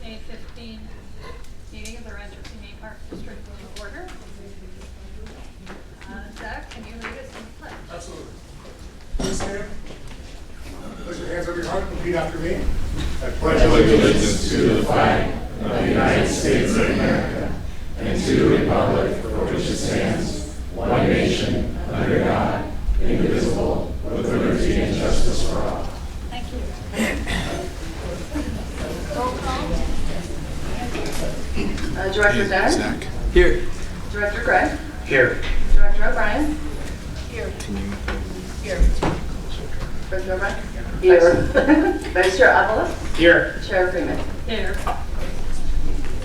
May 15 meeting of the Rancho City Park District will order. Zach, can you lead us in the pledge? Absolutely. Please stand. Put your hands over your heart and repeat after me. I pledge allegiance to the flag of the United States of America and to the republic for which it stands, one nation, under God, indivisible, with liberty and justice for all. Thank you. Roll call. Director Dunn. Here. Director Gregg. Here. Director O'Brien. Here. Here. Director O'Brien. Here. Vice Chair Avila. Here. Chair Freeman. Here.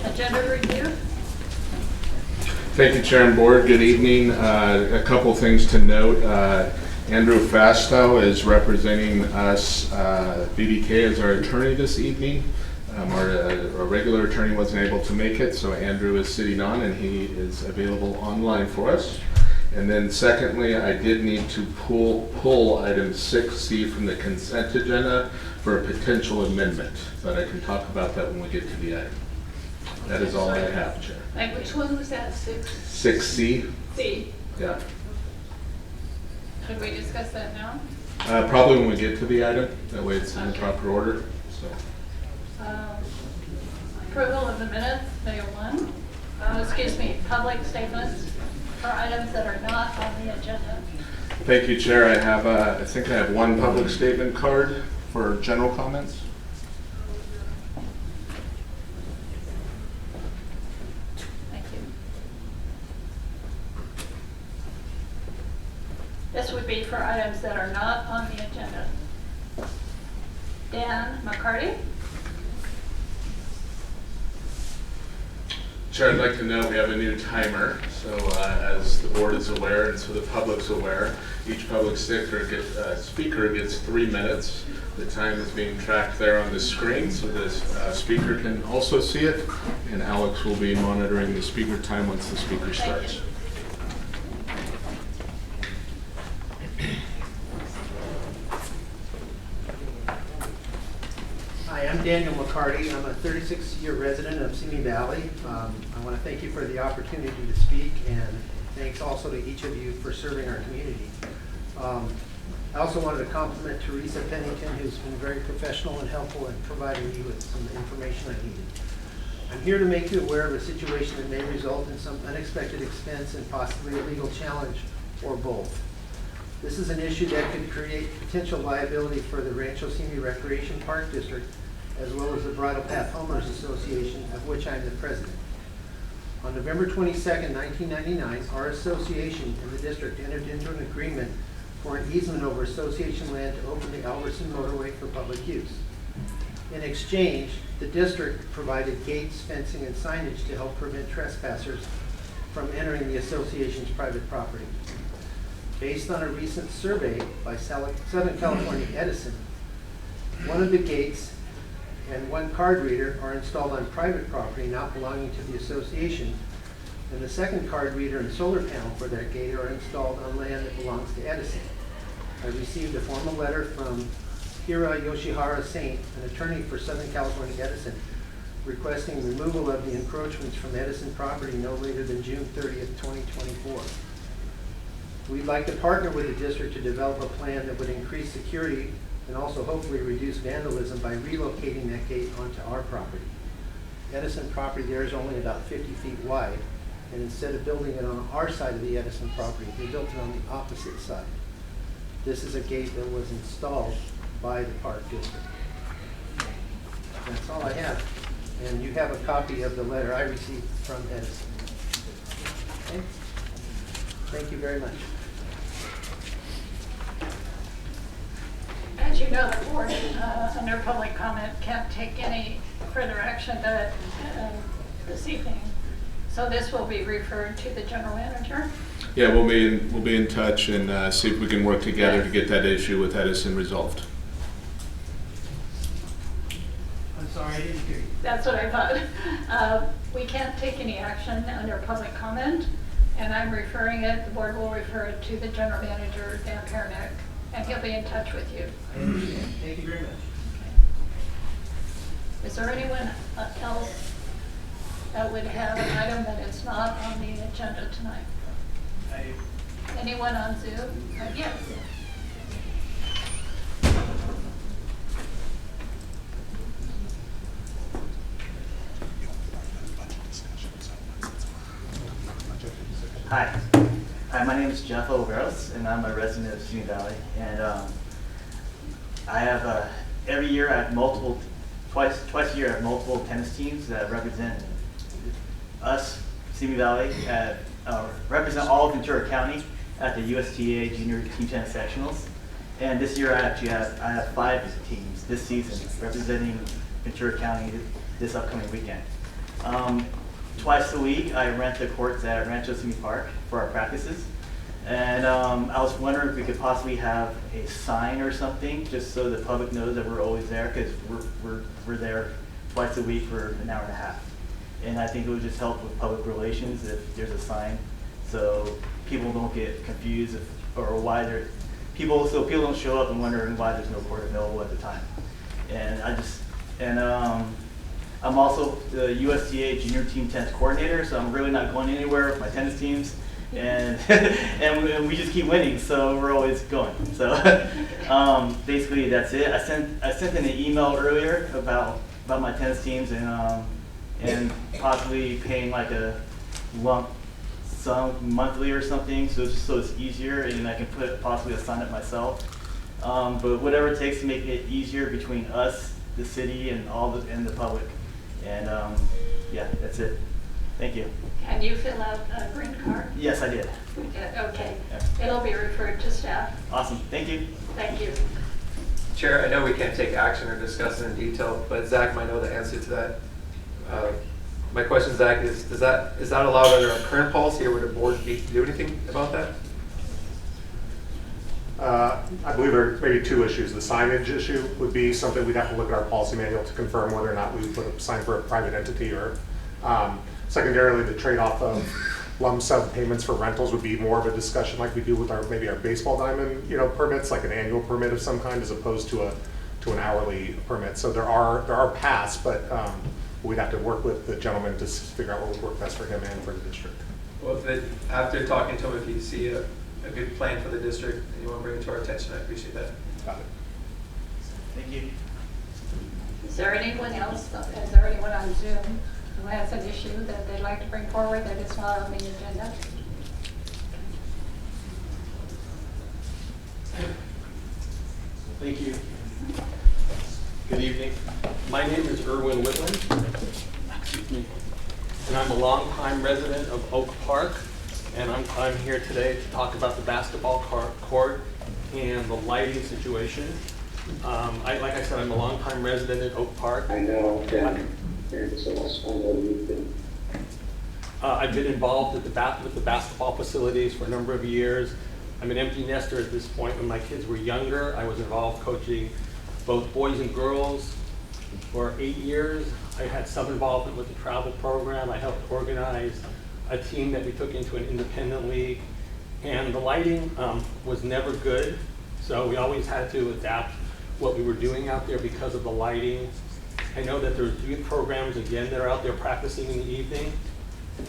Agenda review. Thank you, Chair and Board. Good evening. A couple things to note. Andrew Fastow is representing us, BDK, as our attorney this evening. Our regular attorney wasn't able to make it, so Andrew is sitting on and he is available online for us. And then secondly, I did need to pull item 6C from the consent agenda for a potential amendment, but I can talk about that when we get to the item. That is all I have, Chair. And which one was that? 6C? C. Yeah. Should we discuss that now? Probably when we get to the item. That way it's in the proper order. So. Approval of the minutes, May 1. Public statements for items that are not on the agenda. Thank you, Chair. I think I have one public statement card for general comments. Thank you. This would be for items that are not on the agenda. Dan McCarty. Chair, I'd like to note we have a new timer. So as the board is aware and so the public's aware, each public speaker gets 3 minutes. The time is being tracked there on the screen so the speaker can also see it. And Alex will be monitoring the speaker time once the speaker starts. Hi, I'm Daniel McCarty. I'm a 36-year resident of Simi Valley. I want to thank you for the opportunity to speak, and thanks also to each of you for serving our community. I also wanted to compliment Teresa Pennington, who's been very professional and helpful in providing me with some information I needed. I'm here to make you aware of a situation that may result in some unexpected expense and possibly a legal challenge, or both. This is an issue that could create potential liability for the Rancho Simi Recreation Park District, as well as the Bridle Path Homeowners Association, of which I'm the president. On November 22nd, 1999, our association and the district entered into an agreement for an easement over association land to open the Albertson motorway for public use. In exchange, the district provided gates, fencing, and signage to help prevent trespassers from entering the association's private property. Based on a recent survey by Southern California Edison, one of the gates and one card reader are installed on private property not belonging to the association, and the second card reader and solar panel for that gate are installed on land that belongs to Edison. I received a formal letter from Hira Yoshihara Saint, an attorney for Southern California Edison, requesting removal of the encroachments from Edison property no later than June 30th, 2024. We'd like to partner with the district to develop a plan that would increase security and also hopefully reduce vandalism by relocating that gate onto our property. Edison property there is only about 50 feet wide, and instead of building it on our side of the Edison property, they built it on the opposite side. This is a gate that was installed by the park district. That's all I have. And you have a copy of the letter I received from Edison. Okay? Thank you very much. As you know, the board, under public comment, can't take any further action this evening. So this will be referred to the general manager. Yeah, we'll be in touch and see if we can work together to get that issue with Edison resolved. I'm sorry, I didn't hear you. That's what I thought. We can't take any action under public comment, and I'm referring it, the board will refer it to the general manager, Dan Pernick, and he'll be in touch with you. I understand. Thank you very much. Is there anyone else that would have an item that is not on the agenda tonight? Anyone on Zoom? Yes. Hi. Hi, my name is Jeff Oliveros, and I'm a resident of Simi Valley. And I have, every year I have twice a year I have multiple tennis teams that represent us, Simi Valley, represent all of Ventura County at the USTA Junior Team Tennis Sectionals. And this year I have 5 teams this season representing Ventura County this upcoming weekend. Twice a week, I rent the courts at Rancho Simi Park for our practices. And I was wondering if we could possibly have a sign or something, just so the public knows that we're always there, because we're there twice a week for an hour and a half. And I think it would just help with public relations if there's a sign, so people don't get confused or why so people don't show up and wondering why there's no court available at the time. And I'm also the USTA Junior Team Tennis Coordinator, so I'm really not going anywhere with my tennis teams, and and we just keep winning, so we're always going. So basically that's it. I sent in an email earlier about my tennis teams and possibly paying like a lump sum monthly or something, so it's easier, and I can possibly assign it myself. But whatever it takes to make it easier between us, the city, and and the public. And yeah, that's it. Thank you. Can you fill out a green card? Yes, I did. You did, okay. Yeah. It'll be referred to staff. Awesome. Thank you. Thank you. Chair, I know we can't take action or discuss it in detail, but Zach might know the answer to that. My question, Zach, is that allowed under our current policy, or would the board need to do anything about that? I believe there are maybe 2 issues. The signage issue would be something we'd have to look at our policy manual to confirm whether or not we would put a sign for a private entity, or secondarily, the trade-off of lump sum payments for rentals would be more of a discussion like we do with maybe our baseball diamond, permits, like an annual permit of some kind, as opposed to an hourly permit. So there are paths, but we'd have to work with the gentleman to figure out what would work best for him and for the district. Well, after talking to him, if you see a good plan for the district and you want to bring it to our attention, I appreciate that. Got it. Thank you. Is there anyone else, is there anyone on Zoom who has an issue that they'd like to bring forward that is not on the agenda? Thank you. Good evening. My name is Erwin Whitland. Excuse me. And I'm a longtime resident of Oak Park. And I'm here today to talk about the basketball court and the lighting situation. Like I said, I'm a longtime resident in Oak Park. I know, Jen. I've been involved with the basketball facilities for a number of years. I'm an empty nester at this point. When my kids were younger, I was involved coaching both boys and girls for 8 years. I had some involvement with the travel program. I helped organize a team that we took into an independent league. And the lighting was never good, so we always had to adapt what we were doing out there because of the lighting. I know that there's youth programs, again, that are out there practicing in the evening.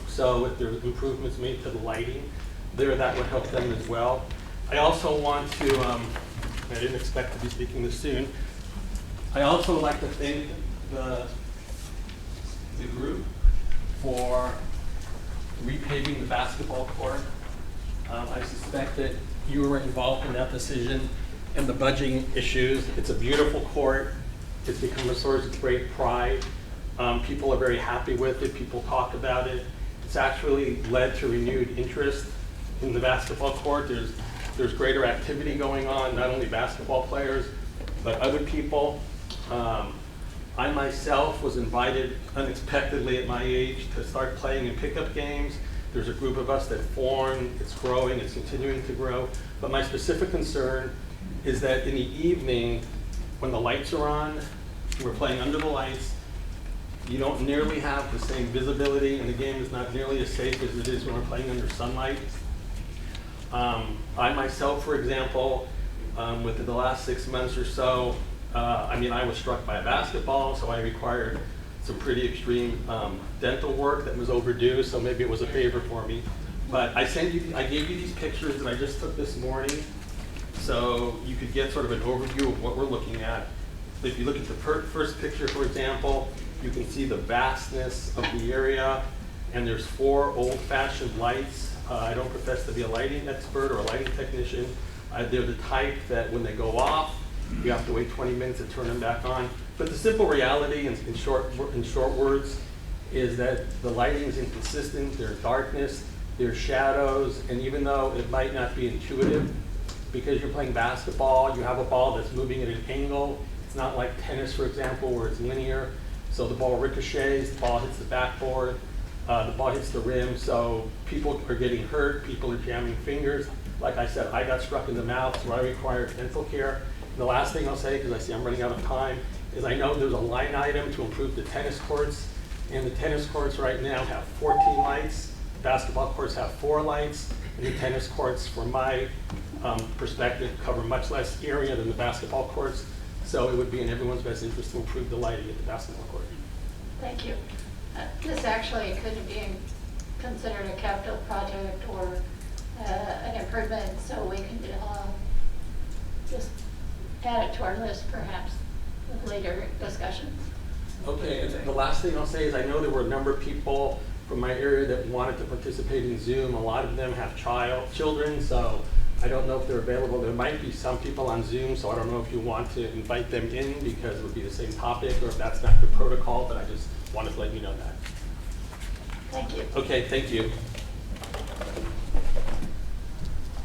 So if there's improvements made to the lighting there, that would help them as well. I also want to, I didn't expect to be speaking this soon. I also would like to thank the group for repaving the basketball court. I suspect that you were involved in that decision and the budgeting issues. It's a beautiful court. It's become a source of great pride. People are very happy with it. People talk about it. It's actually led to renewed interest in the basketball court. There's greater activity going on, not only basketball players, but other people. I myself was invited unexpectedly at my age to start playing in pickup games. There's a group of us that formed. It's growing. It's continuing to grow. But my specific concern is that in the evening, when the lights are on, we're playing under the lights, you don't nearly have the same visibility, and the game is not nearly as safe as it is when we're playing under sunlight. I myself, for example, within the last 6 months or so, I mean, I was struck by a basketball, so I required some pretty extreme dental work that was overdue, so maybe it was a favor for me. But I gave you these pictures that I just took this morning, so you could get sort of an overview of what we're looking at. If you look at the first picture, for example, you can see the vastness of the area, and there's 4 old-fashioned lights. I don't profess to be a lighting expert or a lighting technician. They're the type that when they go off, you have to wait 20 minutes to turn them back on. But the simple reality, in short words, is that the lighting is inconsistent. There's darkness, there's shadows, and even though it might not be intuitive, because you're playing basketball, you have a ball that's moving at an angle. It's not like tennis, for example, where it's linear. So the ball ricochets, the ball hits the backboard, the ball hits the rim, so people are getting hurt, people are jamming fingers. Like I said, I got struck in the mouth, so I required dental care. And the last thing I'll say, because I see I'm running out of time, is I know there's a line item to improve the tennis courts, and the tennis courts right now have 14 lights, basketball courts have 4 lights, and the tennis courts, from my perspective, cover much less area than the basketball courts, so it would be in everyone's best interest to improve the lighting at the basketball court. Thank you. This actually could be considered a capital project or an improvement, so we can just add it to our list perhaps with later discussions. Okay, and the last thing I'll say is I know there were a number of people from my area that wanted to participate in Zoom. A lot of them have children, so I don't know if they're available. There might be some people on Zoom, so I don't know if you want to invite them in because it would be the same topic, or if that's not the protocol, but I just wanted to let you know that. Thank you. Okay, thank you.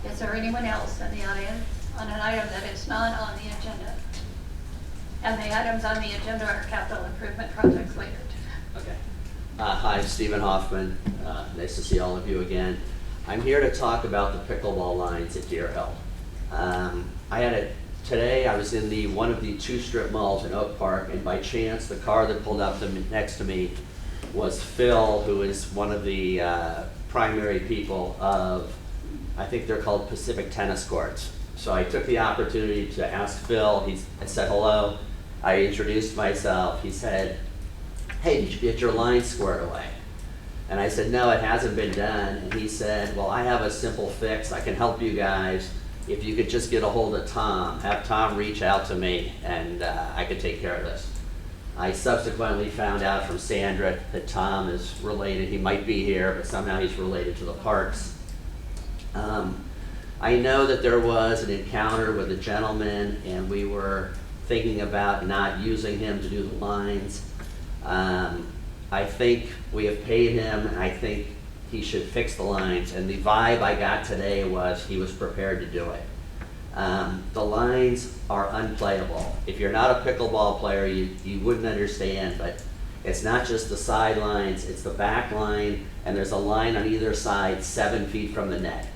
Is there anyone else in the audience on an item that is not on the agenda? And the items on the agenda are capital improvement projects later. Okay. Hi, Stephen Hoffman. Nice to see all of you again. I'm here to talk about the pickleball lines at Deer Hill. Today I was in one of the 2 strip malls in Oak Park, and by chance the car that pulled up next to me was Phil, who is one of the primary people of, I think they're called Pacific Tennis Courts. So I took the opportunity to ask Phil. I said hello. I introduced myself. He said, "Hey, did you get your line squared away?" And I said, "No, it hasn't been done." And he said, "Well, I have a simple fix. I can help you guys. If you could just get a hold of Tom, have Tom reach out to me, and I could take care of this." I subsequently found out from Sandra that Tom is related. He might be here, but somehow he's related to the Parks. I know that there was an encounter with a gentleman, and we were thinking about not using him to do the lines. I think we have paid him, and I think he should fix the lines. And the vibe I got today was he was prepared to do it. The lines are unplayable. If you're not a pickleball player, you wouldn't understand, but it's not just the sidelines, it's the back line, and there's a line on either side 7 feet from the net.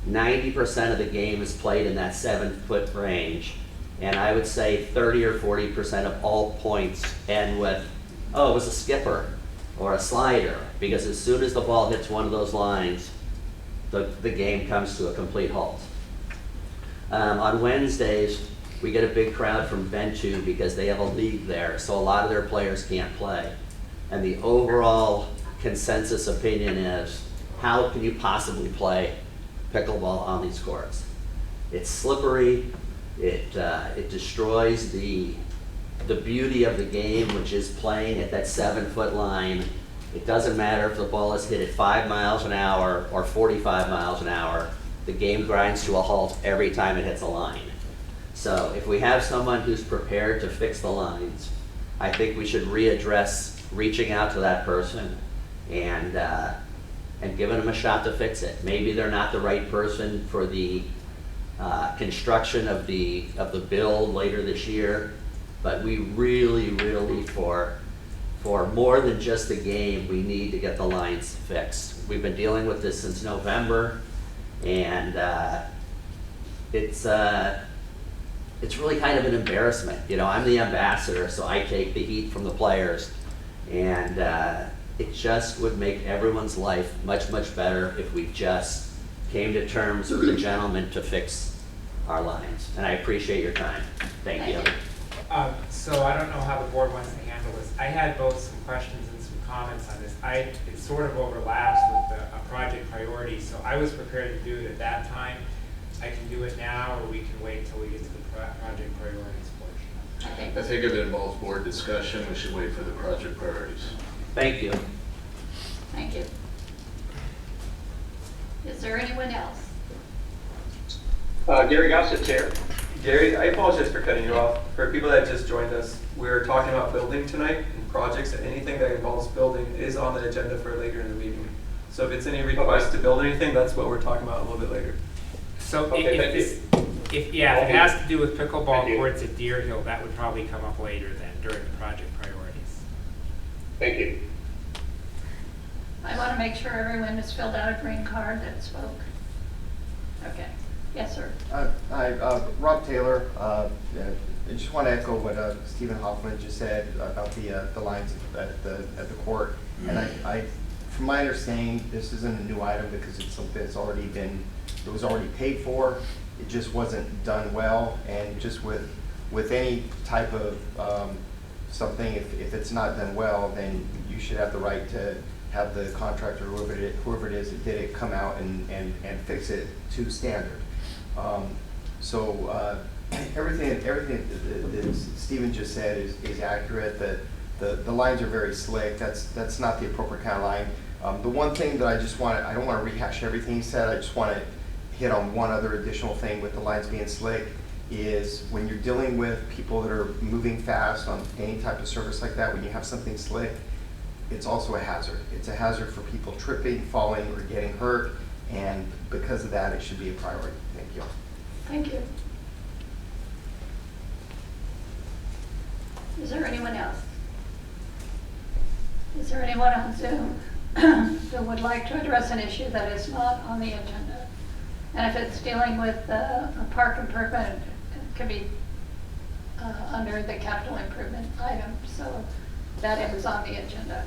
90% of the game is played in that 7-foot range, and I would say 30 or 40% of all points end with, "Oh, it was a skipper or a slider," because as soon as the ball hits one of those lines, the game comes to a complete halt. On Wednesdays, we get a big crowd from Bentu because they have a league there, so a lot of their players can't play. And the overall consensus opinion is, how can you possibly play pickleball on these courts? It's slippery, it destroys the beauty of the game, which is playing at that 7-foot line. It doesn't matter if the ball is hit at 5 miles an hour or 45 miles an hour, the game grinds to a halt every time it hits a line. So if we have someone who's prepared to fix the lines, I think we should readdress reaching out to that person and giving them a shot to fix it. Maybe they're not the right person for the construction of the build later this year, but we really, for more than just the game, we need to get the lines fixed. We've been dealing with this since November, and it's really kind of an embarrassment. You know, I'm the ambassador, so I take the heat from the players, and it just would make everyone's life much, much better if we just came to terms with the gentleman to fix our lines. And I appreciate your time. Thank you. So I don't know how the board wants to handle this. I had both some questions and some comments on this. It sort of overlaps with a project priority, so I was prepared to do it at that time. I can do it now, or we can wait till we get to the project priorities portion. I think if it involves board discussion, we should wait for the project priorities. Thank you. Thank you. Is there anyone else? Gary Gossett, Chair. Gary, I apologize for cutting you off. For people that just joined us, we're talking about building tonight and projects, and anything that involves building is on the agenda for later in the meeting. So if it's any request to build anything, that's what we're talking about a little bit later. So Okay, thank if it has to do with pickleball courts at Deer Hill, that would probably come up later then, during the project priorities. Thank you. I want to make sure everyone has filled out a green card that spoke. Okay. Yes, sir. Hi, Rob Taylor. I just want to echo what Stephen Hoffman just said about the lines at the court. And I, from my understanding, this isn't a new item because it's something that's it was already paid for. It just wasn't done well, and just with any type of something, if it's not done well, then you should have the right to have the contractor, whoever it is that did it, come out and fix it to standard. Everything that Stephen just said is accurate. The lines are very slick. That's not the appropriate kind of line. The one thing that I don't want to rehash everything he said. I just want to hit on one other additional thing with the lines being slick is when you're dealing with people that are moving fast on any type of service like that, when you have something slick, it's also a hazard. It's a hazard for people tripping, falling, or getting hurt, and because of that, it should be a priority. Thank you. Thank you. Is there anyone else? Is there anyone on Zoom that would like to address an issue that is not on the agenda? And if it's dealing with a park improvement, it could be under the capital improvement item, so that is on the agenda.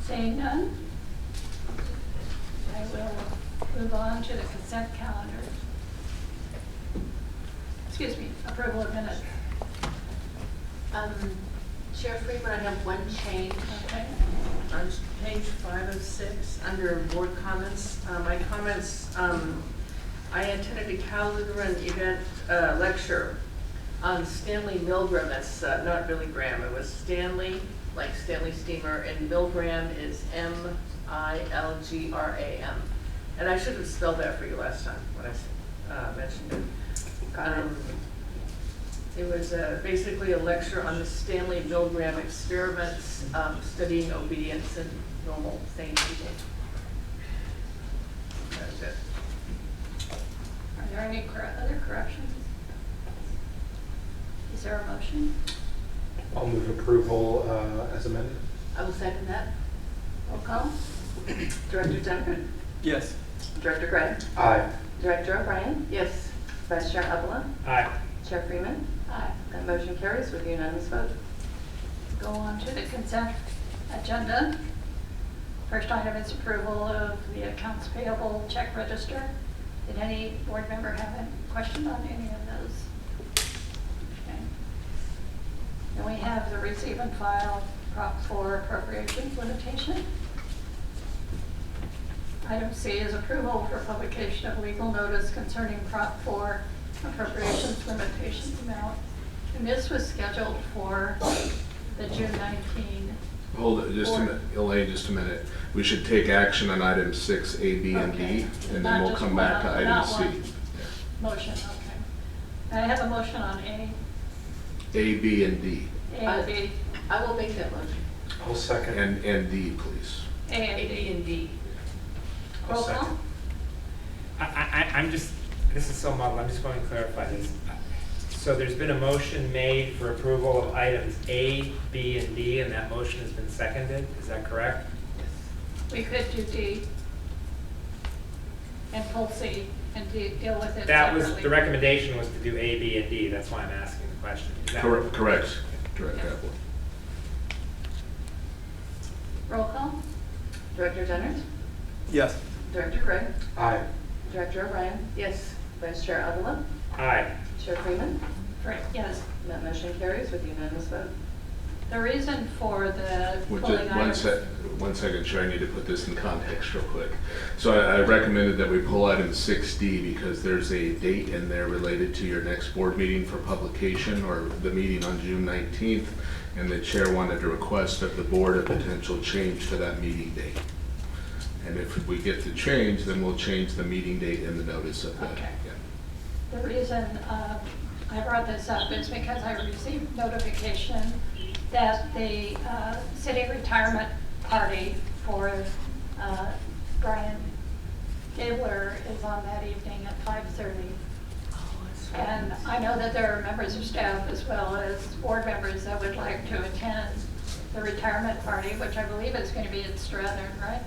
Seeing none, I will move on to the consent calendar. Excuse me, approval of minutes. Chair Freeman, I have one change. Okay. On page 5 of 6, under board comments, my comments, I attended a Calhoun event lecture on Stanley Milgram. That's not Billy Graham. It was Stanley, like Stanley Steamer, and Milgram is Milgram. And I should have spelled that for you last time when I mentioned it. It was basically a lecture on the Stanley Milgram experiments, studying obedience in normal, sane people. That's it. Are there any other corrections? Is there a motion? I'll move approval as amended. I will second that. Roll call? Director Duncan? Yes. Director Gray? Aye. Director O'Brien? Yes. Vice Chair Avila? Aye. Chair Freeman? Aye. That motion carries with a unanimous vote. Go on to the consent agenda. First item is approval of the accounts payable check register. Did any board member have a question on any of those? Okay. And we have the receive and file Prop 4 appropriations limitation. Item C is approval for publication of legal notice concerning Prop 4 appropriations limitations amount. And this was scheduled for the June 19. Hold it just a minute, Elaine, just a minute. We should take action on item 6, A, B, and Okay. D, and Not then we'll just come one, back to item not C. one. Motion, okay. I have a motion on A, A, B, and D, A and B, I will make that motion. I'll second. and D, please. A and A, B, D. and D. Roll call? I'm just, this is so muddled, I'm just going to clarify this. So there's been a motion made for approval of items A, B, and D, and that motion has been seconded, is that correct? We could do D and pull C and deal with it That was, separately. the recommendation was to do A, B, and D, that's why I'm asking the question. Is that- Correct. Direct Yeah. Apple. Roll call? Director Denners? Yes. Director Gray? Aye. Director O'Brien? Yes. Vice Chair Avila? Aye. Chair Freeman? Right, yes. That motion carries with unanimous vote. The reason for the pulling items. One second, Chair, I need to put this in context real quick. So I recommended that we pull item 6D because there's a date in there related to your next board meeting for publication or the meeting on June 19th, and the chair wanted to request of the board a potential change to that meeting date. And if we get the change, then we'll change the meeting date in the notice of that. Okay. Yeah. The reason I brought this up is because I received notification that the city retirement party for Brian Gabler is on that evening at 5:30. And I know that there are members of staff as well as board members that would like to attend the retirement party, which I believe is going to be at Strathern, right?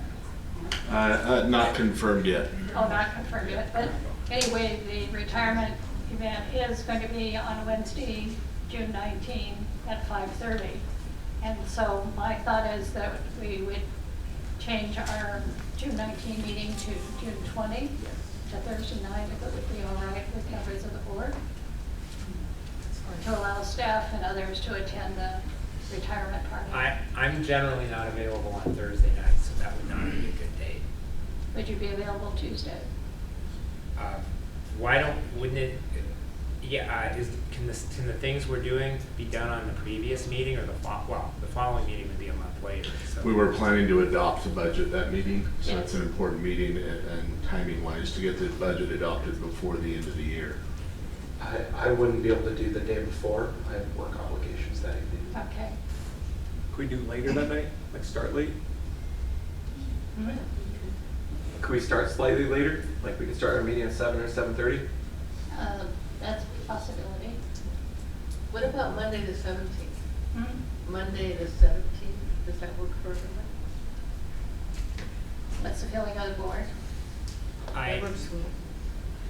Not confirmed yet. Oh, not confirmed yet, but anyway, the retirement event is going to be on Wednesday, June 19 at 5:30. And so my thought is that we would change our June 19 meeting to June 20, to Thursday night, if it would be all right with members of the board, to allow staff and others to attend the retirement party. I'm generally not available on Thursday nights, so that would not be a good date. Would you be available Tuesday? Wouldn't it, yeah, can the things we're doing be done on the previous meeting or the following meeting would be a month later, so. We were planning to adopt the budget that meeting, so Yes. it's an important meeting and timing wise to get the budget adopted before the end of the year. I wouldn't be able to do the day before. I have work obligations that evening. Okay. Could we do later that night, like start late? Could we start slightly later? Like we could start our meeting at 7 or 7:30? That's a possibility. What about Monday the 17th? Hmm? Monday the 17th, does that work for everyone? What's the feeling of the board? That works for me.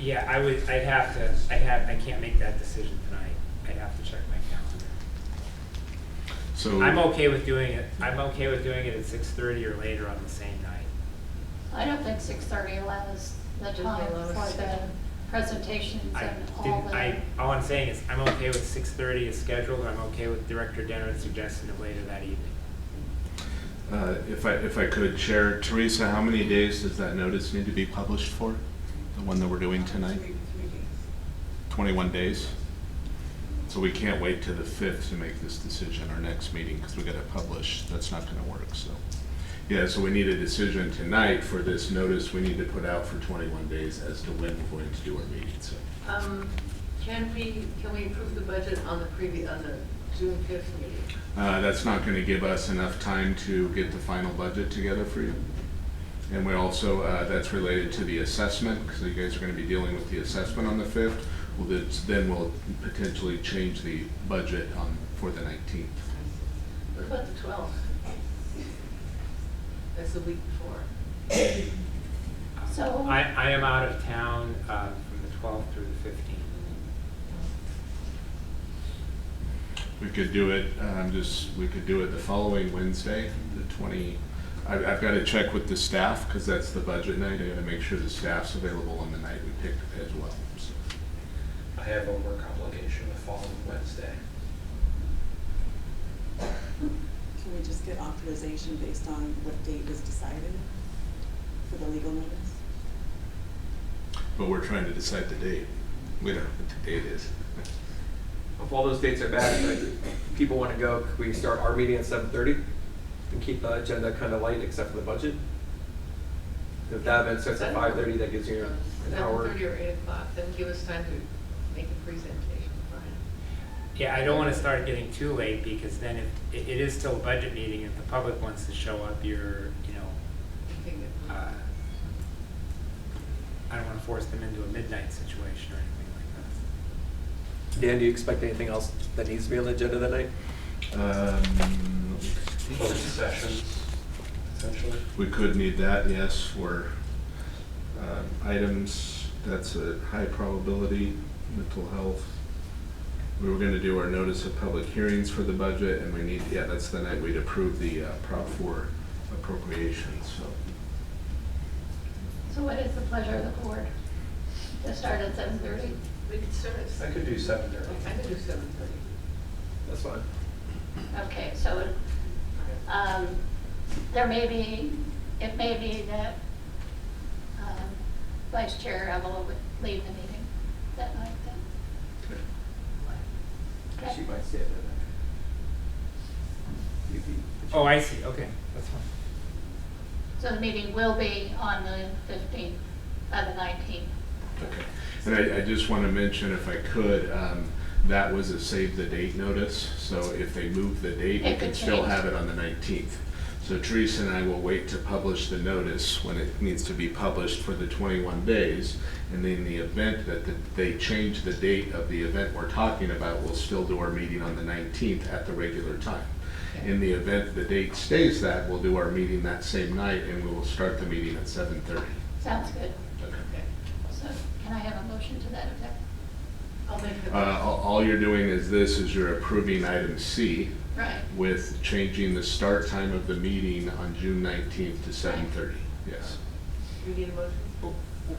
Yeah, I can't make that decision tonight. I'd have to check my calendar. So I'm okay with doing it at 6:30 or later on the same night. I don't think 6:30 allows the Doesn't time allow us for to the schedule. presentations and all the. All I'm saying is, I'm okay with 6:30 as scheduled, I'm okay with Director Dennett's suggestion of later that evening. if I could, Chair, Teresa, how many days does that notice need to be published for? The one that we're doing tonight? 21 days? So we can't wait till the 5th to make this decision, our next meeting, because we got to publish. That's not going to work, so. Yeah, so we need a decision tonight for this notice we need to put out for 21 days as to when we're going to do our meeting, so. Can we approve the budget on the June 5th meeting? That's not going to give us enough time to get the final budget together for you. And we also, that's related to the assessment, because you guys are going to be dealing with the assessment on the 5th. Well, then we'll potentially change the budget for the 19th. What about the 12th? That's the week before. So. I am out of town from the 12th through the 15th. We could do it, we could do it the following Wednesday, the 20. I've got to check with the staff, because that's the budget night. I got to make sure the staff's available on the night we picked as well. So. I have a work obligation the following Wednesday. Can we just get authorization based on what date was decided for the legal notice? But we're trying to decide the date. We don't know what the date is. If all those dates are bad, like, people want to go, could we start our meeting at 7:30 and keep the agenda kind of light except for the budget? If that event starts at 5:30, that gives you an hour. 7:30 or 8 o'clock, then give us time to make a presentation, Brian. Yeah, I don't want to start getting too late, because then if it is still a budget meeting, if the public wants to show up, I don't want to force them into a midnight situation or anything like that. Dan, do you expect anything else that needs to be on the agenda that night? Closed sessions, essentially. We could need that, yes, for items. That's a high probability, mental health. We were going to do our notice of public hearings for the budget, and we need, yeah, that's the night we'd approve the Prop 4 appropriations, so. So what is the pleasure of the board? To start at 7:30? We could start at I could do 7:30. I could do 7:30. That's fine. Okay, so, there may be, it may be that, Vice Chair Evelyn would leave the meeting that night then. Okay. She might stay there then. Oh, I see, okay, that's fine. So the meeting will be on the 15th, the 19th. Okay. And I just want to mention, if I could, that was a save the date notice. So if they move the date, we It can could still change. have it on the 19th. So Teresa and I will wait to publish the notice when it needs to be published for the 21 days. And in the event that they change the date of the event we're talking about, we'll still do our meeting on the 19th at the regular time. In the event the date stays that, we'll do our meeting that same night and we will start the meeting at 7:30. Sounds good. Okay. So can I have a motion to that effect? I'll make the All you're doing is you're approving item C Right. with changing the start time of the meeting on June 19th to 7:30. Yes. You need a motion?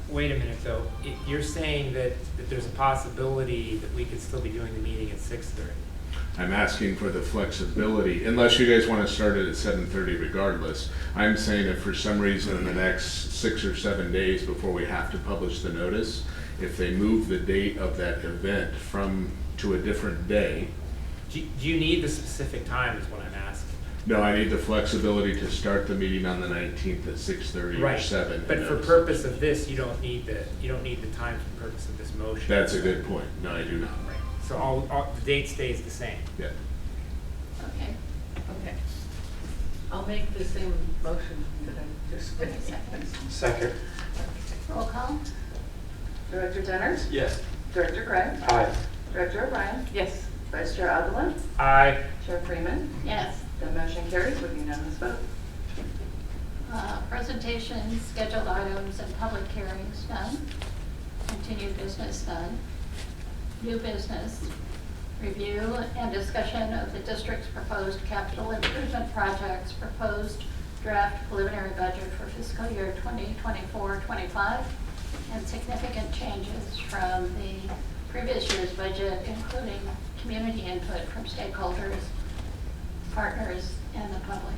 Wait a minute, though. You're saying that there's a possibility that we could still be doing the meeting at 6:30? I'm asking for the flexibility, unless you guys want to start it at 7:30 regardless. I'm saying if for some reason in the next 6 or 7 days before we have to publish the notice, if they move the date of that event to a different day. Do you need the specific time is what I'm asking? No, I need the flexibility to start the meeting on the 19th at 6:30 or Right, 7. but for purpose of this, you don't need the time for purpose of this motion. That's a good point. No, I do not. Right. So the date stays the same. Yeah. Okay. Okay. I'll make the same motion that I just Wait made. a second. Second. Roll call? Director Denners? Yes. Director Gray? Aye. Director O'Brien? Yes. Vice Chair Evelyn? Aye. Chair Freeman? Yes. The motion carries with unanimous vote. Presentations, scheduled items, and public hearings, none. Continued business, none. New business, review and discussion of the district's proposed capital improvement projects, proposed draft preliminary budget for fiscal year 2024-25, and significant changes from the previous year's budget, including community input from stakeholders, partners, and the public.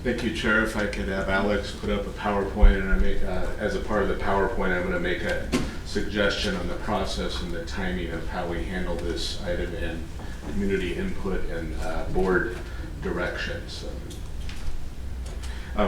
Thank you, Chair. If I could have Alex put up a PowerPoint, and as a part of the PowerPoint, I'm going to make a suggestion on the process and the timing of how we handle this item and community input and board directions.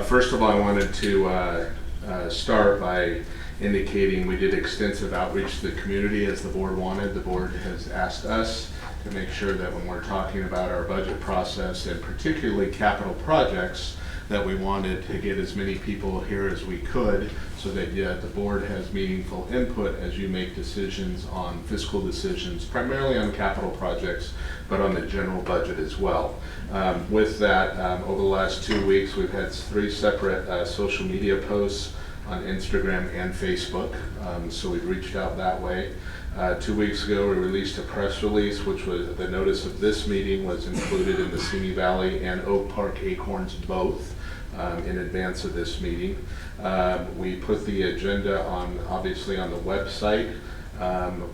First of all, I wanted to start by indicating we did extensive outreach to the community as the board wanted. The board has asked us to make sure that when we're talking about our budget process and particularly capital projects, that we wanted to get as many people here as we could so that the board has meaningful input as you make decisions on fiscal decisions, primarily on capital projects, but on the general budget as well. With that, over the last 2 weeks, we've had 3 separate social media posts on Instagram and Facebook, so we've reached out that way. 2 weeks ago, we released a press release, which was the notice of this meeting was included in the Simi Valley and Oak Park Acorns both in advance of this meeting. We put the agenda obviously on the website.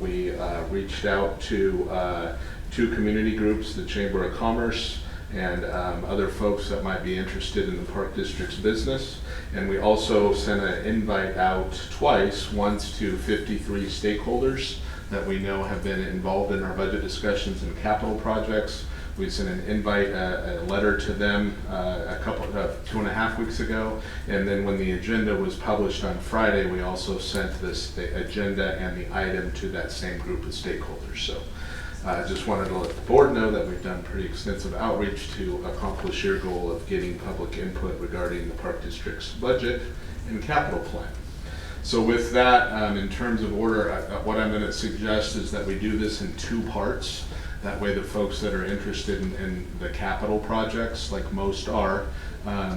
We reached out to 2 community groups, the Chamber of Commerce and other folks that might be interested in the Park District's business. And we also sent an invite out twice, once to 53 stakeholders that we know have been involved in our budget discussions and capital projects. We sent an invite, a letter to them a couple of 2.5 weeks ago. And then when the agenda was published on Friday, we also sent the agenda and the item to that same group of stakeholders. So I just wanted to let the board know that we've done pretty extensive outreach to accomplish your goal of getting public input regarding the Park District's budget and capital plan. So with that, in terms of order, what I'm going to suggest is that we do this in 2 parts. That way the folks that are interested in the capital projects, like most are,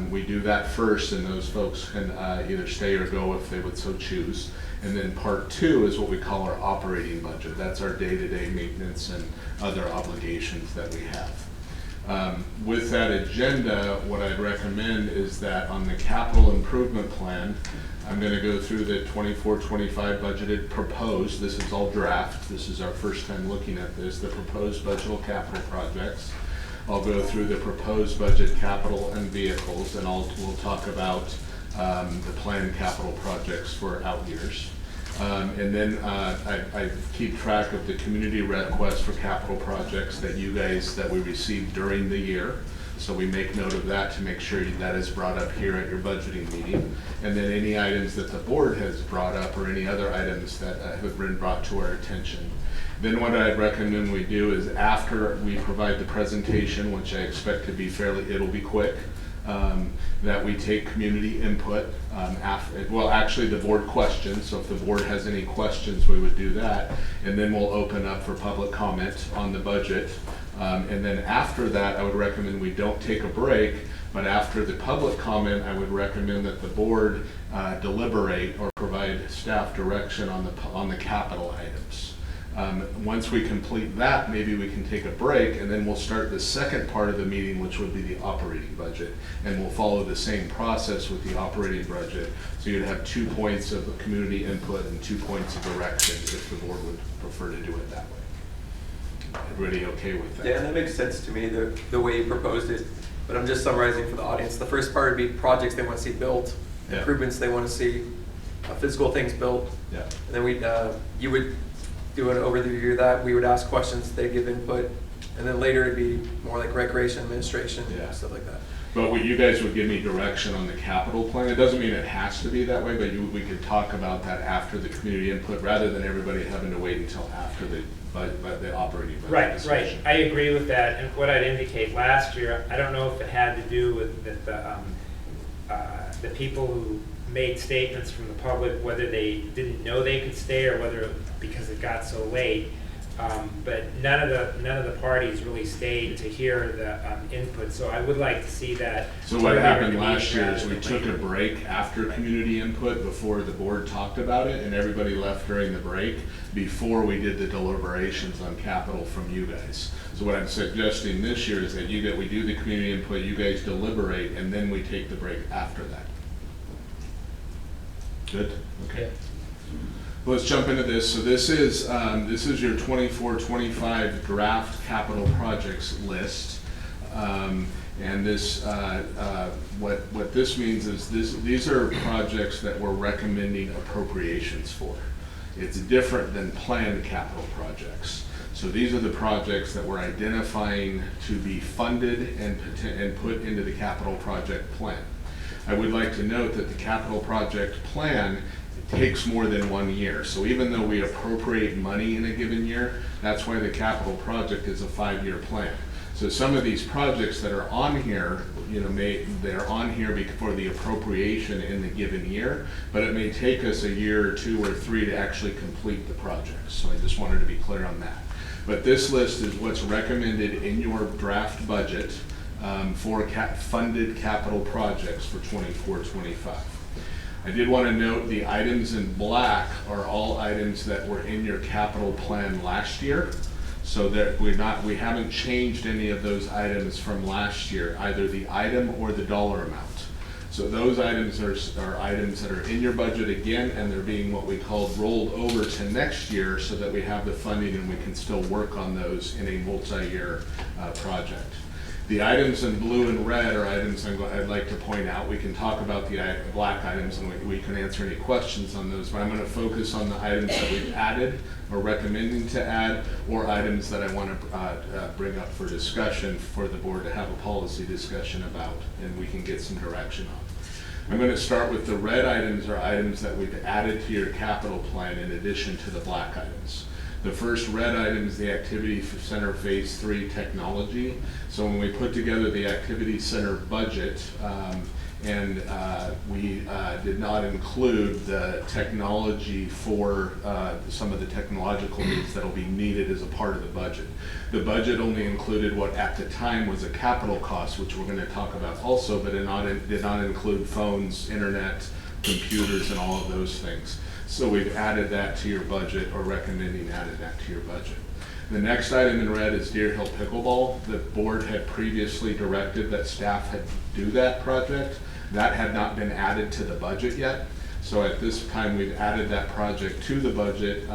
we do that first, and those folks can either stay or go if they would so choose. And then part 2 is what we call our operating budget. That's our day-to-day maintenance and other obligations that we have. With that agenda, what I'd recommend is that on the capital improvement plan, I'm going to go through the 24-25 budgeted proposed. This is all draft. This is our first time looking at this. The proposed budgetal capital projects. I'll go through the proposed budget capital and vehicles, and we'll talk about the planned capital projects for out years. And then I keep track of the community requests for capital projects that we received during the year. So we make note of that to make sure that is brought up here at your budgeting meeting. And then any items that the board has brought up or any other items that have been brought to our attention. Then what I'd recommend we do is after we provide the presentation, which I expect to be it'll be quick, that we take community input. Well, actually the board questions, so if the board has any questions, we would do that. And then we'll open up for public comment on the budget. And then after that, I would recommend we don't take a break, but after the public comment, I would recommend that the board deliberate or provide staff direction on the capital items. Once we complete that, maybe we can take a break, and then we'll start the second part of the meeting, which would be the operating budget. And we'll follow the same process with the operating budget. So you'd have 2 points of community input and 2 points of direction if the board would prefer to do it that way. Everybody okay with that? Yeah, and that makes sense to me, the way you proposed it. But I'm just summarizing for the audience. The first part would be projects they want to see built, Yeah. improvements they want to see, physical things built. Yeah. And then you would do an overview of that. We would ask questions, they'd give input, and then later it'd be more like recreation administration, Yeah. stuff like that. But you guys would give me direction on the capital plan. It doesn't mean it has to be that way, but we could talk about that after the community input, rather than everybody having to wait until after the operating budget Right, discussion. I agree with that, and what I'd indicate last year, I don't know if it had to do with the people who made statements from the public, whether they didn't know they could stay or whether because it got so late. But none of the parties really stayed to hear the input, so I would like to see that. So what earlier in happened the last meeting year is rather we than took a later. break after community input before the board talked about it, and everybody left during the break before we did the deliberations on capital from you guys. So what I'm suggesting this year is that we do the community input, you guys deliberate, and then we take the break after that. Good? Okay. Let's jump into this. So this is your 24-25 draft capital projects list. And this, what this means is these are projects that we're recommending appropriations for. It's different than planned capital projects. So these are the projects that we're identifying to be funded and put into the capital project plan. I would like to note that the capital project plan takes more than 1 year. So even though we appropriate money in a given year, that's why the capital project is a 5-year plan. So some of these projects that are on here, they're on here for the appropriation in the given year, but it may take us a year or 2 or 3 to actually complete the projects. So I just wanted to be clear on that. But this list is what's recommended in your draft budget for funded capital projects for 24-25. I did want to note the items in black are all items that were in your capital plan last year. So that we haven't changed any of those items from last year, either the item or the dollar amount. So those items are items that are in your budget again, and they're being what we call rolled over to next year so that we have the funding and we can still work on those in a multi-year project. The items in blue and red are items I'd like to point out. We can talk about the black items and we can answer any questions on those, but I'm going to focus on the items that we've added or recommending to add, or items that I want to bring up for discussion for the board to have a policy discussion about, and we can get some direction on. I'm going to start with the red items, are items that we've added to your capital plan in addition to the black items. The first red item is the Activity Center Phase 3 technology. So when we put together the Activity Center budget, we did not include the technology for some of the technological needs that will be needed as a part of the budget. The budget only included what at the time was a capital cost, which we're going to talk about also, but it did not include phones, internet, computers, and all of those things. So we've added that to your budget, or recommending added that to your budget. The next item in red is Deer Hill Pickleball. The board had previously directed that staff had do that project. That had not been added to the budget yet. So at this time, we've added that project to the budget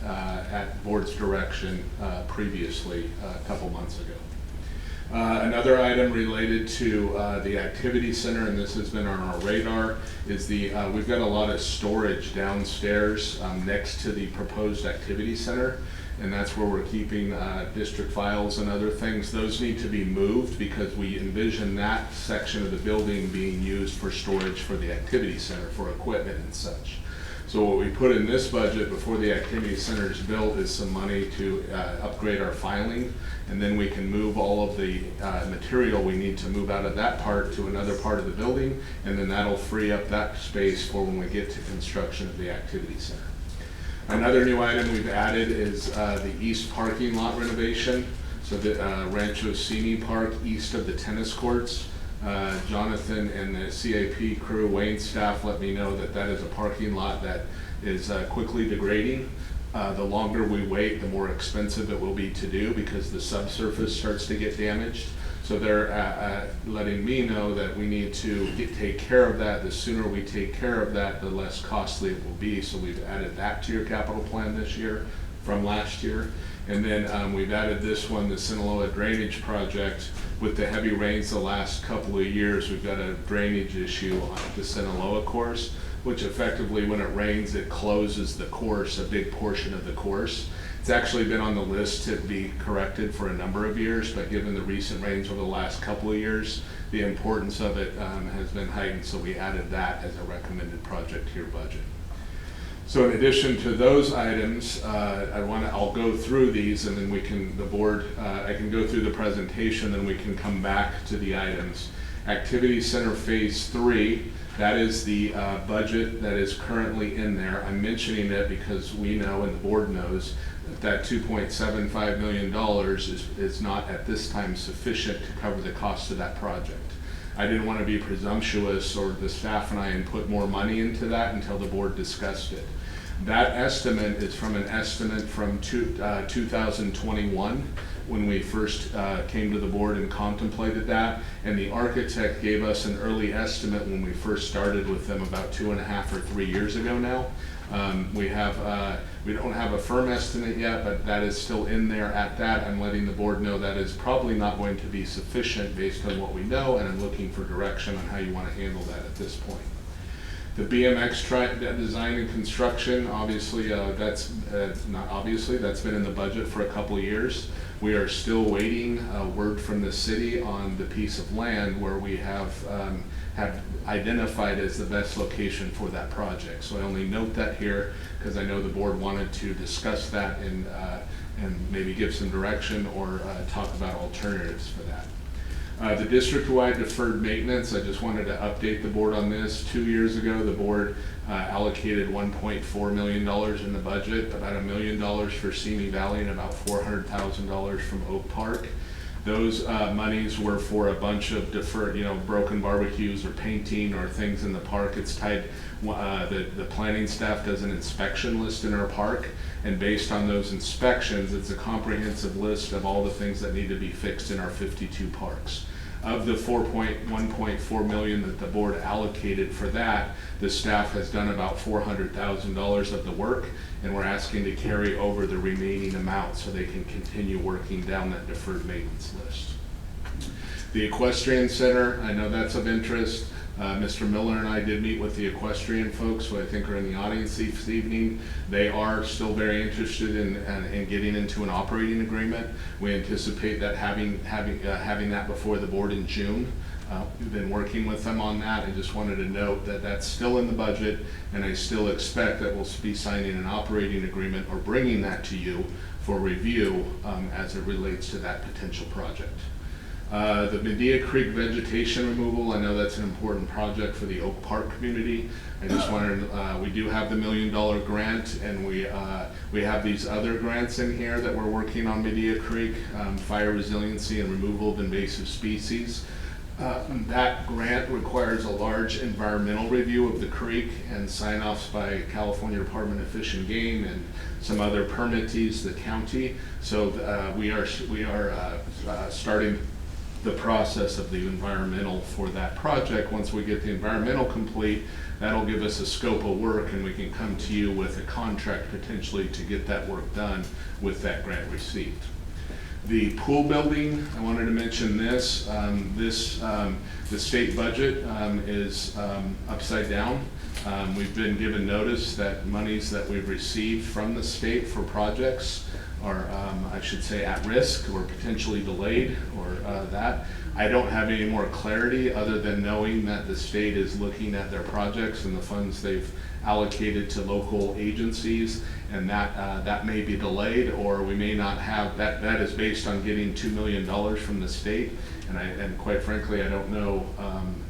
at board's direction previously a couple months ago. Another item related to the activity center, and this has been on our radar, is we've got a lot of storage downstairs next to the proposed activity center, and that's where we're keeping district files and other things. Those need to be moved because we envision that section of the building being used for storage for the activity center, for equipment and such. So what we put in this budget before the activity center is built is some money to upgrade our filing, and then we can move all of the material we need to move out of that part to another part of the building, and then that'll free up that space for when we get to construction of the activity center. Another new item we've added is the east parking lot renovation. So the Rancho Cini Park east of the tennis courts. Jonathan and the CAP crew, Wayne staff, let me know that that is a parking lot that is quickly degrading. The longer we wait, the more expensive it will be to do because the subsurface starts to get damaged. So they're letting me know that we need to take care of that. The sooner we take care of that, the less costly it will be. So we've added that to your capital plan this year from last year. And then we've added this one, the Sinaloa drainage project. With the heavy rains the last couple of years, we've got a drainage issue on the Sinaloa course, which effectively when it rains, it closes the course, a big portion of the course. It's actually been on the list to be corrected for a number of years, but given the recent rains over the last couple of years, the importance of it has been heightened, so we added that as a recommended project to your budget. So in addition to those items, I'll go through these and then we can, I can go through the presentation, then we can come back to the items. Activity Center Phase 3, that is the budget that is currently in there. I'm mentioning it because we know and the board knows that $2.75 million is not at this time sufficient to cover the cost of that project. I didn't want to be presumptuous, or the staff and I, and put more money into that until the board discussed it. That estimate is from an estimate from 2021 when we first came to the board and contemplated that, and the architect gave us an early estimate when we first started with them about 2.5 or 3 years ago now. We don't have a firm estimate yet, but that is still in there at that. I'm letting the board know that is probably not going to be sufficient based on what we know, and I'm looking for direction on how you want to handle that at this point. The BMX track design and construction, obviously, that's been in the budget for a couple of years. We are still waiting word from the city on the piece of land where we have identified as the best location for that project. So I only note that here because I know the board wanted to discuss that and maybe give some direction or talk about alternatives for that. The district-wide deferred maintenance, I just wanted to update the board on this. 2 years ago, the board allocated $1.4 million in the budget, about $1 million for Simi Valley and about $400,000 from Oak Park. Those monies were for a bunch of deferred, broken barbecues or painting or things in the park. It's tied, the planning staff does an inspection list in our park, and based on those inspections, it's a comprehensive list of all the things that need to be fixed in our 52 parks. Of the $1.4 million that the board allocated for that, the staff has done about $400,000 of the work, and we're asking to carry over the remaining amount so they can continue working down that deferred maintenance list. The Equestrian Center, I know that's of interest. Mr. Miller and I did meet with the equestrian folks who I think are in the audience this evening. They are still very interested in getting into an operating agreement. We anticipate that having that before the board in June. We've been working with them on that. I just wanted to note that that's still in the budget, and I still expect that we'll be signing an operating agreement or bringing that to you for review as it relates to that potential project. The Medea Creek vegetation removal, I know that's an important project for the Oak Park community. I just wanted, we do have the $1 million grant, and we have these other grants in here that we're working on Medea Creek, fire resiliency and removal of invasive species. That grant requires a large environmental review of the creek and sign-offs by California Department of Fish and Game and some other permittees, the county. So we are starting the process of the environmental for that project. Once we get the environmental complete, that'll give us a scope of work, and we can come to you with a contract potentially to get that work done with that grant received. The pool building, I wanted to mention this. The state budget is upside down. We've been given notice that monies that we've received from the state for projects are, I should say, at risk or potentially delayed, or that. I don't have any more clarity other than knowing that the state is looking at their projects and the funds they've allocated to local agencies, and that may be delayed, or we may not have that. That is based on getting $2 million from the state, and quite frankly, I don't know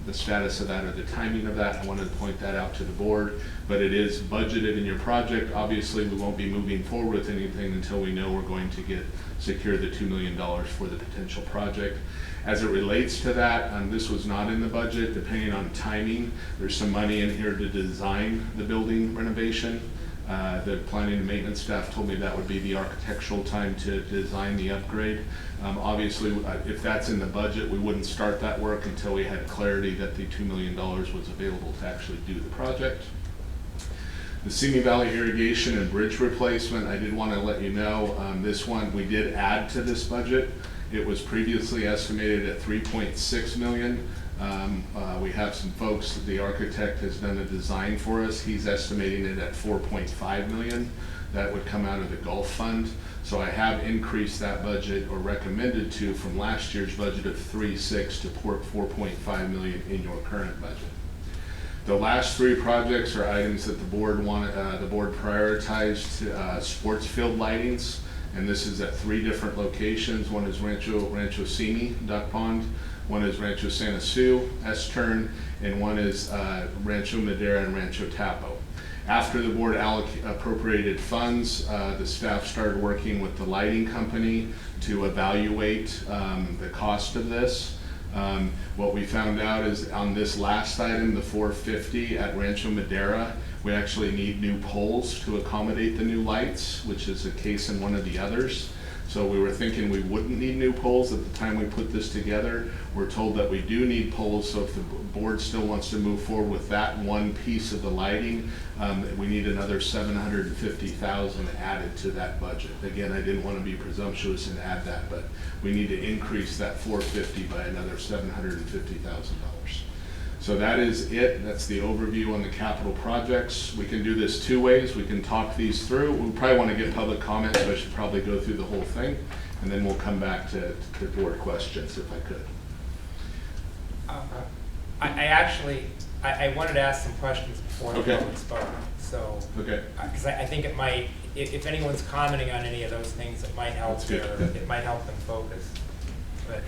the status of that or the timing of that. I wanted to point that out to the board, but it is budgeted in your project. Obviously, we won't be moving forward with anything until we know we're going to secure the $2 million for the potential project. As it relates to that, this was not in the budget. Depending on timing, there's some money in here to design the building renovation. The planning and maintenance staff told me that would be the architectural time to design the upgrade. Obviously, if that's in the budget, we wouldn't start that work until we had clarity that the $2 million was available to actually do the project. The Simi Valley irrigation and bridge replacement, I did want to let you know, this one we did add to this budget. It was previously estimated at $3.6 million. We have some folks, the architect has done a design for us. He's estimating it at $4.5 million. That would come out of the Gulf Fund. So I have increased that budget, or recommended to, from last year's budget of $3.6 to $4.5 million in your current budget. The last three projects are items that the board prioritized: sports field lightings, and this is at 3 different locations. One is Rancho Simi, Duck Pond. One is Rancho Santa Sue, S-Turn, and one is Rancho Madera and Rancho Tapo. After the board appropriated funds, the staff started working with the lighting company to evaluate the cost of this. What we found out is on this last item, the 450 at Rancho Madera, we actually need new poles to accommodate the new lights, which is the case in one of the others. So we were thinking we wouldn't need new poles at the time we put this together. We're told that we do need poles, so if the board still wants to move forward with that one piece of the lighting, we need another $750,000 added to that budget. Again, I didn't want to be presumptuous and add that, but we need to increase that 450 by another $750,000. So that is it. That's the overview on the capital projects. We can do this 2 ways. We can talk these through. We probably want to get public comments, so I should probably go through the whole thing, and then we'll come back to board questions if I could. I wanted to ask some questions before the public spoke. So, because I think it might, if anyone's commenting on any of those things, it might help it might help them focus. But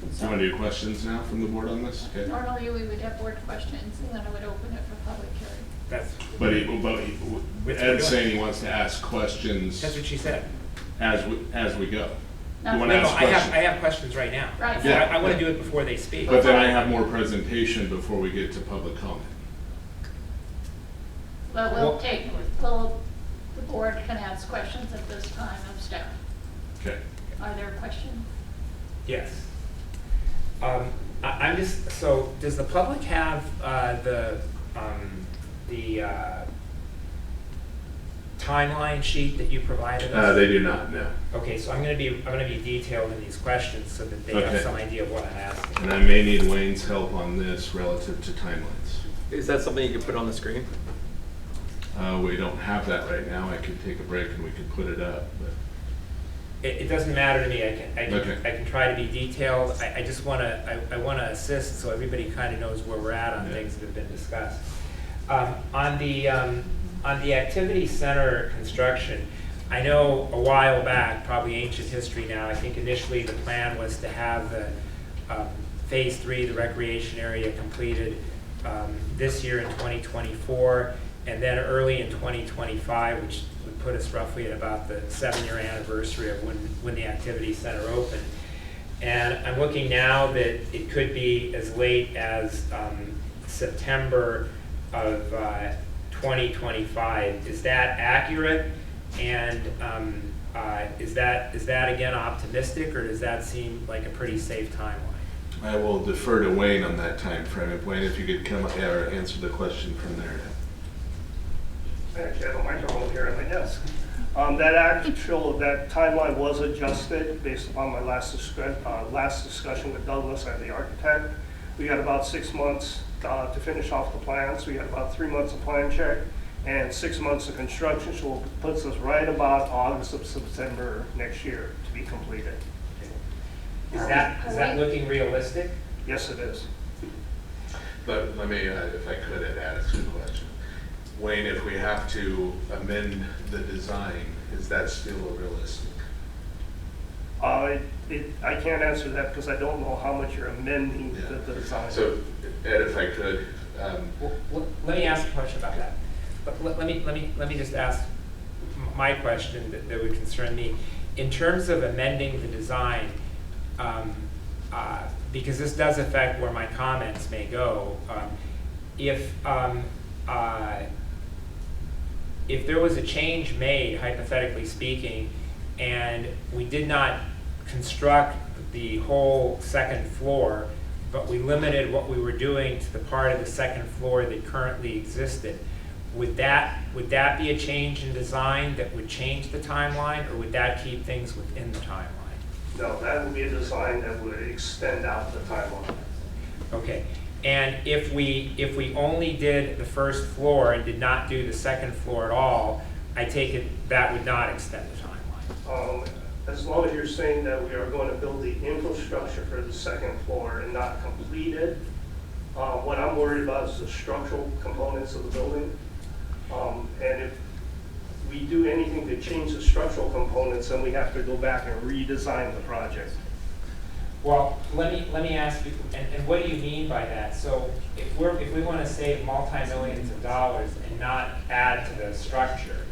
do you want to do questions now from the board on this? Okay. Normally we would have board questions, and then I would open it for public hearing. But Ed's saying he wants to ask questions. That's what she said. As we go. No, You want to ask questions? I have questions right now. Right. So I want to do it before they speak. But then I have more presentation before we get to public comment. Well, the board can ask questions at this time of staff. Okay. Are there questions? Yes. I'm just, so does the public have the timeline sheet that you provided us? They do not, no. Okay, so I'm gonna be detailed in these questions so that they have some idea of what I'm asking. And I may need Wayne's help on this relative to timelines. Is that something you can put on the screen? We don't have that right now. I could take a break and we could put it up, but. It doesn't matter to me. I can try to be detailed. I just wanna assist so everybody kind of knows where we're at on things that have been discussed. On the activity center construction, I know a while back, probably ancient history now, I think initially the plan was to have the phase 3, the recreation area, completed this year in 2024, and then early in 2025, which would put us roughly at about the 7-year anniversary of when the activity center opened. And I'm looking now that it could be as late as September of 2025. Is that accurate? And is that again optimistic, or does that seem like a pretty safe timeline? I will defer to Wayne on that time frame. If Wayne, if you could come or answer the question from there. I actually have a microphone here at my desk. That timeline was adjusted based upon my last discussion with Douglas and the architect. We got about 6 months to finish off the plans. We got about 3 months of plan check and 6 months of construction, so it puts us right about August of September next year to be completed. Is that looking realistic? Yes, it is. But let me, if I could, add a question. Wayne, if we have to amend the design, is that still realistic? I can't answer that because I don't know how much you're amending the design. So, Ed, if I could. Let me ask a question about that. Let me just ask my question that would concern me. In terms of amending the design, because this does affect where my comments may go, if there was a change made, hypothetically speaking, and we did not construct the whole second floor, but we limited what we were doing to the part of the second floor that currently existed, would that be a change in design that would change the timeline, or would that keep things within the timeline? No, that would be a design that would extend out the timeline. Okay. And if we only did the first floor and did not do the second floor at all, I take it that would not extend the timeline. As long as you're saying that we are going to build the infrastructure for the second floor and not complete it, what I'm worried about is the structural components of the building. And if we do anything to change the structural components, then we have to go back and redesign the project. Well, let me ask you, and what do you mean by that? So if we want to save multi-millions of dollars and not add to the structure,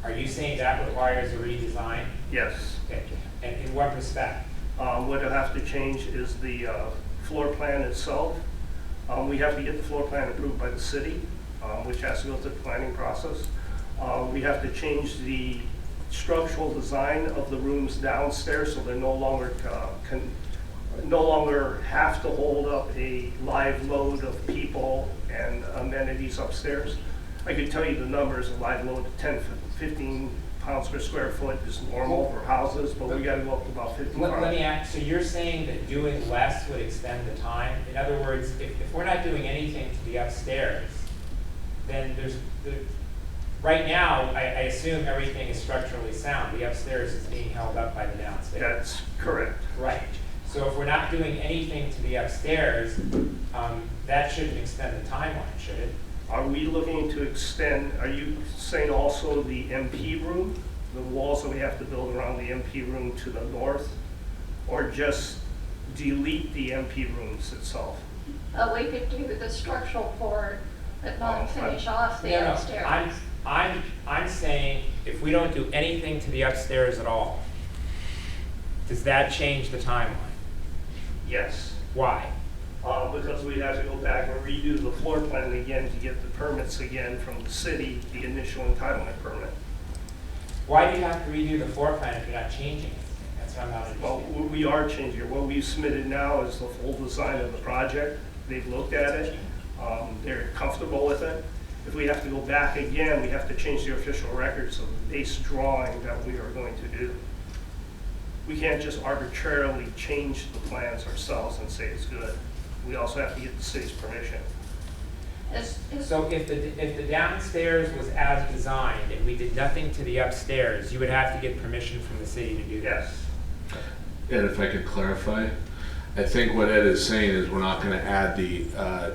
are you saying that requires a redesign? Yes. Okay. And in what respect? What will have to change is the floor plan itself. We have to get the floor plan approved by the city, which has to go through the planning process. We have to change the structural design of the rooms downstairs so they're no longer have to hold up a live load of people and amenities upstairs. I could tell you the numbers, a live load of 10, 15 pounds per square foot is normal for houses, but we got to go up to about 15 pounds. Let me ask, so you're saying that doing less would extend the time? In other words, if we're not doing anything to the upstairs, then right now, I assume everything is structurally sound. The upstairs is being held up by the downstairs. That's correct. Right. So if we're not doing anything to the upstairs, that shouldn't extend the timeline, should it? Are we looking to extend, are you saying also the MP room, the walls that we have to build around the MP room to the north, or just delete the MP rooms itself? We could do the structural part, but not finish off the upstairs. I'm saying if we don't do anything to the upstairs at all, does that change the timeline? Yes. Why? Because we have to go back and redo the floor plan again to get the permits again from the city, the initial entitlement permit. Why do you have to redo the floor plan if you're not changing it? That's what I'm not understanding. Well, we are changing it. What we submitted now is the full design of the project. They've looked at it. They're comfortable with it. If we have to go back again, we have to change the official records of the base drawing that we are going to do. We can't just arbitrarily change the plans ourselves and say it's good. We also have to get the city's permission. So if the downstairs was as designed and we did nothing to the upstairs, you would have to get permission from the city to do that? Yes. Ed, if I could clarify, I think what Ed is saying is we're not going to add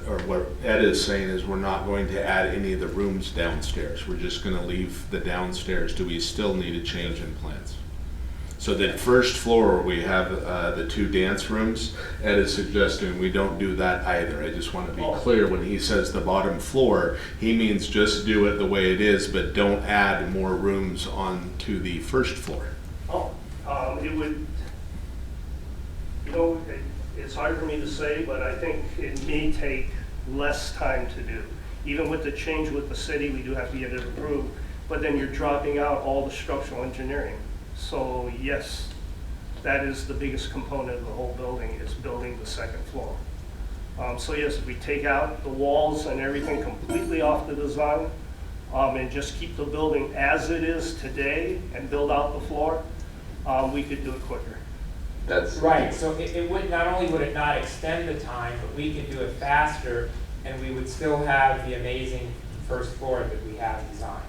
or what Ed is saying is we're not going to add any of the rooms downstairs. We're just going to leave the downstairs. Do we still need a change in plans? So that first floor, we have the 2 dance rooms. Ed is suggesting we don't do that either. I just want to be clear, when he says the bottom floor, he means just do it the way it is, but don't add more rooms on to the first floor. It know, it's hard for me to say, but I think it may take less time to do. Even with the change with the city, we do have to get it approved, but then you're dropping out all the structural engineering. So yes, that is the biggest component of the whole building, is building the second floor. So yes, if we take out the walls and everything completely off the design, and just keep the building as it is today and build out the floor, we could do it quicker. That's Right, so it would, not only would it not extend the time, but we could do it faster, and we would still have the amazing first floor that we have designed.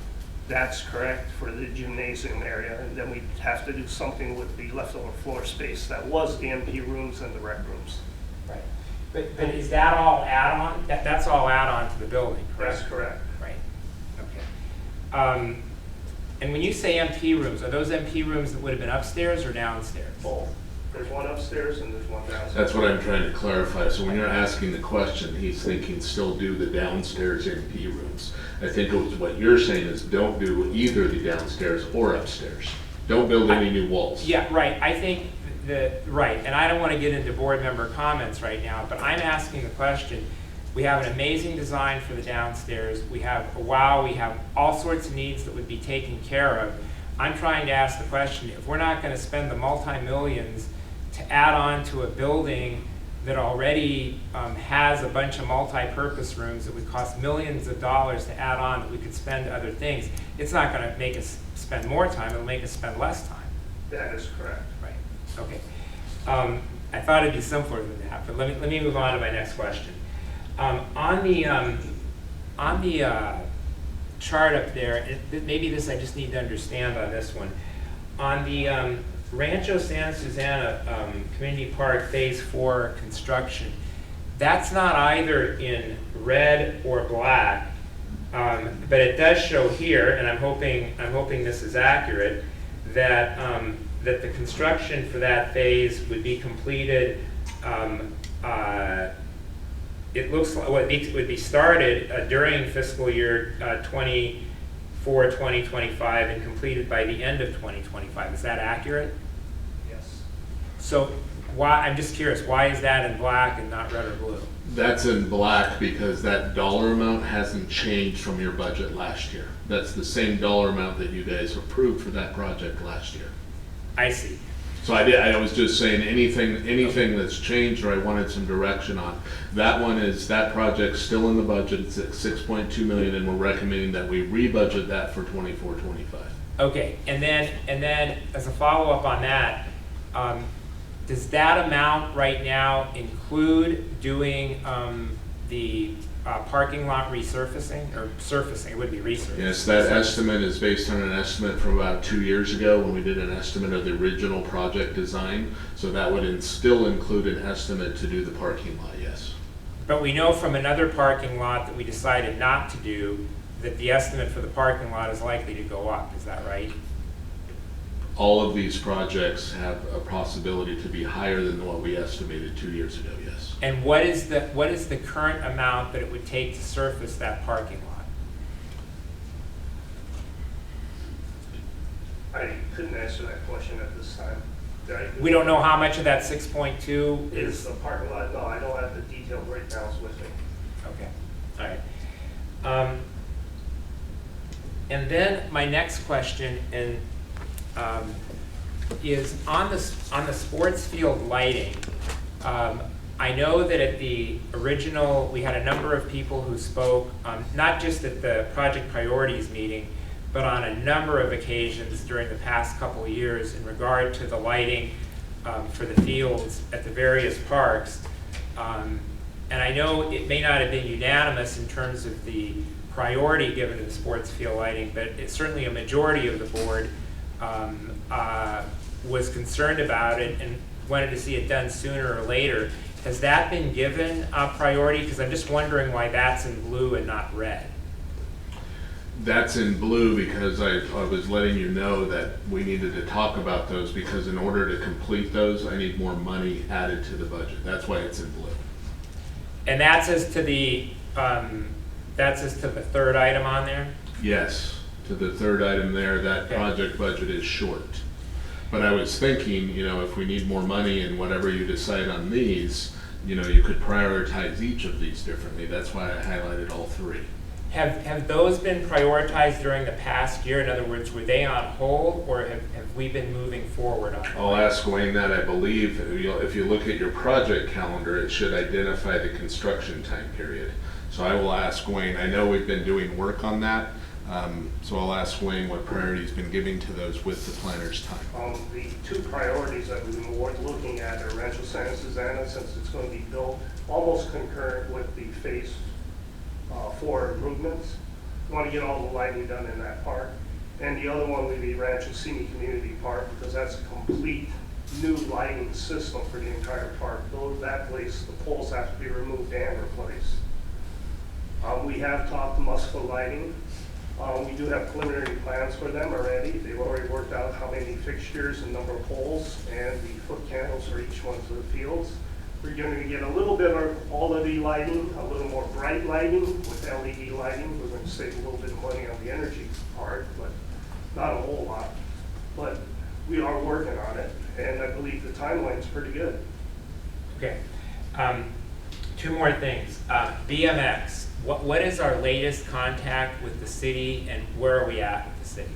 That's correct for the gymnasium area, and then we'd have to do something with the leftover floor space that was the MP rooms and the rec rooms. Right. But is that all add-on? That's all add-on to the building, correct? That's correct. Right, okay. And when you say MP rooms, are those MP rooms that would have been upstairs or downstairs? Both. There's one upstairs and there's one downstairs. That's what I'm trying to clarify. So when you're asking the question, he's thinking still do the downstairs MP rooms. I think it was what you're saying is don't do either the downstairs or upstairs. Don't build any new walls. Yeah, right, I think right, and I don't want to get into board member comments right now, but I'm asking the question, we have an amazing design for the downstairs, we have we have all sorts of needs that would be taken care of. I'm trying to ask the question, if we're not going to spend the multi-millions to add on to a building that already has a bunch of multi-purpose rooms that would cost millions of dollars to add on that we could spend other things, it's not going to make us spend more time, it'll make us spend less time. That is correct. Right, okay. I thought it'd be simpler than that, but let me move on to my next question. On the chart up there, maybe this I just need to understand on this one. On the Rancho Santa Susana Community Park Phase 4 construction, that's not either in red or black, but it does show here, and I'm hoping this is accurate, that that the construction for that phase would be completed. It looks like it would be started during fiscal year 2024-2025 and completed by the end of 2025. Is that accurate? Yes. So why? I'm just curious. Why is that in black and not red or blue? That's in black because that dollar amount hasn't changed from your budget last year. That's the same dollar amount that you guys approved for that project last year. I see. So I was just saying anything that's changed or I wanted some direction on. That project's still in the budget. It's at 6.2 million and we're recommending that we rebudget that for 24-25. Okay, and then as a follow-up on that, does that amount right now include doing the parking lot resurfacing or surfacing? It would be resurfacing. Yes, that estimate is based on an estimate from about 2 years ago when we did an estimate of the original project design. So that would still include an estimate to do the parking lot, yes. But we know from another parking lot that we decided not to do that the estimate for the parking lot is likely to go up. Is that right? All of these projects have a possibility to be higher than what we estimated 2 years ago, yes. And what is the current amount that it would take to surface that parking lot? I couldn't answer that question at this time. We don't know how much of that 6.2 Is the parking lot? No, I don't have the detailed breakdowns with me. Okay, all right. And then my next question is on the sports field lighting. I know that at the original, we had a number of people who spoke, not just at the project priorities meeting, but on a number of occasions during the past couple of years in regard to the lighting for the fields at the various parks. And I know it may not have been unanimous in terms of the priority given to the sports field lighting, but it's certainly a majority of the board was concerned about it and wanted to see it done sooner or later. Has that been given priority? Because I'm just wondering why that's in blue and not red. That's in blue because I was letting you know that we needed to talk about those because in order to complete those, I need more money added to the budget. That's why it's in blue. And that's as to the third item on there? Yes, to the third item there, that project budget is short. But I was thinking, you know, if we need more money and whatever you decide on these, you know, you could prioritize each of these differently. That's why I highlighted all three. Have those been prioritized during the past year? In other words, were they on hold, or have we been moving forward on them? I'll ask Wayne that. I believe if you look at your project calendar, it should identify the construction time period. So I will ask Wayne. I know we've been doing work on that, so I'll ask Wayne what priority he's been giving to those with the planner's time. The two priorities that we've been looking at are Rancho Santa Susana, since it's going to be built almost concurrent with the phase 4 improvements. We want to get all the lighting done in that park. And the other one would be Rancho Simi Community Park, because that's a complete new lighting system for the entire park. Though that place, the poles have to be removed and replaced. We have talked to Musco Lighting. We do have preliminary plans for them already. They've already worked out how many fixtures and number of poles and the foot candles for each one of the fields. We're going to get a little bit of quality lighting, a little more bright lighting with LED lighting. We're going to save a little bit of money on the energy part, but not a whole lot. But we are working on it, and I believe the timeline's pretty good. Okay. Two more things. BMX. What is our latest contact with the city, and where are we at with the city?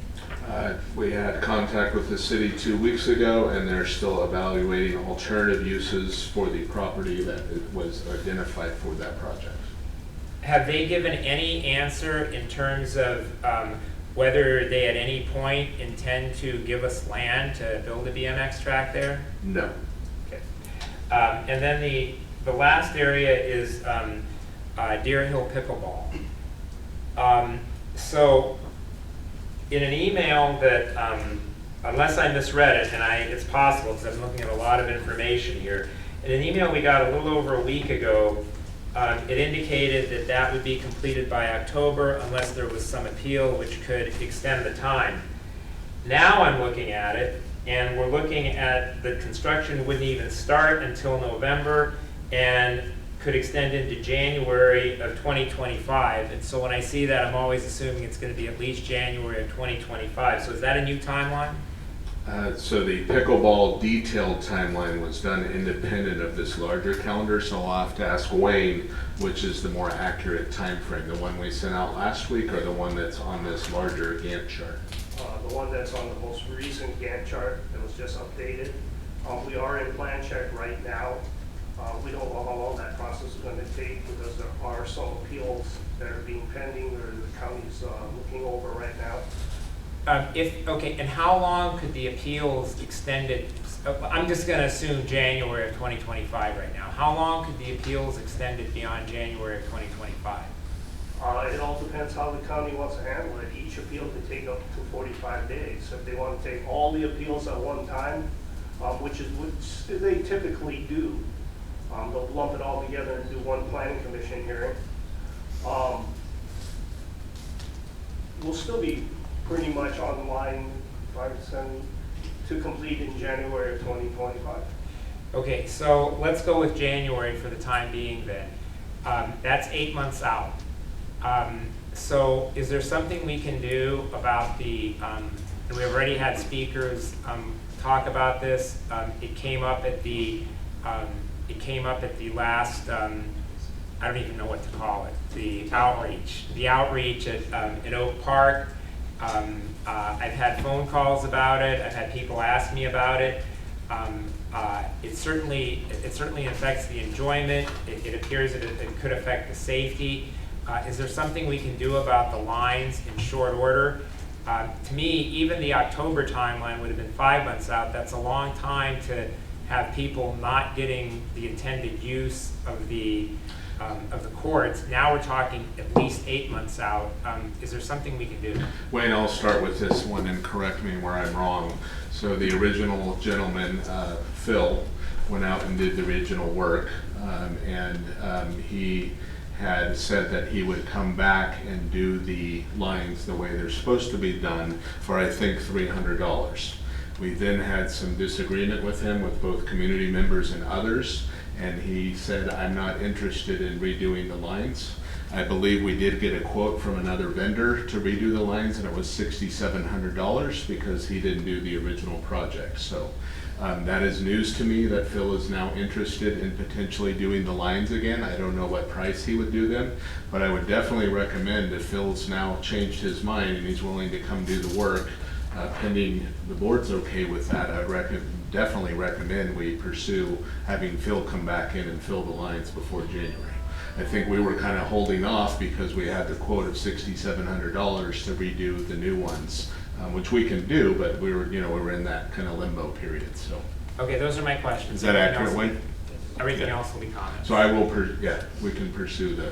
We had contact with the city 2 weeks ago, and they're still evaluating alternative uses for the property that was identified for that project. Have they given any answer in terms of whether they at any point intend to give us land to build a BMX track there? No. Okay. And then the last area is Deer Hill Pickleball. So in an email that, unless I misread it, and it's possible because I'm looking at a lot of information here, in an email we got a little over a week ago, it indicated that would be completed by October unless there was some appeal which could extend the time. Now I'm looking at it, and we're looking at the construction wouldn't even start until November and could extend into January of 2025. And so when I see that, I'm always assuming it's going to be at least January of 2025. So is that a new timeline? So the pickleball detailed timeline was done independent of this larger calendar, so I'll have to ask Wayne which is the more accurate time frame, the one we sent out last week or the one that's on this larger Gantt chart? The one that's on the most recent Gantt chart that was just updated. We are in plan check right now. We don't know how long that process is going to take because there are some appeals that are being pending or the county's looking over right now. Okay, and how long could the appeals extend it? I'm just going to assume January of 2025 right now. How long could the appeals extend it beyond January of 2025? It all depends how the county wants to handle it. Each appeal could take up to 45 days. If they want to take all the appeals at one time, which they typically do, they'll lump it all together and do one planning commission hearing. We'll still be pretty much online to complete in January of 2025. Okay, so let's go with January for the time being then. That's 8 months out. So is there something we can do about and we already had speakers talk about this. It came up at the last, I don't even know what to call it, the outreach at Oak Park. I've had phone calls about it. I've had people ask me about it. It certainly affects the enjoyment. It appears that it could affect the safety. Is there something we can do about the lines in short order? To me, even the October timeline would have been 5 months out. That's a long time to have people not getting the intended use of the courts. Now we're talking at least 8 months out. Is there something we can do? Wayne, I'll start with this one and correct me where I'm wrong. So the original gentleman, Phil, went out and did the original work, and he had said that he would come back and do the lines the way they're supposed to be done for, I think, $300. We then had some disagreement with him, with both community members and others, and he said, I'm not interested in redoing the lines. I believe we did get a quote from another vendor to redo the lines, and it was $6,700 because he didn't do the original project. So that is news to me that Phil is now interested in potentially doing the lines again. I don't know what price he would do them, but I would definitely recommend if Phil's now changed his mind and he's willing to come do the work, pending the board's okay with that, I'd definitely recommend we pursue having Phil come back in and fill the lines before January. I think we were kind of holding off because we had the quote of $6,700 to redo the new ones, which we can do, but we were in that kind of limbo period, so. Okay, those are my questions. Is that Everything accurate, else- Wayne? Everything Yeah. else will be comments. So I will, we can pursue the,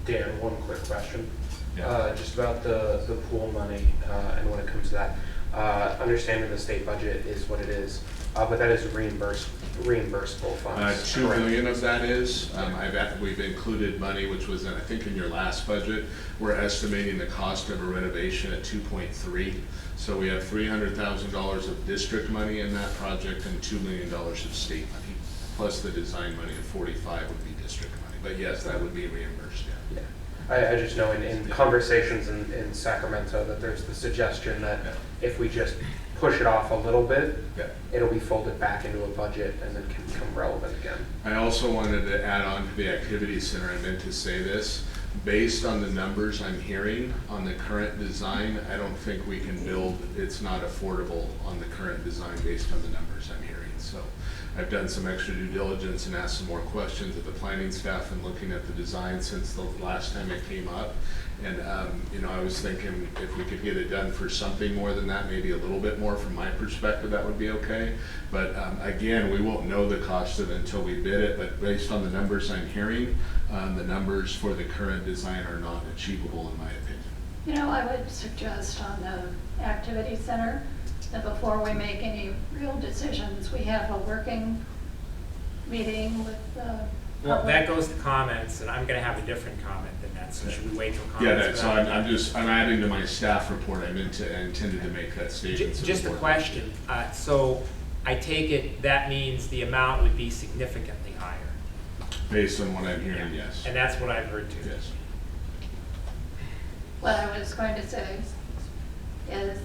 Dan, one quick question. Yeah. Just about the pool money, and when it comes to that. Understanding the state budget is what it is, but that is reimbursable funds. 2 correct? million of that is, we've included money, which was, I think, in your last budget. We're estimating the cost of a renovation at 2.3. So we have $300,000 of district money in that project and $2 million of state money, plus the design money of 45 would be district money. But yes, that would be reimbursed, yeah. I just know in conversations in Sacramento that there's the suggestion that if we just push it off a little bit, it'll be folded back into a budget and then can become relevant again. I also wanted to add on to the activity center, I meant to say this, based on the numbers I'm hearing on the current design, I don't think we can build, it's not affordable on the current design based on the numbers I'm hearing. So I've done some extra due diligence and asked some more questions of the planning staff and looking at the design since the last time it came up. And, I was thinking if we could get it done for something more than that, maybe a little bit more from my perspective, that would be okay. But again, we won't know the cost of it until we bid it, but based on the numbers I'm hearing, the numbers for the current design are not achievable in my opinion. I would suggest on the activity center that before we make any real decisions, we have a working meeting with the Well, that public. goes to comments, and I'm gonna have a different comment than that, so should we wait till comments? Yeah, that's, so for that? I'm adding to my staff report, I intended to make that statement. to the Just a board. question, so I take it that means the amount would be significantly higher? Based on what I'm hearing, yes. And that's what I've heard too. Yes. What I was going to say is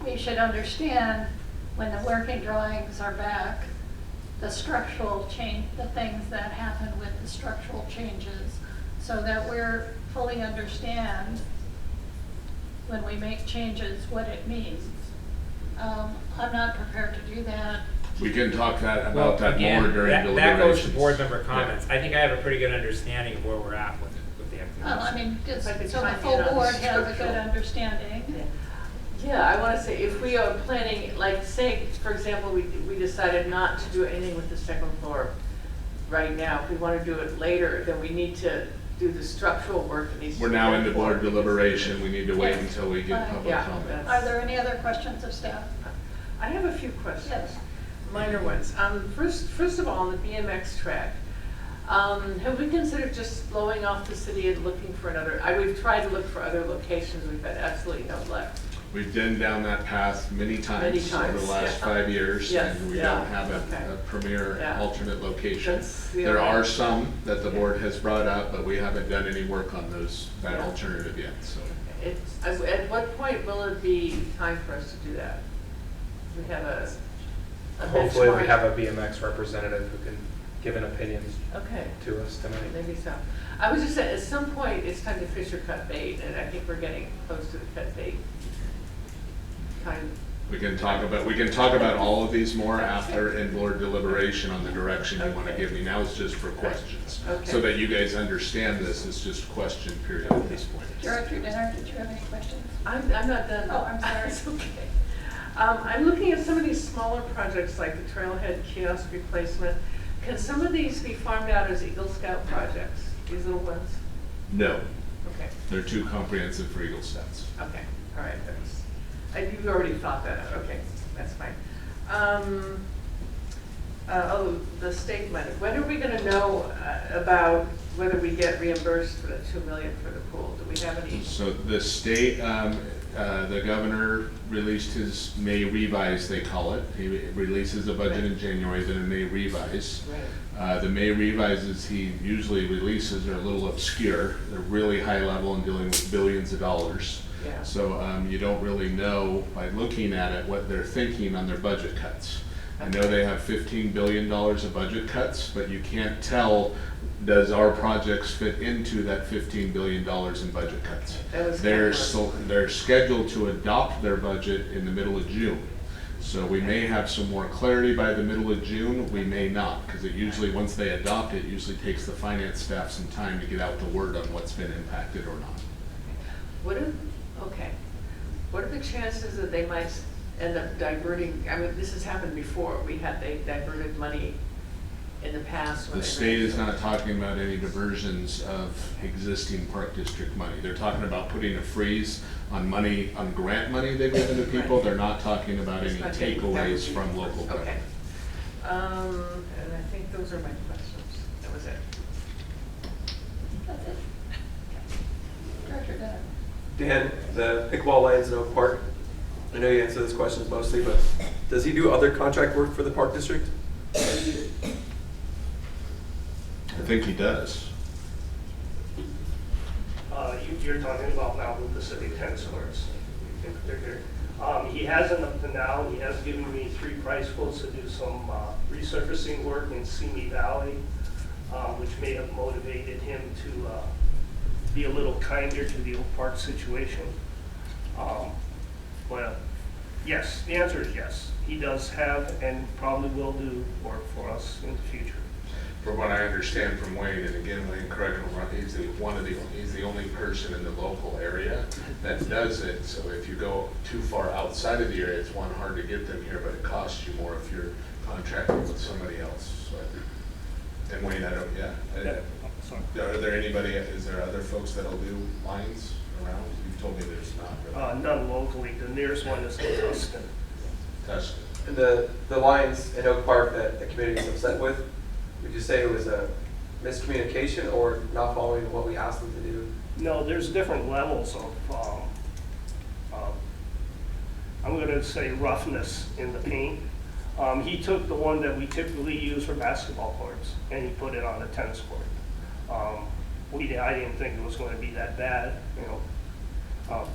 we should understand when the working drawings are back, the structural change, the things that happen with the structural changes, so that we're fully understand when we make changes what it means. I'm not prepared to do that. We can talk about Well, that again, more during that deliberations. goes to board member comments. I think I have a pretty good understanding of where we're at with the activity. Well, I mean, just If I could so the chime full in on the board has a good structural. understanding. Yeah, I want to say, if we are planning, like, say, for example, we decided not to do anything with the second floor right now. If we want to do it later, then we need to do the structural work that needs to We're be now done into for board it. deliberation, we need to wait Yes. until we get Fine. public Yeah, comment. that's- Are there any other questions of staff? I have a few questions. Yes. Minor ones. First of all, on the BMX track, have we considered just blowing off the city and looking for another? We've tried to look for other locations. We've had absolutely no luck. We've been down that path many times over the last yeah. 5 years, Yes, and we yeah, don't have okay. a premier Yeah. alternate location. That's the There only- are some that the Yeah. board has brought up, but we haven't done any work on that Yeah. alternative yet, so. At what point will it be time for us to do that? We have a Hopefully we benchmark. have a BMX representative who can give an opinion Okay. to us tonight. Maybe so. I was just saying, at some point, it's time to fish or cut bait, and I think we're getting close to the cut bait time. We can talk about all of these more after in board deliberation on the direction you want to Okay. give me. Now it's just for questions. Okay. So that you guys understand this, it's just question period at this point. Director Dinner, did you have any questions? I'm not done. Oh, I'm sorry. It's okay. I'm looking at some of these smaller projects, like the Trailhead kiosk replacement. Can some of these be farmed out as Eagle Scout projects, these little ones? No, Okay, they're too comprehensive for Eagle Scouts. okay, all right, you've already thought that out, okay, that's fine. The state money, when are we gonna know about whether we get reimbursed for the $2 million for the pool? Do we have any? So the state, The governor released his May revise, they call it. He releases a budget in January, then a May revise. The May revises he usually releases are a little obscure. They're really high level and dealing with billions of dollars. Yeah. So you don't really know by looking at it what they're thinking on their budget cuts. I know they have $15 billion of budget cuts, but you can't tell, does our projects fit into that $15 billion in budget cuts? That was They're scheduled to adopt their budget in the middle of June. So we may have some more clarity by the middle of June, we may not, because it usually, once they adopt it, usually takes the finance staff some time to get out the word on what's been impacted or not. What are the chances that they might end up diverting, I mean, this has happened before, they diverted money in the past. The state is not talking about any diversions of existing park district money. They're talking about putting a freeze on money, on grant money they've given to people. They're not talking about any takeaways from local government. Okay. And I think those are my questions. That was it. That's it. Director Gunner. Dan, the pickleball lines in Oak Park, I know you answer those questions mostly, but does he do other contract work for the park district? I think he does. You're talking about now with the city tennis courts in particular. He hasn't up to now. He has given me 3 price quotes to do some resurfacing work in Simi Valley, which may have motivated him to be a little kinder to the Oak Park situation. Well, yes, the answer is yes. He does have and probably will do work for us in the future. From what I understand from Wayne, and again, Wayne, correct me if I'm wrong, he's the only person in the local area that does it. So if you go too far outside of the area, it's hard to get them here, but it costs you more if you're contracting with somebody else. So and Wayne, are there anybody? Is there other folks that'll do lines around? You told me there's not. Really. None locally. The nearest one is in Tustin. Tustin. And the lines in Oak Park that the community is upset with, would you say it was a miscommunication or not following what we asked them to do? No, there's different levels of, I'm going to say roughness in the paint. He took the one that we typically use for basketball courts and he put it on a tennis court. I didn't think it was going to be that bad, you know.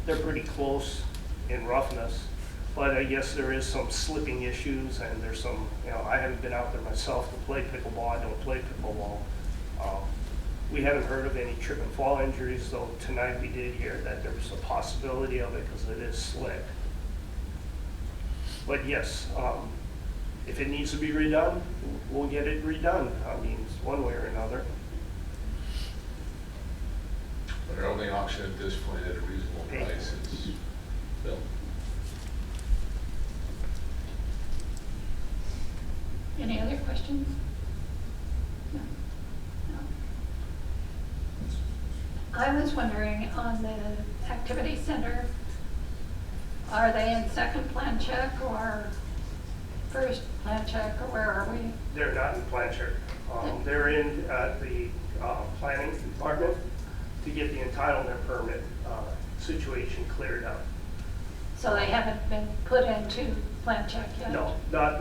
They're pretty close in roughness. But I guess there is some slipping issues and there's some, you know, I haven't been out there myself to play pickleball. I don't play pickleball. We haven't heard of any trip and fall injuries, though tonight we did hear that there was a possibility of it because it is slick. But yes, if it needs to be redone, we'll get it redone. I mean, one way or another. But our only option at this point at a reasonable price is built. Any other questions? No. No. I was wondering on the activity center, are they in second plan check or first plan check, or where are we? They're not in plan check. They're in the planning department to get the entitlement permit situation cleared up. So they haven't been put into plan check yet? No,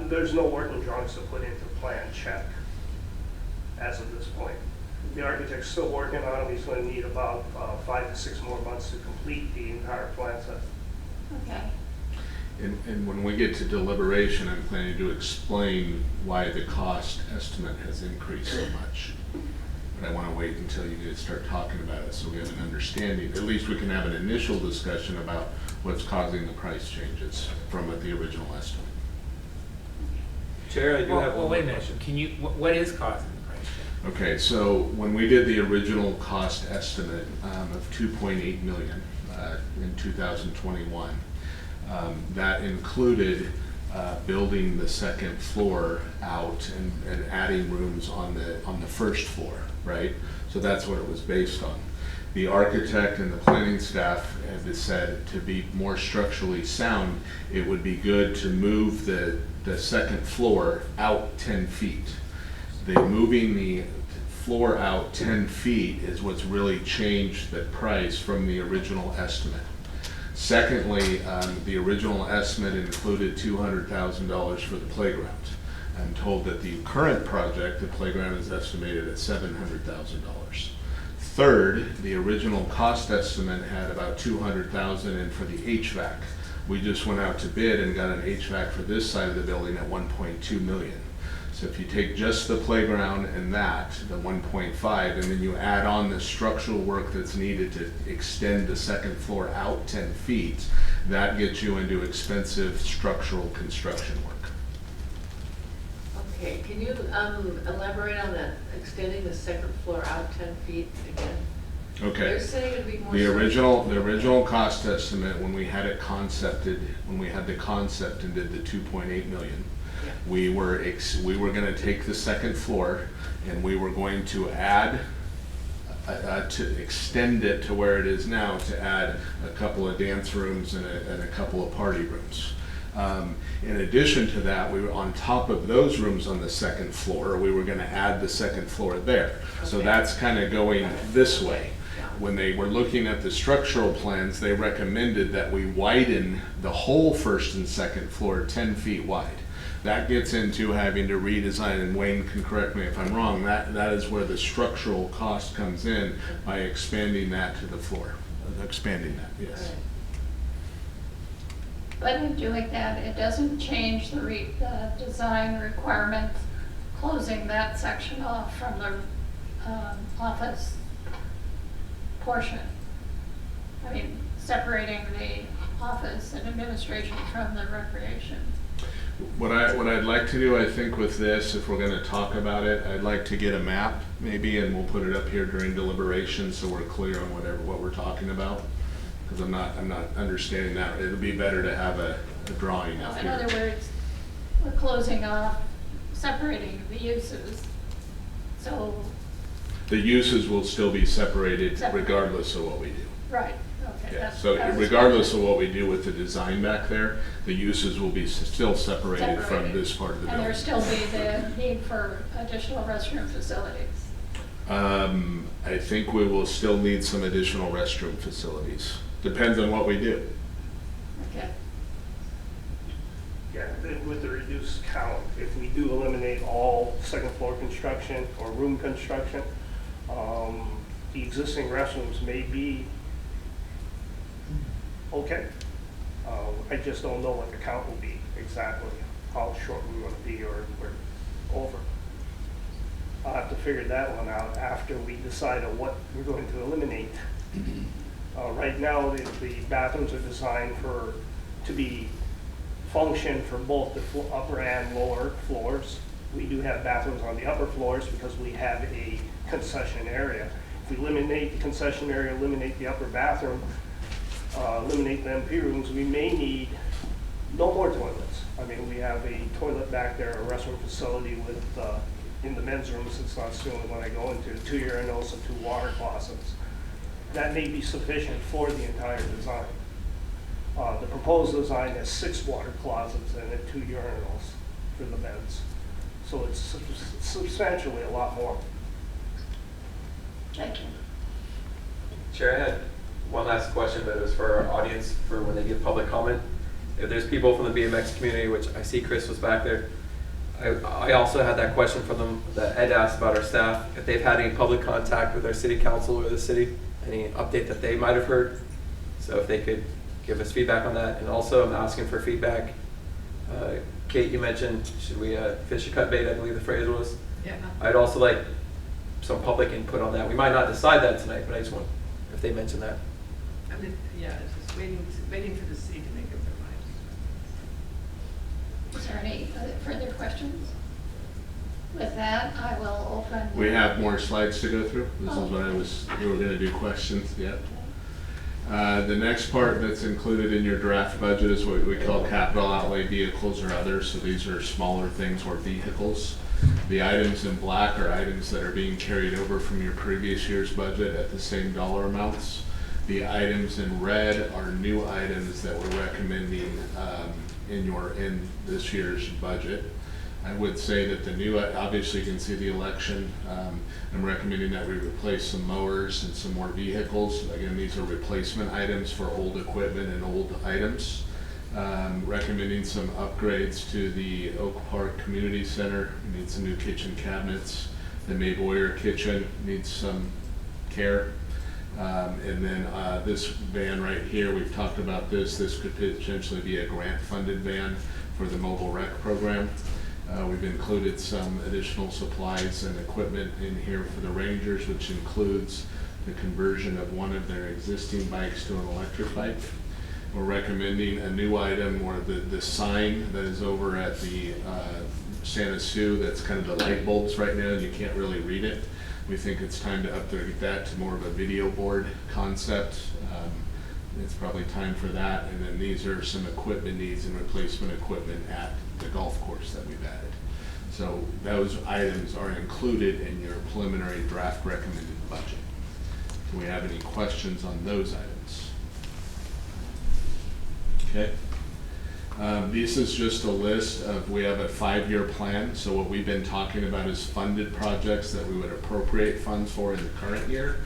there's no working drawings to put into plan check as of this point. The architect's still working on it. He's going to need about 5 to 6 more months to complete the entire plan set. Okay. And when we get to deliberation, I'm planning to explain why the cost estimate has increased so much. But I want to wait until you guys start talking about it so we have an understanding. At least we can have an initial discussion about what's causing the price changes from the original estimate. Chair, I do have one wait a minute. Can you, what is causing the price change? Okay, so when we did the original cost estimate of $2.8 million in 2021, that included building the second floor out and adding rooms on the first floor, right? So that's what it was based on. The architect and the planning staff had said to be more structurally sound, it would be good to move the second floor out 10 feet. Moving the floor out 10 feet is what's really changed the price from the original estimate. Secondly, the original estimate included $200,000 for the playground. I'm told that the current project, the playground, is estimated at $700,000. Third, the original cost estimate had about $200,000 in for the HVAC. We just went out to bid and got an HVAC for this side of the building at $1.2 million. So if you take just the playground and that, the 1.5, and then you add on the structural work that's needed to extend the second floor out 10 feet, that gets you into expensive structural construction work. Okay, can you elaborate on that, extending the second floor out 10 feet again? Okay. They're saying it'd be more. The original cost estimate, when we had it concepted, when we had the concept and did the 2.8 million, Yeah. we were going to take the second floor and we were going to add, to extend it to where it is now, to add a couple of dance rooms and a couple of party rooms. In addition to that, we were on top of those rooms on the second floor, we were going to add the second floor there. So Okay. that's kind of going this way. When they were looking at the structural plans, they recommended that we widen the whole first and second floor 10 feet wide. That gets into having to redesign, and Wayne can correct me if I'm wrong, that is where the structural cost comes in by expanding that to the floor. Expanding that, yes. But in doing that, it doesn't change the design requirements, closing that section off from the office portion. I mean, separating the office and administration from the recreation. What I'd like to do, I think, with this, if we're going to talk about it, I'd like to get a map maybe, and we'll put it up here during deliberation so we're clear on what we're talking about. Because I'm not understanding that. It'll be better to have a drawing up In here. other words, we're closing off, separating the uses. So, The uses will still be separated Separate. regardless of what we do. right, okay. Yeah, so regardless of what we do with the design back there, the uses will be still separated from this part of the And building. there'll still be the need for additional restroom facilities. I think we will still need some additional restroom facilities. Depends on what we do. Okay. Yeah, with the reduced count, if we do eliminate all second floor construction or room construction, the existing restrooms may be okay. I just don't know what the count will be exactly, how short we want to be or we're over. I'll have to figure that one out after we decide on what we're going to eliminate. Right now, the bathrooms are designed to be function for both the upper and lower floors. We do have bathrooms on the upper floors because we have a concession area. If we eliminate the concession area, eliminate the upper bathroom, eliminate the MP rooms, we may need no more toilets. I mean, we have a toilet back there, a restroom facility with, in the men's room, since that's the only one I go into, 2 urinals and 2 water closets. That may be sufficient for the entire design. The proposed design has 6 water closets and 2 urinals for the men's. So it's substantially a lot more. Thank you. Chair, I had one last question, but it was for our audience for when they give public comment. If there's people from the BMX community, which I see Chris was back there, I also had that question from them that Ed asked about our staff, if they've had any public contact with our city council or the city, any update that they might have heard. So if they could give us feedback on that. And also I'm asking for feedback. Kate, you mentioned, should we fish or cut bait, I believe the phrase was. Yeah. I'd also like some public input on that. We might not decide that tonight, but I just want, if they mention that. I mean, yeah, it's just waiting for the city to make up their minds. Is there any further questions? With that, I will open. We have more slides to go through. This is what we were going to do questions, yeah. The next part that's included in your draft budget is what we call capital outlay vehicles or others. So these are smaller things or vehicles. The items in black are items that are being carried over from your previous year's budget at the same dollar amounts. The items in red are new items that we're recommending in this year's budget. I would say that the new, obviously you can see the election. I'm recommending that we replace some mowers and some more vehicles. Again, these are replacement items for old equipment and old items. Recommending some upgrades to the Oak Park Community Center. We need some new kitchen cabinets. The May Boyer kitchen needs some care. And then this van right here, we've talked about this. This could potentially be a grant-funded van for the mobile rec program. We've included some additional supplies and equipment in here for the Rangers, which includes the conversion of one of their existing bikes to an electric bike. We're recommending a new item, or the sign that is over at the Santa Sue, that's kind of the light bulbs right now, and you can't really read it. We think it's time to upgrade that to more of a video board concept. It's probably time for that. And then these are some equipment needs and replacement equipment at the golf course that we've added. So those items are included in your preliminary draft recommended budget. Do we have any questions on those items? Okay. This is just a list of, we have a 5-year plan. So what we've been talking about is funded projects that we would appropriate funds for in the current year.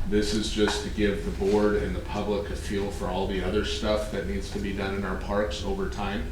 This is just to give the board and the public a feel for all the other stuff that needs to be done in our parks over time.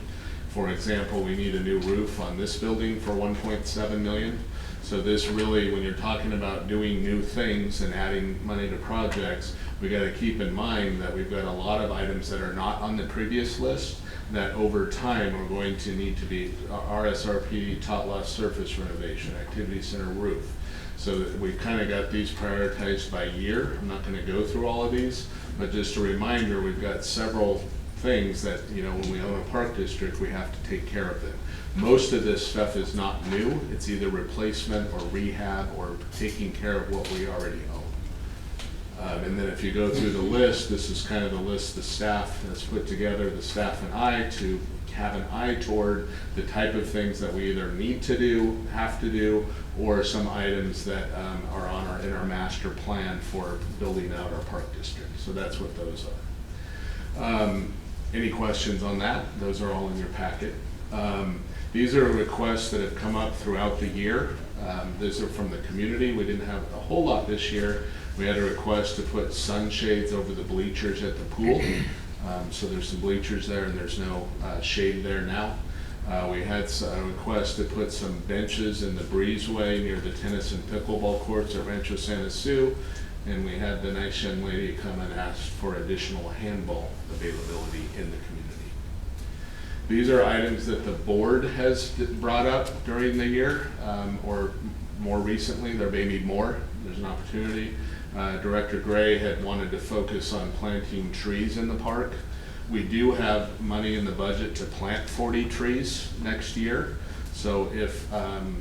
For example, we need a new roof on this building for $1.7 million. So this really, when you're talking about doing new things and adding money to projects, we got to keep in mind that we've got a lot of items that are not on the previous list that over time are going to need to be RSRPD tot loss surface renovation, activity center roof. So we've kind of got these prioritized by year. I'm not going to go through all of these, but just a reminder, we've got several things that, you know, when we own a park district, we have to take care of them. Most of this stuff is not new. It's either replacement or rehab or taking care of what we already own. And then if you go through the list, this is kind of the list the staff has put together, the staff and I, to have an eye toward the type of things that we either need to do, have to do, or some items that are in our master plan for building out our park district. So that's what those are. Any questions on that? Those are all in your packet. These are requests that have come up throughout the year. These are from the community. We didn't have a whole lot this year. We had a request to put sunshades over the bleachers at the pool. So there's some bleachers there and there's no shade there now. We had a request to put some benches in the breezeway near the tennis and pickleball courts at Rancho Santa Sue. And we had the nice young lady come and ask for additional handball availability in the community. These are items that the board has brought up during the year, or more recently. There may be more. There's an opportunity. Director Gray had wanted to focus on planting trees in the park. We do have money in the budget to plant 40 trees next year. So if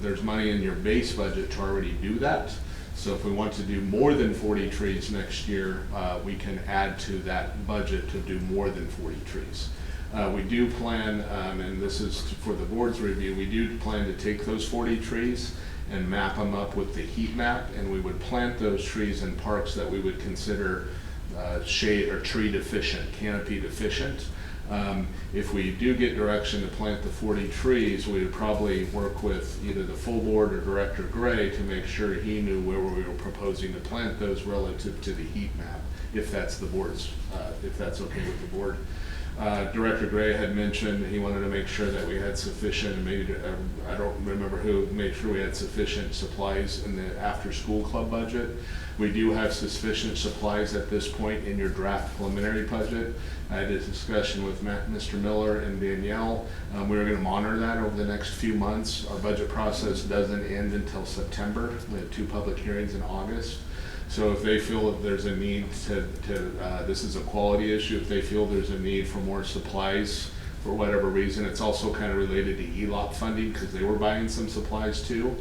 there's money in your base budget to already do that, so if we want to do more than 40 trees next year, we can add to that budget to do more than 40 trees. We do plan, and this is for the board's review, we do plan to take those 40 trees and map them up with the heat map, and we would plant those trees in parks that we would consider shade or tree deficient, canopy deficient. If we do get direction to plant the 40 trees, we would probably work with either the full board or Director Gray to make sure he knew where we were proposing to plant those relative to the heat map, if that's the board's, if that's okay with the board. Director Gray had mentioned he wanted to make sure that we had sufficient, and maybe, I don't remember who, made sure we had sufficient supplies in the after-school club budget. We do have sufficient supplies at this point in your draft preliminary budget. I had a discussion with Mr. Miller and Danielle. We were going to monitor that over the next few months. Our budget process doesn't end until September. We have 2 public hearings in August. So if they feel that there's a need this is a quality issue, if they feel there's a need for more supplies for whatever reason, it's also kind of related to ELOP funding because they were buying some supplies too.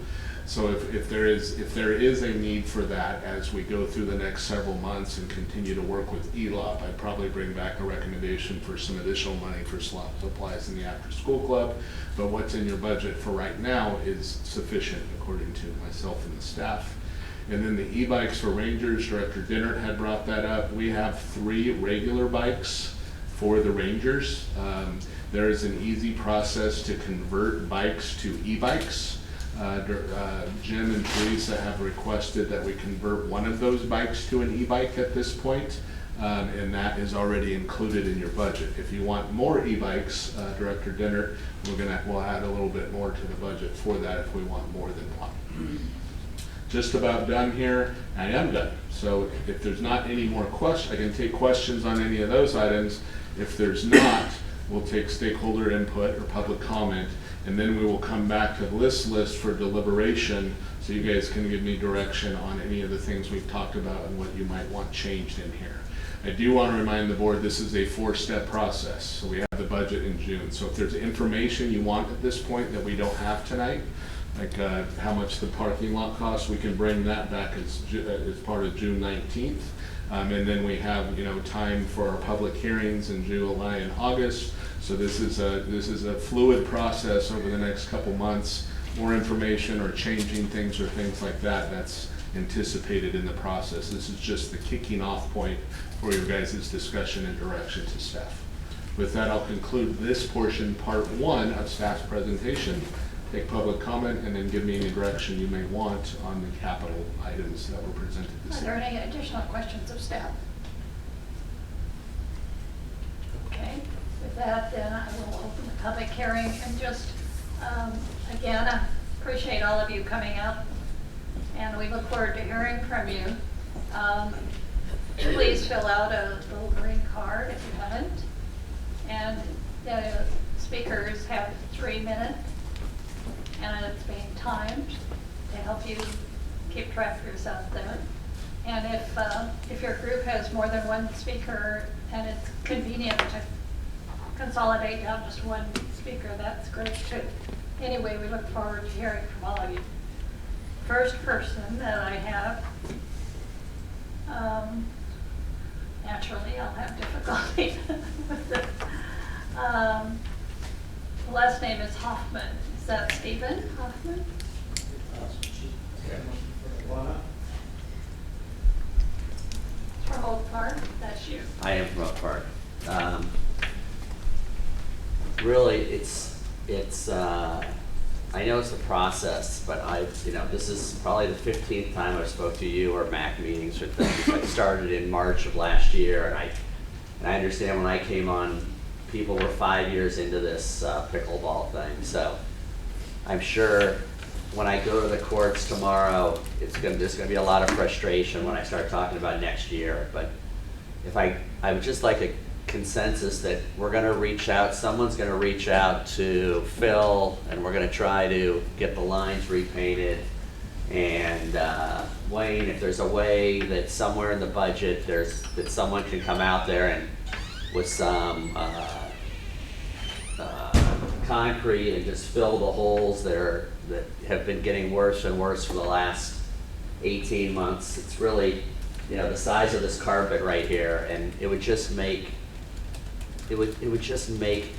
So if there is a need for that as we go through the next several months and continue to work with ELOP, I'd probably bring back a recommendation for some additional money for supplies in the after school club. But what's in your budget for right now is sufficient according to myself and the staff. And then the e-bikes for Rangers, Director Dinnert had brought that up. We have 3 regular bikes for the Rangers. There is an easy process to convert bikes to e-bikes. Jim and Teresa have requested that we convert one of those bikes to an e-bike at this point, and that is already included in your budget. If you want more e-bikes, Director Dennert, we'll add a little bit more to the budget for that if we want more than one. Just about done here. I am done. So if there's not any more questions, I can take questions on any of those items. If there's not, we'll take stakeholder input or public comment, and then we will come back to this list for deliberation so you guys can give me direction on any of the things we've talked about and what you might want changed in here. I do want to remind the board this is a 4-step process. So we have the budget in June. So if there's information you want at this point that we don't have tonight, like how much the parking lot costs, we can bring that back as part of June 19th. And then we have, time for our public hearings in July and August. So this is a fluid process over the next couple months. More information or changing things or things like that, that's anticipated in the process. This is just the kicking off point for your guys' discussion and direction to staff. With that, I'll conclude this portion, part 1 of staff's presentation. Take public comment and then give me any direction you may want on the capital items that were presented this Are there evening. any additional questions of staff? Okay, with that, then I will open the public hearing and just, again, I appreciate all of you coming up, and we look forward to hearing from you. Please fill out a little green card if you haven't, and the speakers have 3 minutes, and it's being timed to help you keep track of yourself there. And if your group has more than one speaker and it's convenient to consolidate down just one speaker, that's great too. Anyway, we look forward to hearing from all of you. First person that I have, naturally I'll have difficulty with it. The last name is Hoffman. Is that Stephen Hoffman? From Oak Park, that's you. I am from Oak Park. Really, I know it's the process, but this is probably the 15th time I've spoke to you or MAC meetings or things. I started in March of last year, and I understand when I came on, people were 5 years into this pickleball thing. So I'm sure when I go to the courts tomorrow, there's going to be a lot of frustration when I start talking about next year. But I would just like a consensus that we're going to reach out, someone's going to reach out to Phil, and we're going to try to get the lines repainted. And Wayne, if there's a way that somewhere in the budget that someone can come out there and with some concrete and just fill the holes that have been getting worse and worse for the last 18 months. It's really, the size of this carpet right here, and it would just make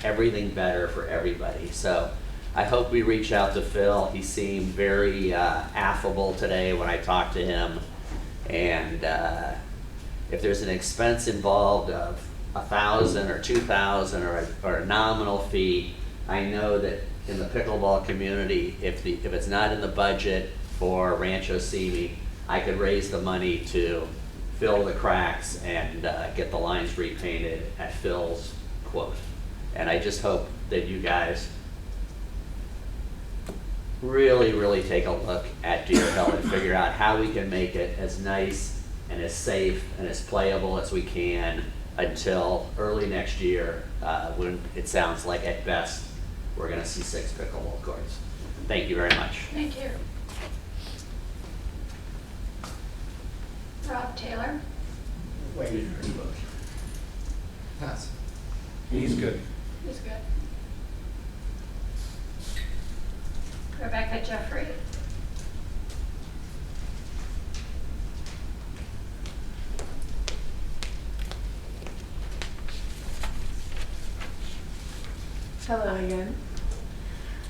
everything better for everybody. So I hope we reach out to Phil. He seemed very affable today when I talked to him, and if there's an expense involved of $1,000 or $2,000 or a nominal fee, I know that in the pickleball community, if it's not in the budget for Rancho Simi, I could raise the money to fill the cracks and get the lines repainted at Phil's quote. And I just hope that you guys really, really take a look at Deer Hill and figure out how we can make it as nice and as safe and as playable as we can until early next year, when it sounds like at best we're going to see 6 pickleball courts. Thank you very much. Thank you. Rob Taylor. Wait. Pass. He's good. He's good. Rebecca Jeffrey. Hello again.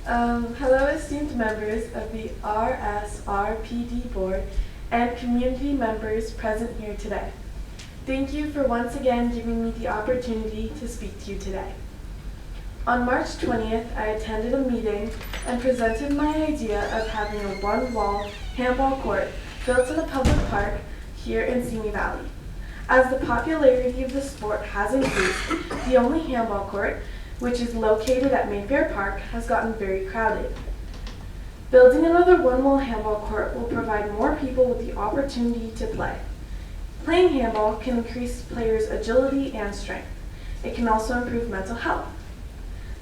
Hello esteemed members of the RSRPD Board and community members present here today. Thank you for once again giving me the opportunity to speak to you today. On March 20th, I attended a meeting and presented my idea of having a one-wall handball court built in a public park here in Simi Valley. As the popularity of the sport has increased, the only handball court, which is located at Mayfair Park, has gotten very crowded. Building another one-wall handball court will provide more people with the opportunity to play. Playing handball can increase players' agility and strength. It can also improve mental health.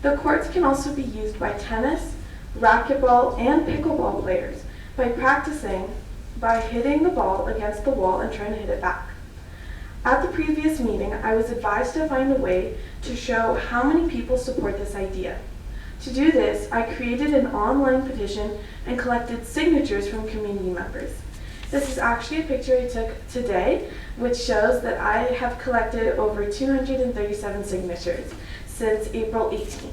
The courts can also be used by tennis, racquetball, and pickleball players by practicing by hitting the ball against the wall and trying to hit it back. At the previous meeting, I was advised to find a way to show how many people support this idea. To do this, I created an online petition and collected signatures from community members. This is actually a picture I took today, which shows that I have collected over 237 signatures since April 18th.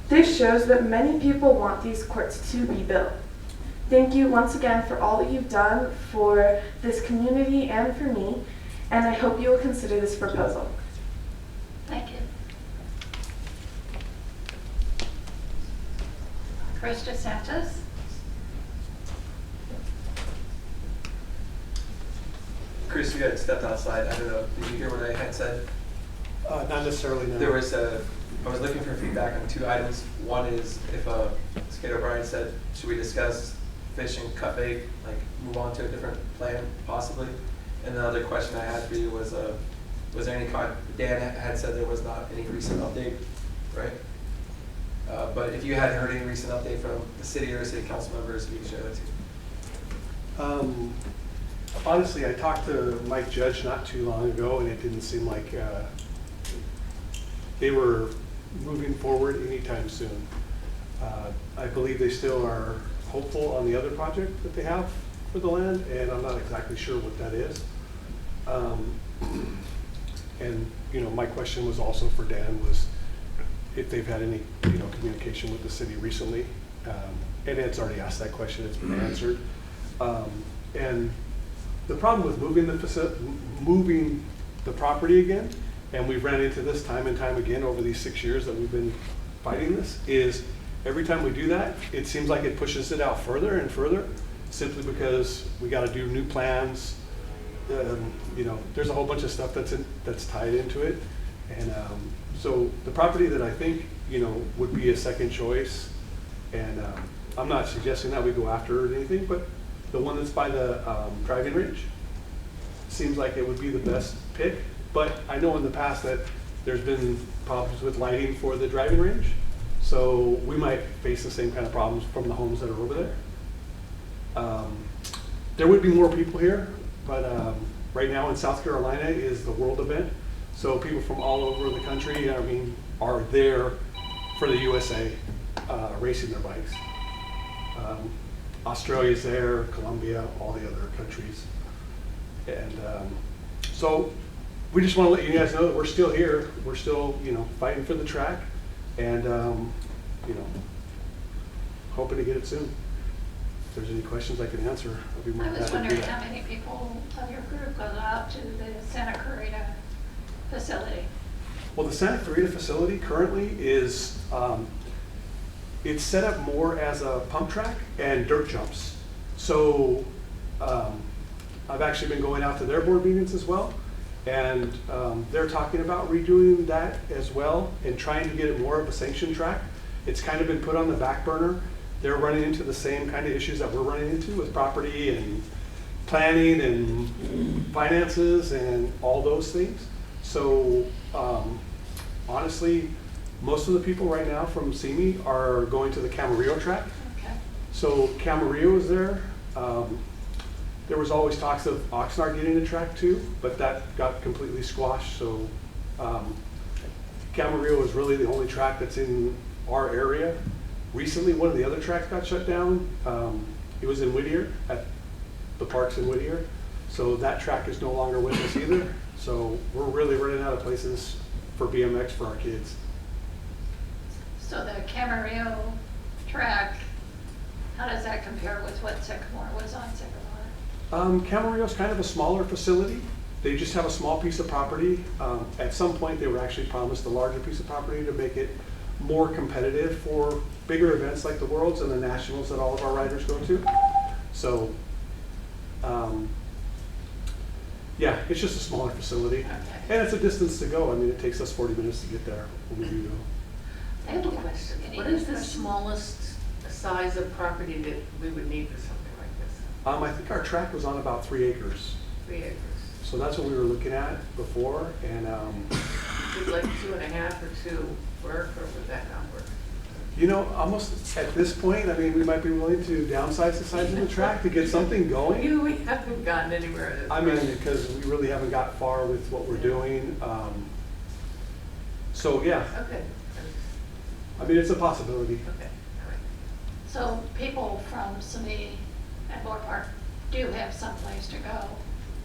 This shows that many people want these courts to be built. Thank you once again for all that you've done for this community and for me, and I hope you will consider this proposal. Thank you. Krista Sanchez. Chris, you had stepped outside. I don't know. Did you hear what I had said? Not necessarily, no. There was I was looking for feedback on 2 items. One is if Skate O'Brien said, should we discuss fish and cut bait, like move on to a different plan possibly? And the other question I had for you was there any, Dan had said there was not any recent update, right? But if you hadn't heard any recent update from the city or city council members, you could share that too. Honestly, I talked to Mike Judge not too long ago, and it didn't seem like they were moving forward anytime soon. I believe they still are hopeful on the other project that they have for the land, and I'm not exactly sure what that is. And my question was also for Dan, was if they've had any communication with the city recently. And Ed's already asked that question, it's been answered. And the problem with moving the property again, and we've ran into this time and time again over these 6 years that we've been fighting this, is every time we do that, it seems like it pushes it out further and further, simply because we got to do new plans. There's a whole bunch of stuff that's tied into it, and so the property that I think would be a second choice, and I'm not suggesting that we go after it or anything, but the one that's by the driving range seems like it would be the best pick. But I know in the past that there's been problems with lighting for the driving range, so we might face the same kind of problems from the homes that are over there. There would be more people here, but right now in South Carolina is the World event, so people from all over the country, are there for the USA racing their bikes. Australia's there, Colombia, all the other countries. And so we just want to let you guys know that we're still here. We're still, fighting for the track, and, hoping to get it soon. If there's any questions I can answer, I'll be more I than was happy to do wondering that. how many people of your group goes out to the Santa Clarita facility? Well, the Santa Clarita facility currently is, it's set up more as a pump track and dirt jumps. So I've actually been going out to their board meetings as well, and they're talking about redoing that as well and trying to get it more of a sanctioned track. It's kind of been put on the back burner. They're running into the same kind of issues that we're running into with property and planning and finances and all those things. So honestly, most of the people right now from Simi are going to the Camarillo track. Okay. So Camarillo is there. There was always talks of Oxnard getting a track too, but that got completely squashed. So Camarillo is really the only track that's in our area. Recently, one of the other tracks got shut down. It was in Whittier, at the parks in Whittier. So that track is no longer with us either. So we're really running out of places for BMX for our kids. So the Camarillo track, how does that compare with what Sycamore was on Sycamore? Camarillo's kind of a smaller facility. They just have a small piece of property. At some point, they were actually promised a larger piece of property to make it more competitive for bigger events like the Worlds and the Nationals that all of our riders go to. So, yeah, it's just a smaller facility. And it's a distance to go. I mean, it takes us 40 minutes to get there when we do go. I have a question. What is the smallest size of property that we would need for something like this? I think our track was on about 3 acres. 3 acres. So that's what we were looking at before, and Would like 2.5 or 2 work, or would that not work? you know, almost at this point, I mean, we might be willing to downsize the size of the track to get something going. We haven't gotten anywhere. This I mean, because we really haven't got far with what we're doing. So yeah, Okay. I mean, it's a possibility. Okay. All right. So people from Simi and Moore Park do have someplace to go,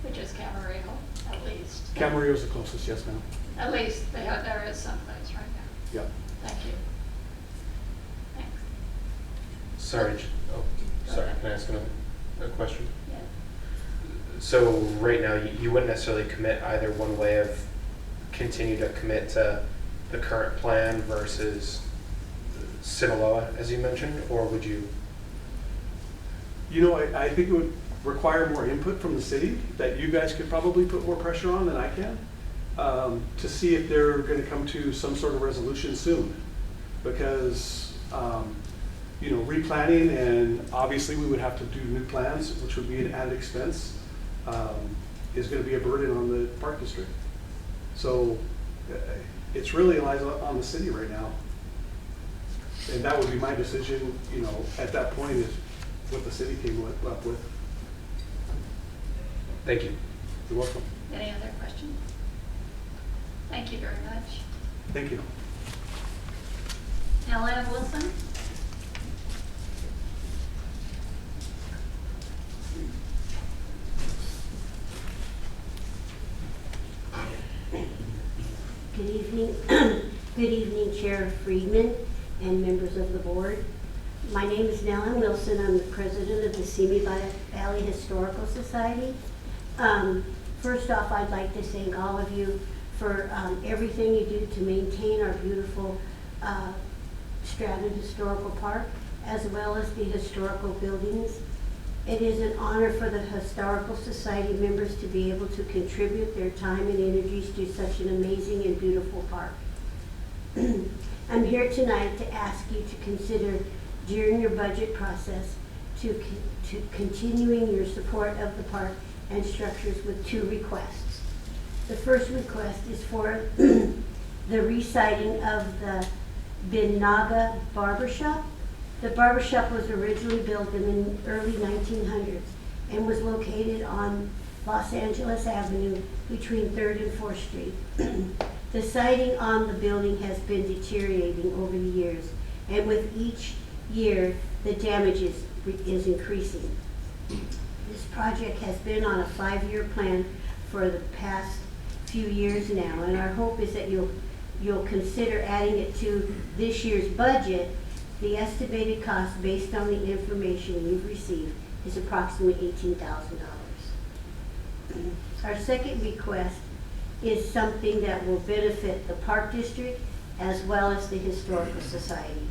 which is Camarillo, at least. Camarillo's the closest, yes, ma'am. At least there is someplace right now. Yeah. Thank you. Thanks. Sorry, sorry, can I ask a question? Yeah. So right now, you wouldn't necessarily commit either one way of continue to commit to the current plan versus Sinaloa, as you mentioned, or would you? You know, I think it would require more input from the city that you guys could probably put more pressure on than I can, to see if they're going to come to some sort of resolution soon. Because, you know, replanning, and obviously we would have to do new plans, which would be an added expense, is going to be a burden on the park district. So it's really lies on the city right now. And that would be my decision, you know, at that point, is what the city came up with. Thank you. You're welcome. Any other questions? Thank you very much. Thank you. Ellen Wilson? Good evening. Good evening, Chair Friedman and members of the board. My name is Nellen Wilson. I'm the president of the Simi Valley Historical Society. First off, I'd like to thank all of you for everything you do to maintain our beautiful Stratton Historical Park, as well as the historical buildings. It is an honor for the Historical Society members to be able to contribute their time and energies to such an amazing and beautiful park. I'm here tonight to ask you to consider during your budget process to continuing your support of the park and structures with 2 requests. The first request is for the resiting of the Binaga Barbershop. The barbershop was originally built in the early 1900s and was located on Los Angeles Avenue between 3rd and 4th Street. The siding on the building has been deteriorating over the years, and with each year, the damage is increasing. This project has been on a 5-year plan for the past few years now, and our hope is that you'll consider adding it to this year's budget. The estimated cost, based on the information you've received, is approximately $18,000. Our second request is something that will benefit the Park District as well as the Historical Society.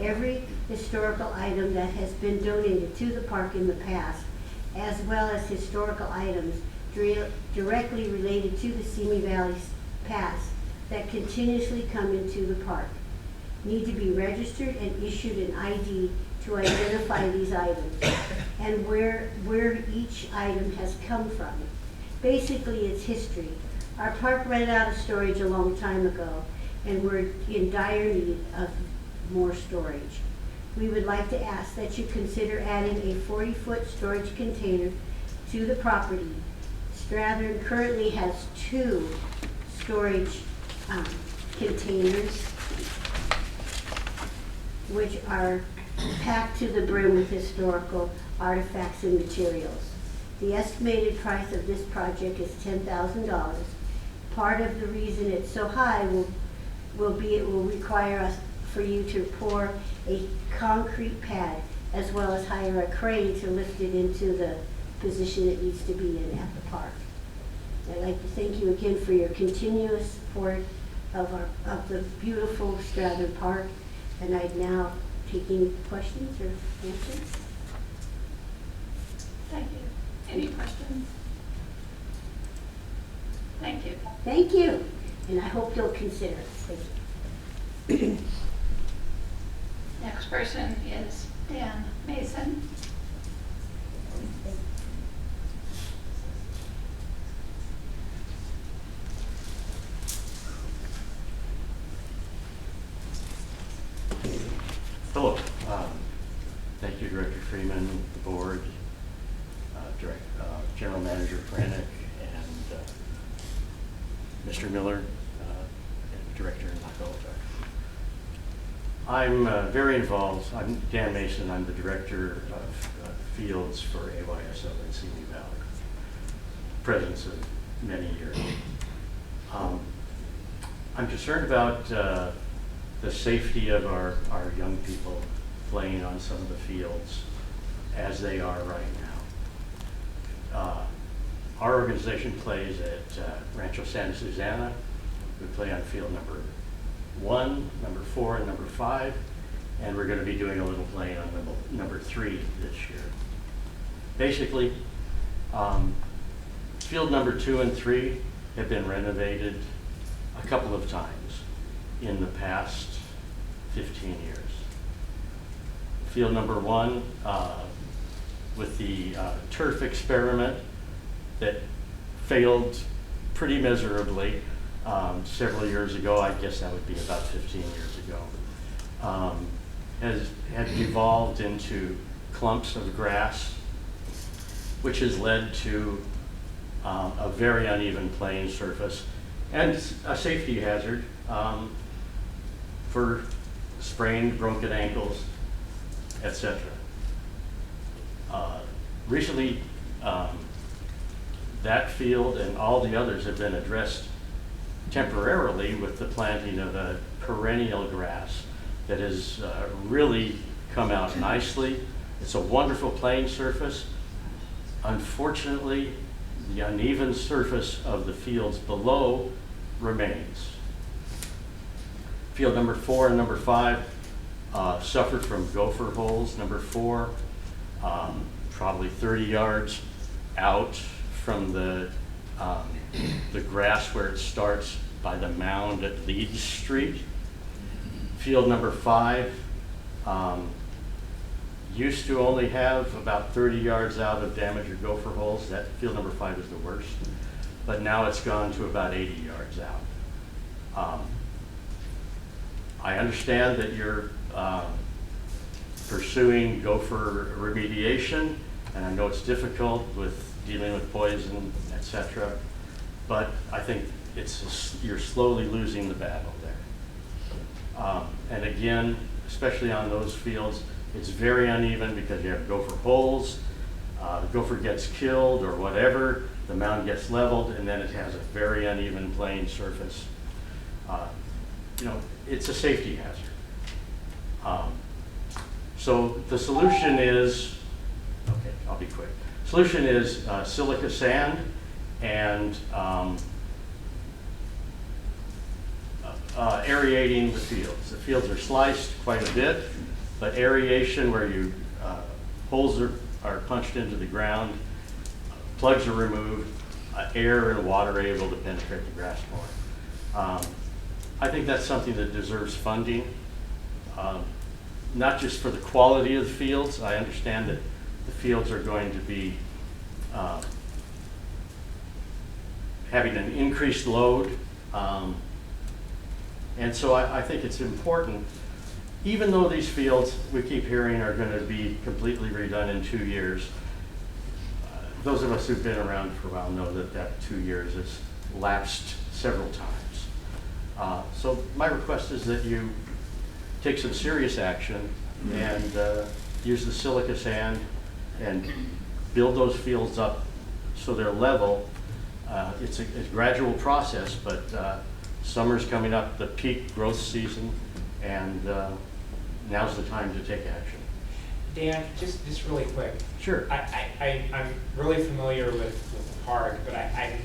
Every historical item that has been donated to the park in the past, as well as historical items directly related to the Simi Valley's past that continuously come into the park, need to be registered and issued an ID to identify these items and where each item has come from. Basically, it's history. Our park ran out of storage a long time ago, and we're in dire need of more storage. We would like to ask that you consider adding a 40-foot storage container to the property. Stratton currently has 2 storage containers, which are packed to the brim with historical artifacts and materials. The estimated price of this project is $10,000. Part of the reason it's so high will be it will require us for you to pour a concrete pad, as well as hire a crane to lift it into the position it needs to be in at the park. I'd like to thank you again for your continuous support of the beautiful Stratton Park, and I'd now take any questions or answers. Thank you. Any questions? Thank you. Thank you, and I hope you'll consider it. Thank you. Next person is Dan Mason. Hello. Thank you, Director Freeman, the board, General Manager Pranick, and Mr. Miller, and Director Nako. I'm very involved. I'm Dan Mason. I'm the Director of Fields for AYSO in Simi Valley. Presence of many years. I'm concerned about the safety of our young people playing on some of the fields as they are right now. Our organization plays at Rancho Santa Susana. We play on field number 1, number 4, and number 5, and we're going to be doing a little playing on number 3 this year. Basically, field number 2 and 3 have been renovated a couple of times in the past 15 years. Field number 1, with the turf experiment that failed pretty miserably several years ago, I guess that would be about 15 years ago, had devolved into clumps of grass, which has led to a very uneven playing surface and a safety hazard for sprained, broken ankles, etc. Recently, that field and all the others have been addressed temporarily with the planting of a perennial grass that has really come out nicely. It's a wonderful playing surface. Unfortunately, the uneven surface of the fields below remains. Field number 4 and number 5 suffered from gopher holes. Number 4, probably 30 yards out from the grass where it starts by the mound at Leeds Street. Field number 5 used to only have about 30 yards out of damage or gopher holes. That field number 5 is the worst, but now it's gone to about 80 yards out. I understand that you're pursuing gopher remediation, and I know it's difficult with dealing with poison, etc. But I think you're slowly losing the battle there. And again, especially on those fields, it's very uneven because you have gopher holes. The gopher gets killed or whatever, the mound gets leveled, and then it has a very uneven playing surface. It's a safety hazard. So the solution is, okay, I'll be quick. Solution is silica sand and aerating the fields. The fields are sliced quite a bit, but aeration where holes are punched into the ground, plugs are removed, air and water are able to penetrate the grass more. I think that's something that deserves funding, not just for the quality of the fields. I understand that the fields are going to be having an increased load. And so I think it's important, even though these fields, we keep hearing, are going to be completely redone in 2 years, those of us who've been around for a while know that that 2 years has lapsed several times. So my request is that you take some serious action and use the silica sand and build those fields up so they're level. It's a gradual process, but summer's coming up, the peak growth season, and now's the time to take action. Dan, just really quick. Sure. I'm really familiar with the park, but I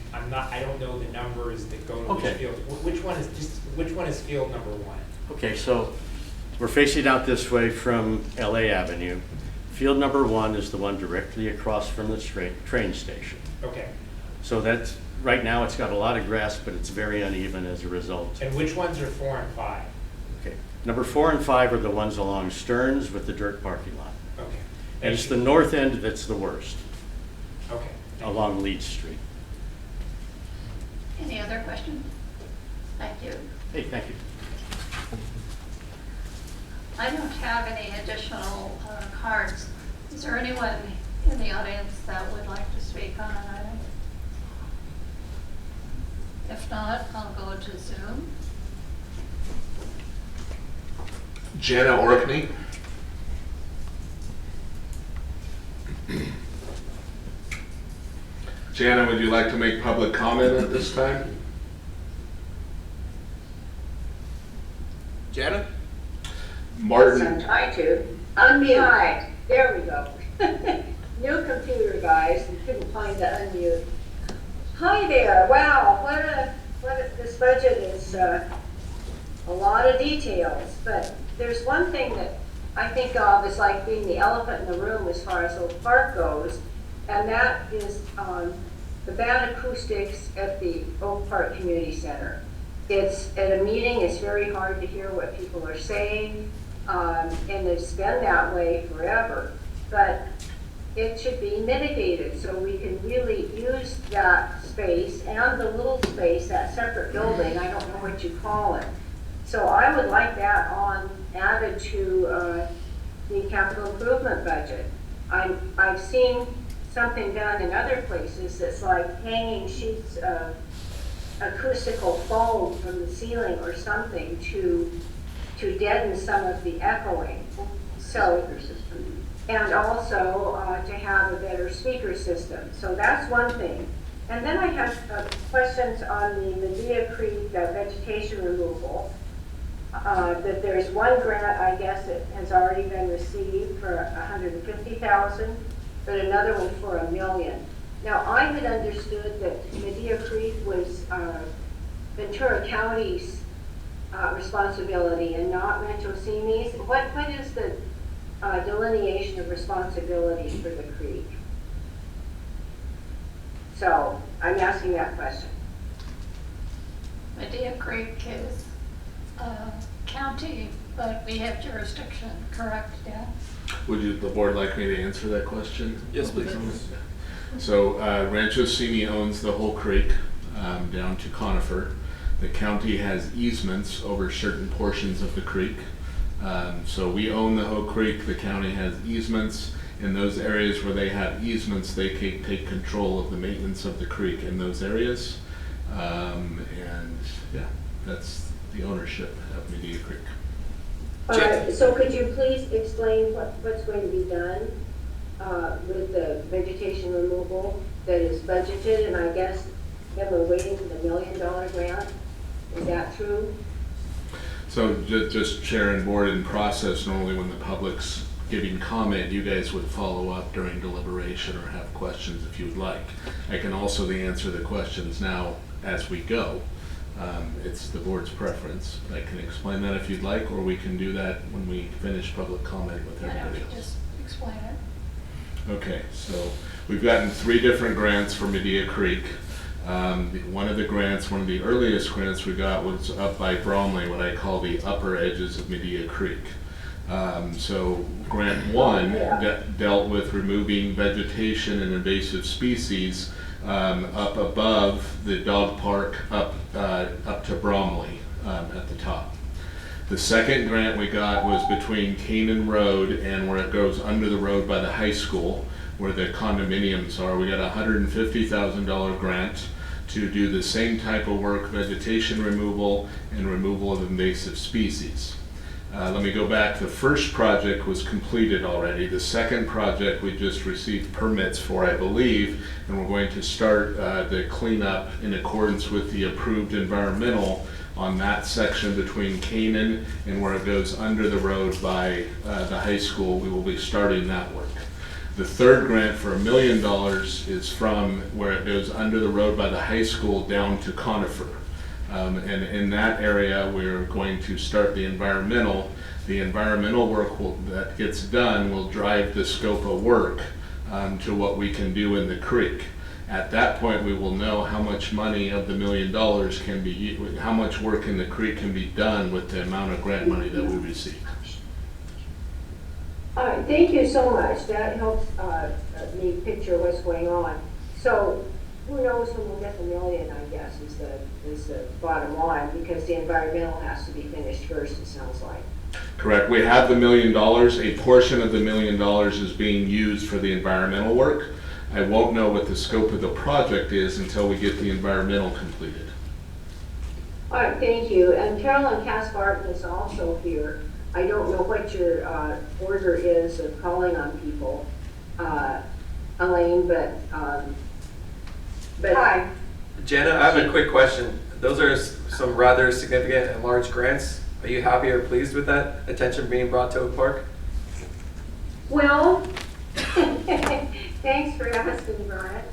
don't know the numbers that go to Okay. each field. Which one is field number one? Okay, so we're facing out this way from LA Avenue. Field number 1 is the one directly across from the train station. Okay. So that's, right now it's got a lot of grass, but it's very uneven as a result. And which ones are 4 and 5? Okay. Number 4 and 5 are the ones along Stearns with the dirt parking lot. Okay. And it's the north end that's the worst, Okay. along Leeds Street. Any other questions? Thank you. Hey, thank you. I don't have any additional cards. Is there anyone in the audience that would like to speak on an item? If not, I'll go to Zoom. Jana Orkney. Jana, would you like to make public comment at this time? Jana? Martin. Yes, I'm trying to. Unmute. Hi, there we go. New computer, guys, and couldn't find the unmute. Hi there, wow, this budget is a lot of details, but there's one thing that I think of as like being the elephant in the room as far as Oak Park goes, and that is the bad acoustics at the Oak Park Community Center. It's at a meeting, it's very hard to hear what people are saying, and it's been that way forever. But it should be mitigated so we can really use that space and the little space, that separate building, I don't know what you call it. So I would like that added to the capital improvement budget. I've seen something done in other places that's like hanging sheets of acoustical foam from the ceiling or something to deaden some of the echoing. So, and also to have a better speaker system. So that's one thing. And then I have questions on the Medea Creek vegetation removal. That there's one grant, I guess, that has already been received for $150,000, but another one for $1 million. Now, I had understood that Medea Creek was Ventura County's responsibility and not Rancho Simi's. What is the delineation of responsibility for the creek? So I'm asking that question. Medea Creek is county, but we have jurisdiction, correct, Dan? Would the board like me to answer that question? Yes, please. So Rancho Simi owns the whole creek down to Conifer. The county has easements over certain portions of the creek. So we own the whole creek, the county has easements. In those areas where they have easements, they can take control of the maintenance of the creek in those areas. And yeah, that's the ownership of Medea Creek. All right, so could you please explain what's going to be done with the vegetation removal that is budgeted? And I guess then we're waiting for the $1 million grant. Is that true? So just chair and board in process, normally when the public's giving comment, you guys would follow up during deliberation or have questions if you would like. I can also answer the questions now as we go. It's the board's preference. I can explain that if you'd like, or we can do that when we finish public comment with Why don't everybody you else. just explain it? Okay, so we've gotten 3 different grants for Medea Creek. One of the grants, one of the earliest grants we got was up by Bromley, what I call the upper edges of Medea Creek. So grant 1 dealt with removing vegetation and invasive species up above the dog park up to Bromley at the top. The second grant we got was between Canaan Road and where it goes under the road by the high school, where the condominiums are. We got a $150,000 grant to do the same type of work, vegetation removal and removal of invasive species. Let me go back. The first project was completed already. The second project we just received permits for, I believe, and we're going to start the cleanup in accordance with the approved environmental on that section between Canaan and where it goes under the road by the high school. We will be starting that work. The third grant for $1 million is from where it goes under the road by the high school down to Conifer. And in that area, we're going to start the environmental. The environmental work that gets done will drive the scope of work to what we can do in the creek. At that point, we will know how much money of the $1 million can be, how much work in the creek can be done with the amount of grant money that we receive. All right, thank you so much. That helps me picture what's going on. So who knows when we'll get the $1 million, I guess, is the bottom line, because the environmental has to be finished first, it sounds like. Correct. We have the $1 million. A portion of the $1 million is being used for the environmental work. I won't know what the scope of the project is until we get the environmental completed. All right, thank you. And Carolyn Cass-Barton is also here. I don't know what your order is of calling on people, Elaine, but hi. Jana, I have a quick question. Those are some rather significant and large grants. Are you happy or pleased with that attention being brought to Oak Park? Well, thanks for asking, Brian.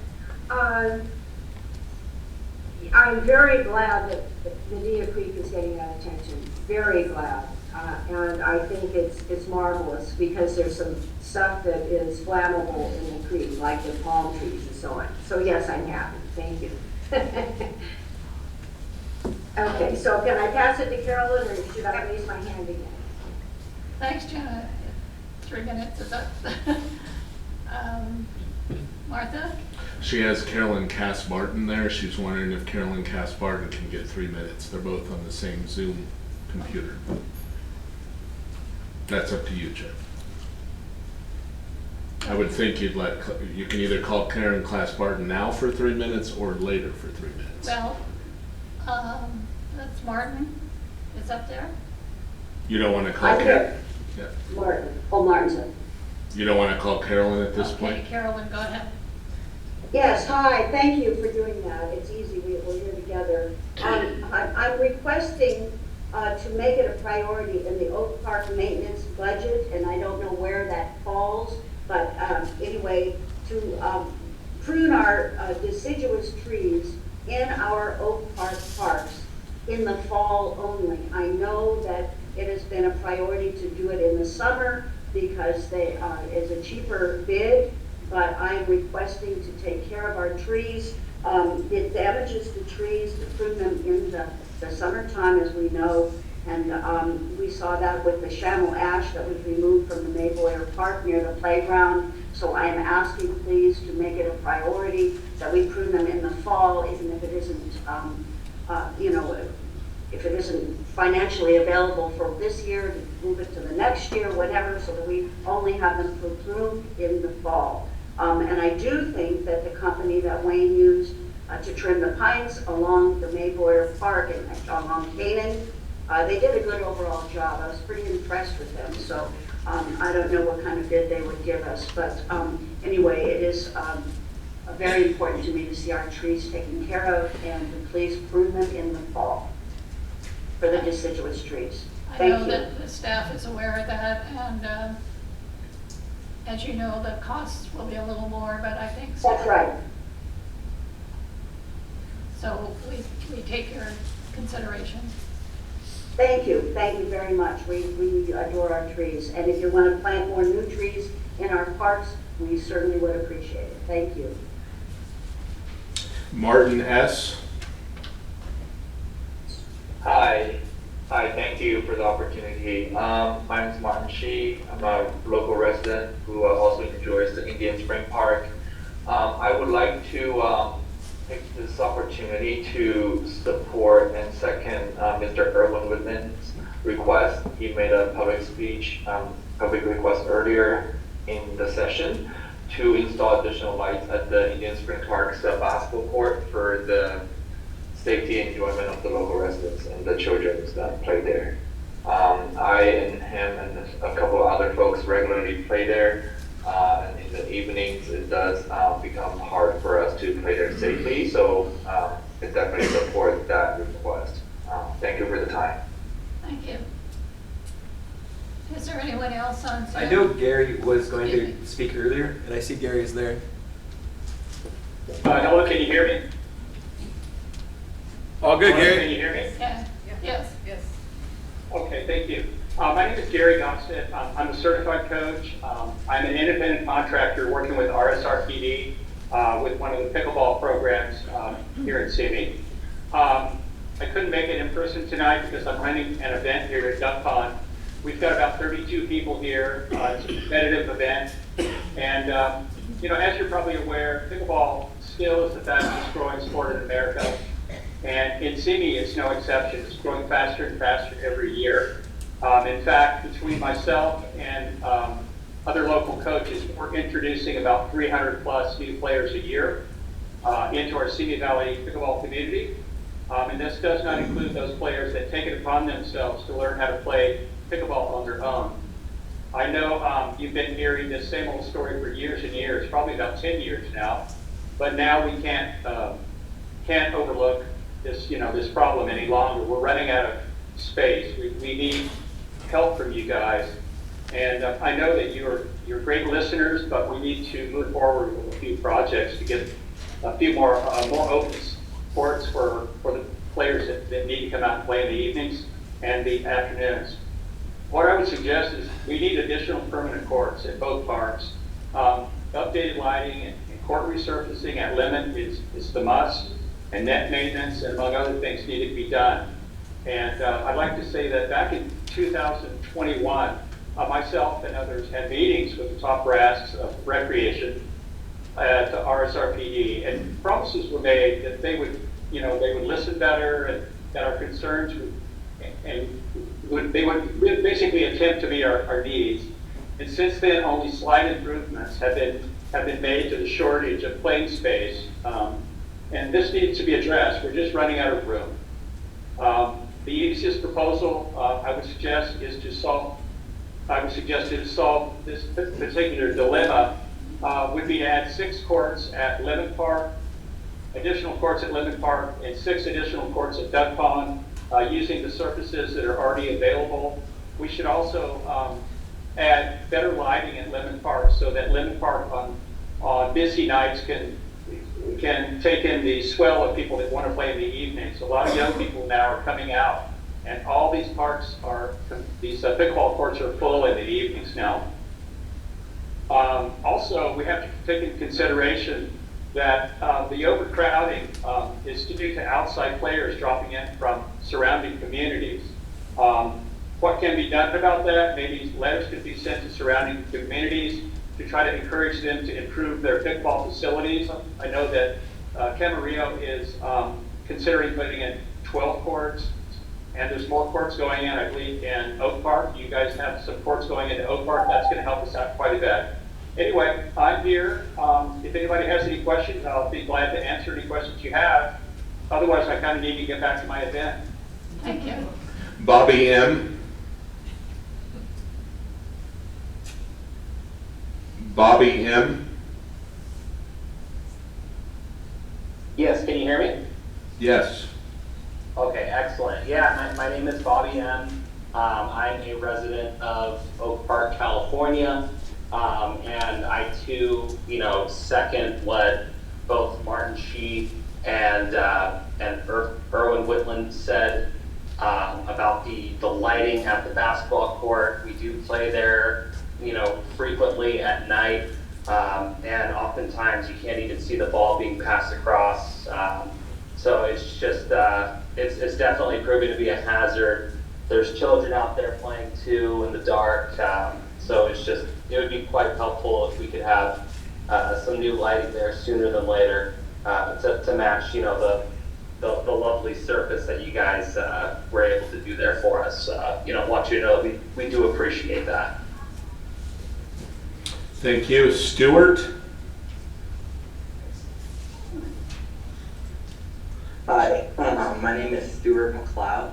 I'm very glad that Medea Creek is getting that attention. Very glad. And I think it's marvelous because there's some stuff that is flammable in the creek, like the palm trees and so on. So yes, I'm happy. Thank you. Okay, so can I pass it to Carolyn, or should I raise my hand again? Thanks, Jenna. 3 minutes is up. Martha? She has Carolyn Cass-Barton there. She's wondering if Carolyn Cass-Barton can get 3 minutes. They're both on the same Zoom computer. That's up to you, Jeff. I would think you can either call Karen Cass-Barton now for 3 minutes or later for 3 minutes. Well, that's Martin is up there. You don't want to call Karen? Yeah. Martin. Oh, Martin's up. You don't want to call Carolyn at this Okay, point? Carolyn, go ahead. Yes, hi, thank you for doing that. It's easy, we're here together. I'm requesting to make it a priority in the Oak Park maintenance budget, and I don't know where that falls, but anyway, to prune our deciduous trees in our Oak Park parks in the fall only. I know that it has been a priority to do it in the summer because they is a cheaper bid, but I am requesting to take care of our trees. It damages the trees to prune them in the summertime, as we know, and we saw that with the chamois ash that was removed from the Mayboyer Park near the playground. So I am asking, please, to make it a priority that we prune them in the fall, even if it isn't, if it isn't financially available for this year, to move it to the next year, whatever, so that we only have them pruned in the fall. And I do think that the company that Wayne used to trim the pines along the Mayboyer Park and along Canaan, they did a good overall job. I was pretty impressed with them. So I don't know what kind of bid they would give us, but anyway, it is very important to me to see our trees taken care of, and to please prune them in the fall for the deciduous trees. I know that the staff is aware of that, and as you know, the costs will be a little more, but I think so. That's right. So we take your consideration. Thank you very much. We adore our trees, and if you want to plant more new trees in our parks, we certainly would appreciate it. Thank you. Martin S. Hi, thank you for the opportunity. My name is Martin Shi. I'm a local resident who also enjoys the Indian Spring Park. I would like to take this opportunity to support and second Mr. Erwin Whitman's request. He made a public request earlier in the session to install additional lights at the Indian Spring Park's basketball court for the safety and enjoyment of the local residents and the children that play there. I and him and a couple of other folks regularly play there. And in the evenings, it does become hard for us to play there safely. So it definitely supports that request. Thank you for the time. Thank you. Is there anyone else on Zoom? I know Gary was going to speak earlier, and I see Gary is there. Hello, can you hear me? All good, Hello, Gary. Can you hear me? Yeah. Yes. Yes. Okay, thank you. My name is Gary Gossett. I'm a certified coach. I'm an independent contractor working with RSRPD with one of the pickleball programs here in Simi. I couldn't make it in person tonight because I'm running an event here at Duck Pond. We've got about 32 people here. It's a competitive event. And, you know, as you're probably aware, pickleball still is the fastest growing sport in America. And in Simi, it's no exception. It's growing faster and faster every year. In fact, between myself and other local coaches, we're introducing about 300 plus new players a year into our Simi Valley pickleball community. And this does not include those players that take it upon themselves to learn how to play pickleball on their own. I know you've been hearing this same old story for years and years, probably about 10 years now, but now we can't overlook this, you know, this problem any longer. We're running out of space. We need help from you guys. And I know that you're great listeners, but we need to move forward with a few projects to get a few more open courts for the players that need to come out and play in the evenings and the afternoons. What I would suggest is we need additional permanent courts at both parks. Updated lighting and court resurfacing at Lemon is the must, and net maintenance and among other things need to be done. And I'd like to say that back in 2021, myself and others had meetings with the top brass of recreation at the RSRPD, and promises were made that they would listen better, and that our concerns would basically attempt to meet our needs. And since then, only slight improvements have been made to the shortage of playing space, and this needs to be addressed. We're just running out of room. The easiest proposal I would suggest to solve this particular dilemma would be to add 6 courts at Lemon Park, additional courts at Lemon Park, and 6 additional courts at Duck Pond, using the surfaces that are already available. We should also add better lighting at Lemon Park so that Lemon Park on busy nights can take in the swell of people that want to play in the evenings. A lot of young people now are coming out, and all these parks these pickleball courts are full in the evenings now. Also, we have to take into consideration that the overcrowding is due to outside players dropping in from surrounding communities. What can be done about that? Maybe letters could be sent to surrounding communities to try to encourage them to improve their pickleball facilities. I know that Camarillo is considering putting in 12 courts, and there's more courts going in, I believe, in Oak Park. You guys have some courts going into Oak Park. That's going to help us out quite a bit. Anyway, I'm here. If anybody has any questions, I'll be glad to answer any questions you have. Otherwise, I kind of need to get back to my event. Thank you. Bobby M. Bobby M. Yes, can you hear me? Yes. Okay, excellent. Yeah, my name is Bobby M. I'm a resident of Oak Park, California. And I too, second what both Martin Shee and Erwin Whitland said about the lighting at the basketball court. We do play there, frequently at night, and oftentimes you can't even see the ball being passed across. So it's just it's definitely proving to be a hazard. There's children out there playing too in the dark. So it would be quite helpful if we could have some new lighting there sooner than later to match, the lovely surface that you guys were able to do there for us. Want you to know that we do appreciate that. Thank you. Stuart? Hi, my name is Stuart McLeod.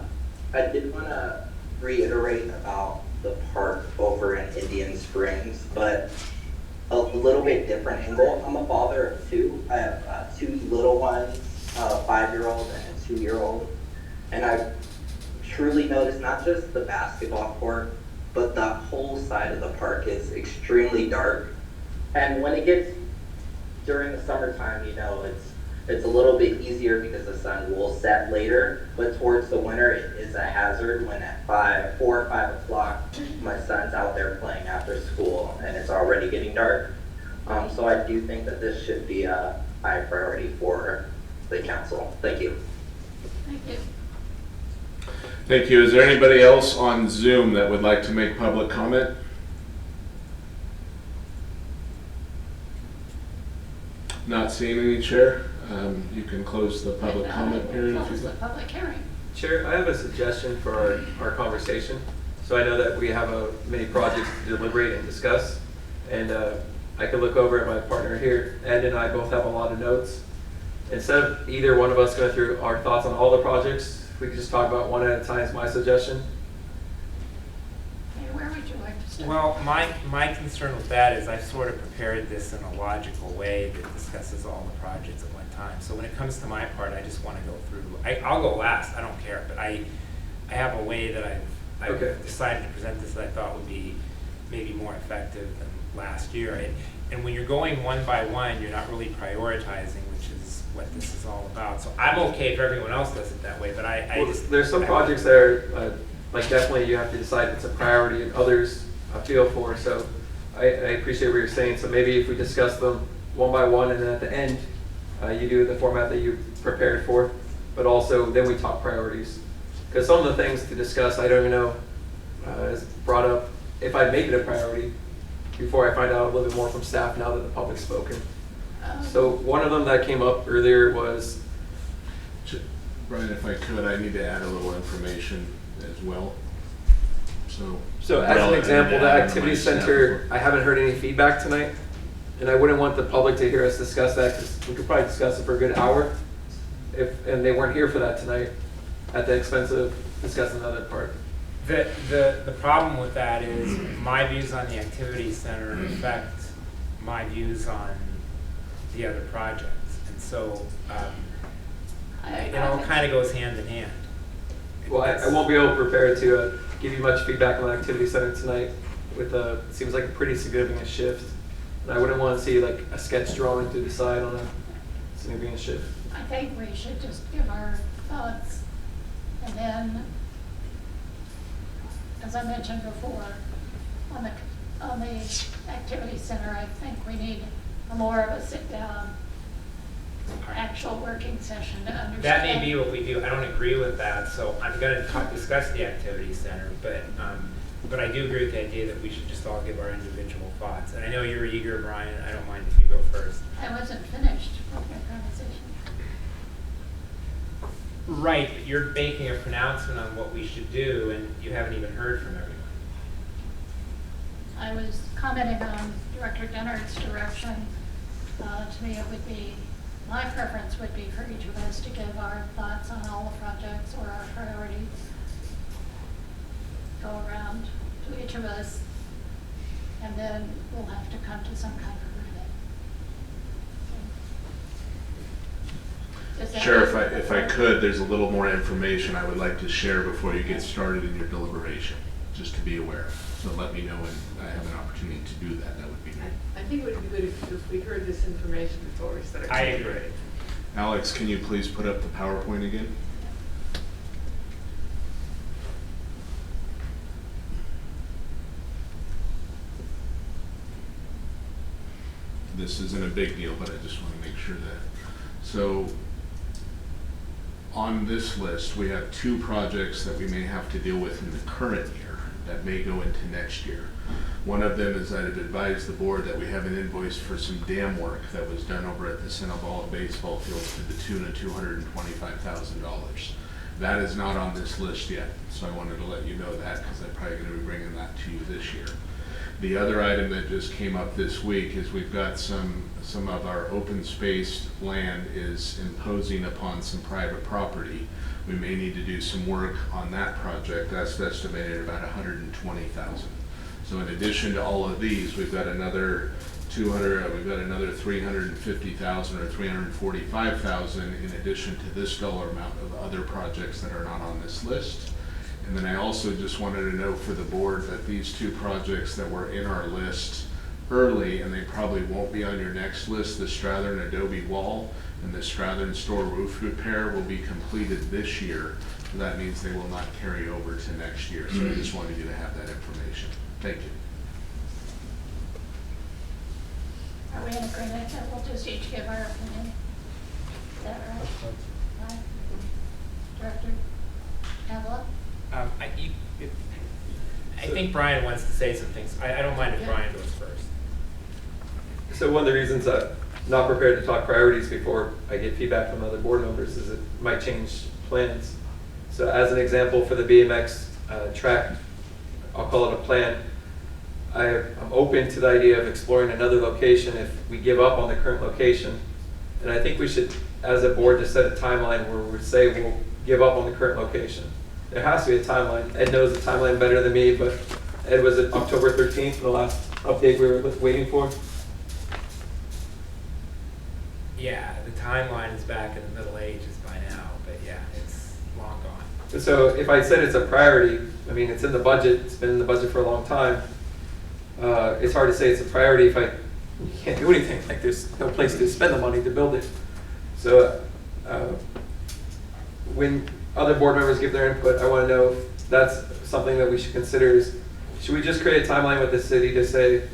I did want to reiterate about the park over in Indian Springs, but a little bit different angle. I'm a father of 2. I have 2 little ones, a 5-year-old and a 2-year-old, and I noticed not just the basketball court, but the whole side of the park is extremely dark. And when it gets during the summertime, it's a little bit easier because the sun will set later, but towards the winter, it is a hazard when at 4 or 5 o'clock, my son's out there playing after school and it's already getting dark. So I do think that this should be a high priority for the council. Thank you. Thank you. Thank you. Is there anybody else on Zoom that would like to make public comment? Not seeing any, Chair. You can close the public comment period if Close you'd the like. public hearing. Chair, I have a suggestion for our conversation. So I know that we have many projects to deliberate and discuss, and I could look over at my partner here. Ed and I both have a lot of notes. Instead of either one of us going through our thoughts on all the projects, we could just talk about one at a time is my suggestion. Hey, where would you like to start? Well, my concern with that is I've sort of prepared this in a logical way that discusses all the projects at one time. So when it comes to my part, I just want to go through. I'll go last. I don't care, but I have a way that I've decided to present this that I thought would be maybe more effective than last year. And when you're going one by one, you're not really prioritizing, which is what this is all about. So I'm okay if everyone else does it that way, but There's some projects that are like definitely you have to decide if it's a priority, and others I feel for. So I appreciate what you're saying. So maybe if we discuss them one by one, and then at the end you do the format that you prepared for, but also then we talk priorities. Because some of the things to discuss, I don't even know, is brought up if I make it a priority before I find out a little bit more from staff now that the public's spoken. So one of them that came up earlier was... Brian, if I could, I need to add a little information as well. So as an example, the activity center, I haven't heard any feedback tonight, and I wouldn't want the public to hear us discuss that because we could probably discuss it for a good hour, and they weren't here for that tonight at the expense of discussing the other part. The problem with that is my views on the activity center affect my views on the other projects, and so it all kind of goes hand in hand. Well, I won't be able to prepare to give you much feedback on the activity center tonight. With it seems like a pretty significant shift, and I wouldn't want to see like a sketch drawing to decide on a significant shift. I think we should just give our thoughts, and then, as I mentioned before, on the activity center, I think we need more of a sit-down, actual working session to understand. That may be what we do. I don't agree with that, so I'm going to discuss the activity center, but I do agree with the idea that we should just all give our individual thoughts. And I know you're eager, Brian. I don't mind if you go first. I wasn't finished with my conversation. Right, but you're making a pronouncement on what we should do, and you haven't even heard from everyone. I was commenting on Director Denner's direction. To me, it would be, my preference would be for each of us to give our thoughts on all the projects or our priorities. Go around to each of us, and then we'll have to come to some kind of agreement. Sure, if I could, there's a little more information I would like to share before you get started in your deliberation, just to be aware. So let me know when I have an opportunity to do that. That would be great. I think it would be good if we heard this information before we started. I agree. Alex, can you please put up the PowerPoint again? This isn't a big deal, but I just want to make sure that. So on this list, we have 2 projects that we may have to deal with in the current year that may go into next year. One of them is I've advised the board that we have an invoice for some dam work that was done over at the Cinnaballa baseball field to the tune of $225,000. That is not on this list yet, so I wanted to let you know that because I'm probably going to be bringing that to you this year. The other item that just came up this week is we've got some of our open space land is imposing upon some private property. We may need to do some work on that project. That's estimated at about $120,000. So in addition to all of these, we've got another $350,000 or $345,000 in addition to this dollar amount of other projects that are not on this list. And then I also just wanted to note for the board that these two projects that were in our list early, and they probably won't be on your next list, the Strathern Adobe wall and the Strathern store roof repair will be completed this year. So that means they will not carry over to next year. So I just wanted you to have that information. Thank you. Are we in agreement that we'll just each give our opinion? Is that right? Right. Director Avila? I think Brian wants to say some things. I don't mind if Brian goes first. So one of the reasons I'm not prepared to talk priorities before I get feedback from other board members is it might change plans. So as an example, for the BMX track, I'll call it a plan. I'm open to the idea of exploring another location if we give up on the current location. And I think we should, as a board, just set a timeline where we say we'll give up on the current location. There has to be a timeline. Ed knows the timeline better than me, but Ed, was it October 13th, the last update we were waiting for? Yeah, the timeline is back in the Middle Ages by now, but yeah, it's long gone. So if I said it's a priority, I mean, it's in the budget, it's been in the budget for a long time. It's hard to say it's a priority if you can't do anything, like there's no place to spend the money to build it. So when other board members give their input, I want to know if that's something that we should consider. Should we just create a timeline with the city to say,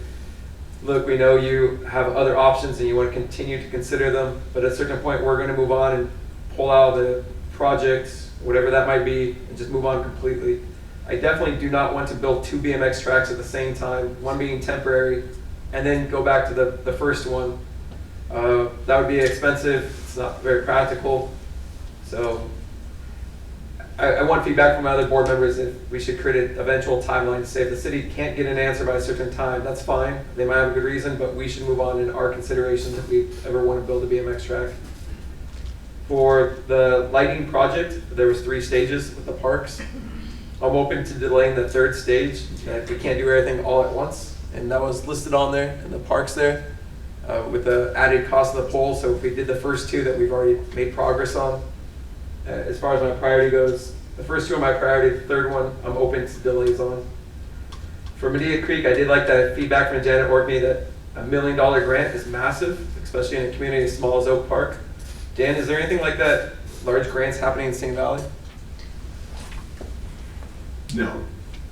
look, we know you have other options and you want to continue to consider them, but at a certain point we're going to move on and pull out the projects, whatever that might be, and just move on completely. I definitely do not want to build two BMX tracks at the same time, one being temporary, and then go back to the first one. That would be expensive, it's not very practical. So I want feedback from other board members if we should create an eventual timeline to say if the city can't get an answer by a certain time, that's fine. They might have a good reason, but we should move on in our considerations if we ever want to build a BMX track. For the lighting project, there was 3 stages with the parks. I'm open to delaying the 3rd stage. If we can't do everything all at once, and that was listed on there in the parks there with the added cost of the pole. So if we did the first 2 that we've already made progress on, as far as my priority goes, the first 2 are my priority, the 3rd one I'm open to delays on. For Medina Creek, I did like that feedback from Janet Orkney that $1 million grant is massive, especially in a community as small as Oak Park. Dan, is there anything like that, large grants happening in Sing Valley? No.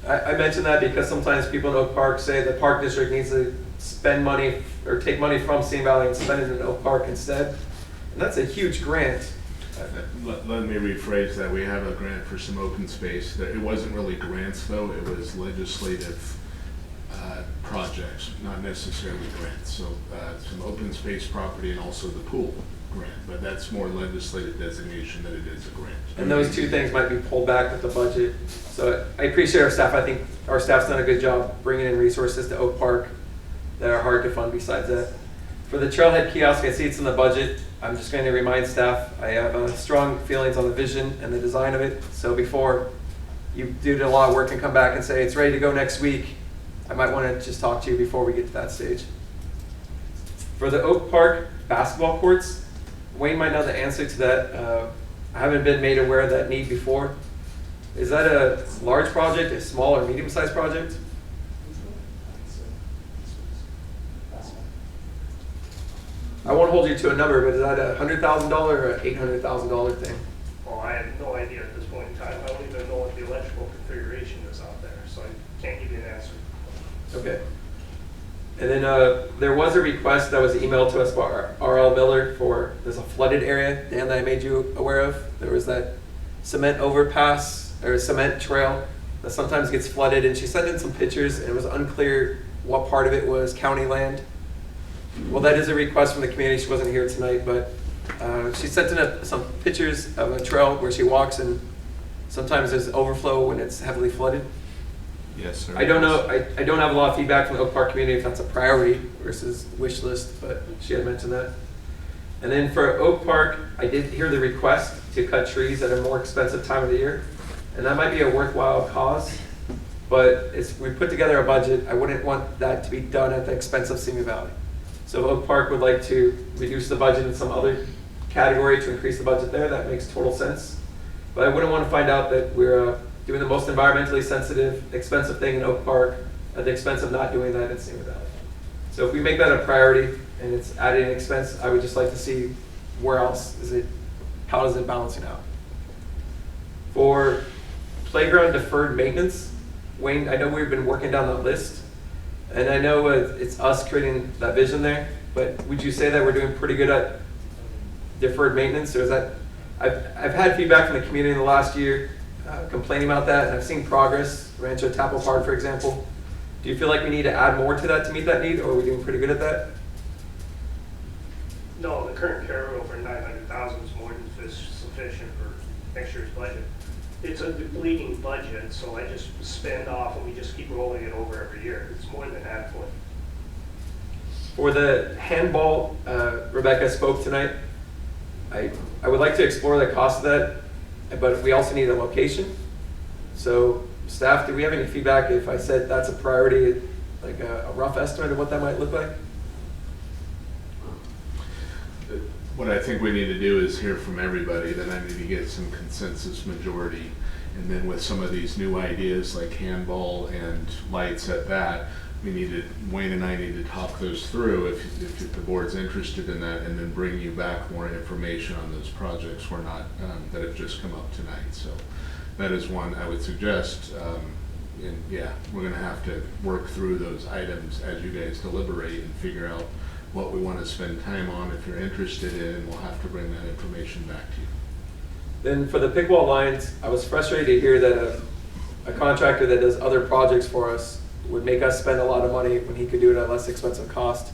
I mention that because sometimes people in Oak Park say the park district needs to spend money or take money from Sing Valley and spend it in Oak Park instead. And that's a huge grant. Let me rephrase that. We have a grant for some open space. It wasn't really grants though, it was legislative projects, not necessarily grants. So some open space property and also the pool grant, but that's more legislative designation than it is a grant. And those 2 things might be pulled back with the budget. So I appreciate our staff. I think our staff's done a good job bringing in resources to Oak Park that are hard to fund besides that. For the trailhead kiosk, I see it's in the budget. I'm just going to remind staff, I have strong feelings on the vision and the design of it. So before you do a lot of work and come back and say it's ready to go next week, I might want to just talk to you before we get to that stage. For the Oak Park basketball courts, Wayne might know the answer to that. I haven't been made aware of that need before. Is that a large project, a small or medium-sized project? I won't hold you to a number, but is that a $100,000 or an $800,000 thing? Well, I have no idea at this point in time. I don't even know what the electrical configuration is out there, so I can't give you an answer. Okay. And then there was a request that was emailed to us by R.L. Miller for, there's a flooded area, Dan, that I made you aware of. There was that cement overpass, or cement trail that sometimes gets flooded, and she sent in some pictures, and it was unclear what part of it was county land. Well, that is a request from the community. She wasn't here tonight, but she sent in some pictures of a trail where she walks, and sometimes there's overflow when it's heavily flooded. Yes, sir. I don't know. I don't have a lot of feedback from the Oak Park community if that's a priority versus wish list, but she had mentioned that. And then for Oak Park, I did hear the request to cut trees at a more expensive time of the year, and that might be a worthwhile cause. But as we put together a budget, I wouldn't want that to be done at the expense of Simi Valley. So if Oak Park would like to reduce the budget in some other category to increase the budget there, that makes total sense. But I wouldn't want to find out that we're doing the most environmentally sensitive, expensive thing in Oak Park at the expense of not doing that in Simi Valley. So if we make that a priority and it's adding an expense, I would just like to see where else is it, how is it balancing out? For playground deferred maintenance, Wayne, I know we've been working down that list, and I know it's us creating that vision there, but would you say that we're doing pretty good at deferred maintenance, or is that, I've had feedback from the community in the last year complaining about that, and I've seen progress, Rancho Tapple Park, for example. Do you feel like we need to add more to that to meet that need, or are we doing pretty good at that? No, the current carryover 900,000 is more than sufficient for next year's budget. It's a depleting budget, so I just spend off and we just keep rolling it over every year. It's more than adequate. For the handball, Rebecca spoke tonight. I would like to explore the cost of that, but we also need a location. So staff, do we have any feedback if I said that's a priority, like a rough estimate of what that might look like? What I think we need to do is hear from everybody, then I need to get some consensus majority. And then with some of these new ideas like handball and lights at that, we need to, Wayne and I need to talk those through if the board's interested in that, and then bring you back more information on those projects we're not, that have just come up tonight. So that is one I would suggest. And yeah, we're gonna have to work through those items as you guys deliberate and figure out what we want to spend time on if you're interested in, and we'll have to bring that information back to you. Then for the pickleball lines, I was frustrated to hear that a contractor that does other projects for us would make us spend a lot of money when he could do it at less expensive cost.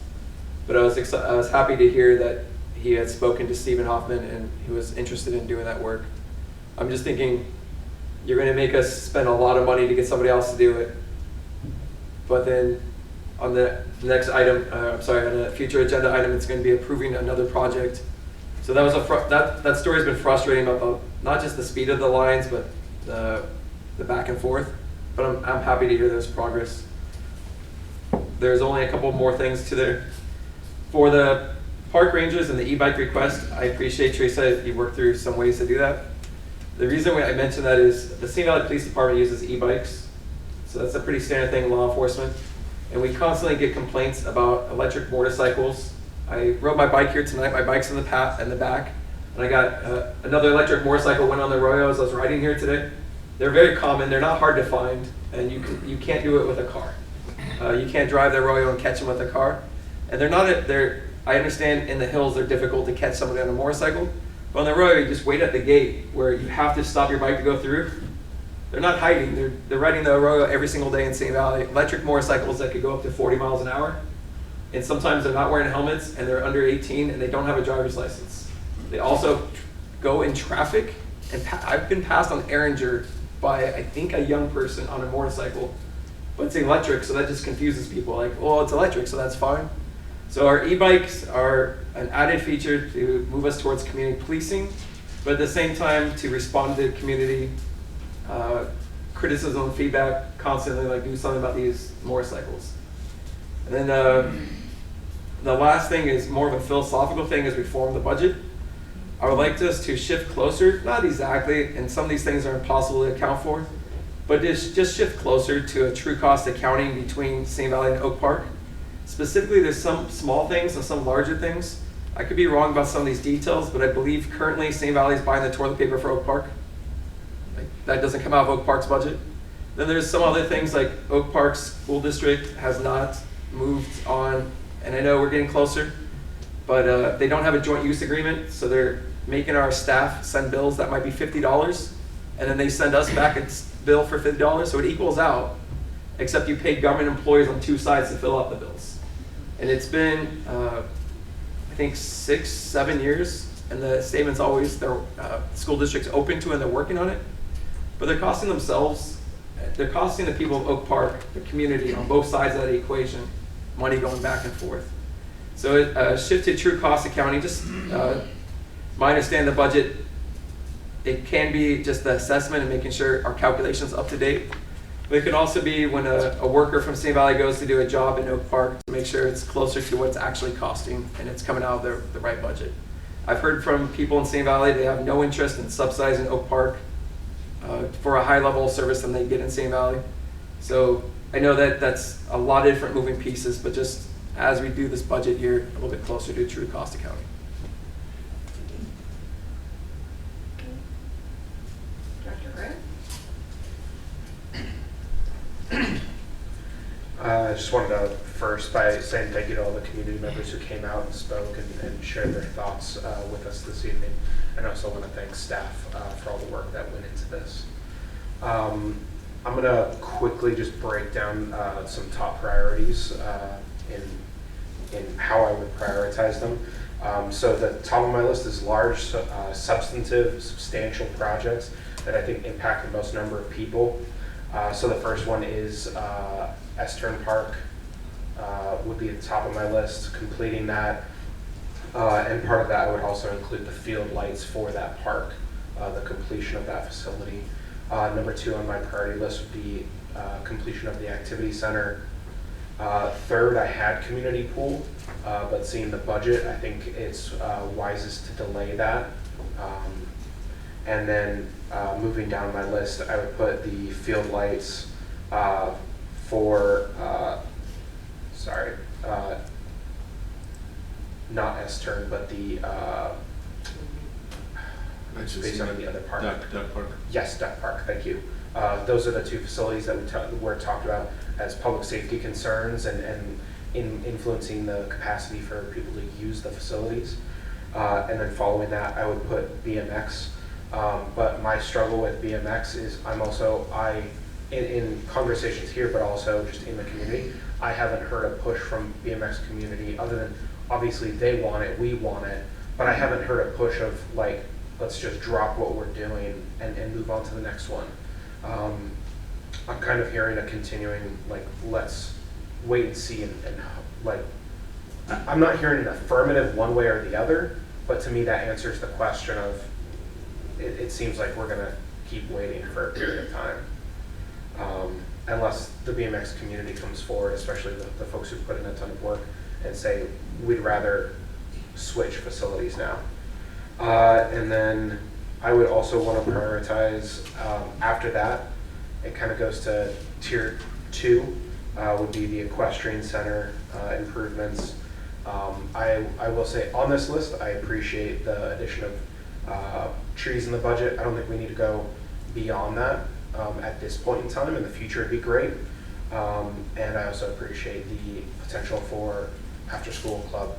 But I was happy to hear that he had spoken to Stephen Hoffman and he was interested in doing that work. I'm just thinking, you're going to make us spend a lot of money to get somebody else to do it. But then on the next item, on a future agenda item, it's going to be approving another project. So that was that story's been frustrating about not just the speed of the lines, but the back and forth. But I'm happy to hear there's progress. There's only a couple more things to there. For the park rangers and the e-bike request, I appreciate Teresa, you worked through some ways to do that. The reason I mentioned that is the Simi Valley Police Department uses e-bikes. So that's a pretty standard thing in law enforcement. And we constantly get complaints about electric motorcycles. I rode my bike here tonight. My bike's in the back, and I got another electric motorcycle went on the Arroyo as I was riding here today. They're very common. They're not hard to find, and you can't do it with a car. You can't drive the Arroyo and catch them with a car. And they're not. I understand in the hills they're difficult to catch somebody on a motorcycle, but on the Arroyo you just wait at the gate where you have to stop your bike to go through. They're not hiding. They're riding the Arroyo every single day in Simi Valley. Electric motorcycles that could go up to 40 miles an hour. And sometimes they're not wearing helmets and they're under 18 and they don't have a driver's license. They also go in traffic. And I've been passed on Erringer by, I think, a young person on a motorcycle. But it's electric, so that just confuses people. Like, well, it's electric, so that's fine. So our e-bikes are an added feature to move us towards community policing, but at the same time to respond to community criticism and feedback constantly, like do something about these motorcycles. And then the last thing is more of a philosophical thing as we form the budget. I would like us to shift closer, not exactly, and some of these things are impossible to account for, but just shift closer to a true cost accounting between Simi Valley and Oak Park. Specifically, there's some small things and some larger things. I could be wrong about some of these details, but I believe currently Simi Valley is buying the toilet paper for Oak Park. That doesn't come out of Oak Park's budget. Then there's some other things like Oak Park's school district has not moved on, and I know we're getting closer, but they don't have a joint use agreement, so they're making our staff send bills that might be $50, and then they send us back a bill for $50, so it equals out, except you pay government employees on two sides to fill out the bills. And it's been, I think, 6-7 years, and the statement's always, the school district's open to it and they're working on it, but they're costing themselves, they're costing the people of Oak Park, the community, on both sides of that equation, money going back and forth. So shift to true cost accounting, just my understanding the budget, it can be just the assessment and making sure our calculations up to date. But it could also be when a worker from Simi Valley goes to do a job in Oak Park to make sure it's closer to what it's actually costing and it's coming out of the right budget. I've heard from people in Simi Valley, they have no interest in subsidizing Oak Park. for a high level of service than they get in Simi Valley. So I know that that's a lot of different moving pieces, but just as we do this budget year, a little bit closer to true cost accounting. Director Gray? I just wanted to first by saying thank you to all the community members who came out and spoke and shared their thoughts with us this evening. And I also want to thank staff for all the work that went into this. I'm going to quickly just break down some top priorities in how I would prioritize them. So the top of my list is large, substantive, substantial projects that I think impact the most number of people. So the first one is Estern Park would be at the top of my list, completing that. And part of that I would also include the field lights for that park, the completion of that facility. Number 2 on my priority list would be completion of the activity center. Third, I had community pool, but seeing the budget, I think it's wisest to delay that. And then moving down my list, I would put the field lights for, not S-turn, but the, based on the other park. Duck Park. Yes, Duck Park, thank you. Those are the 2 facilities that were talked about as public safety concerns and influencing the capacity for people to use the facilities. And then following that, I would put BMX. But my struggle with BMX is in conversations here, but also just in the community, I haven't heard a push from BMX community other than obviously they want it, we want it, but I haven't heard a push of like, let's just drop what we're doing and move on to the next one. I'm kind of hearing a continuing, like, let's wait and see and like, I'm not hearing an affirmative one way or the other, but to me that answers the question of, it seems like we're gonna keep waiting for a period of time. Unless the BMX community comes forward, especially the folks who put in a ton of work and say, we'd rather switch facilities now. And then I would also want to prioritize, after that, it kind of goes to tier 2, would be the equestrian center improvements. I will say on this list, I appreciate the addition of trees in the budget. I don't think we need to go beyond that at this point in time. In the future, it'd be great. And I also appreciate the potential for after-school club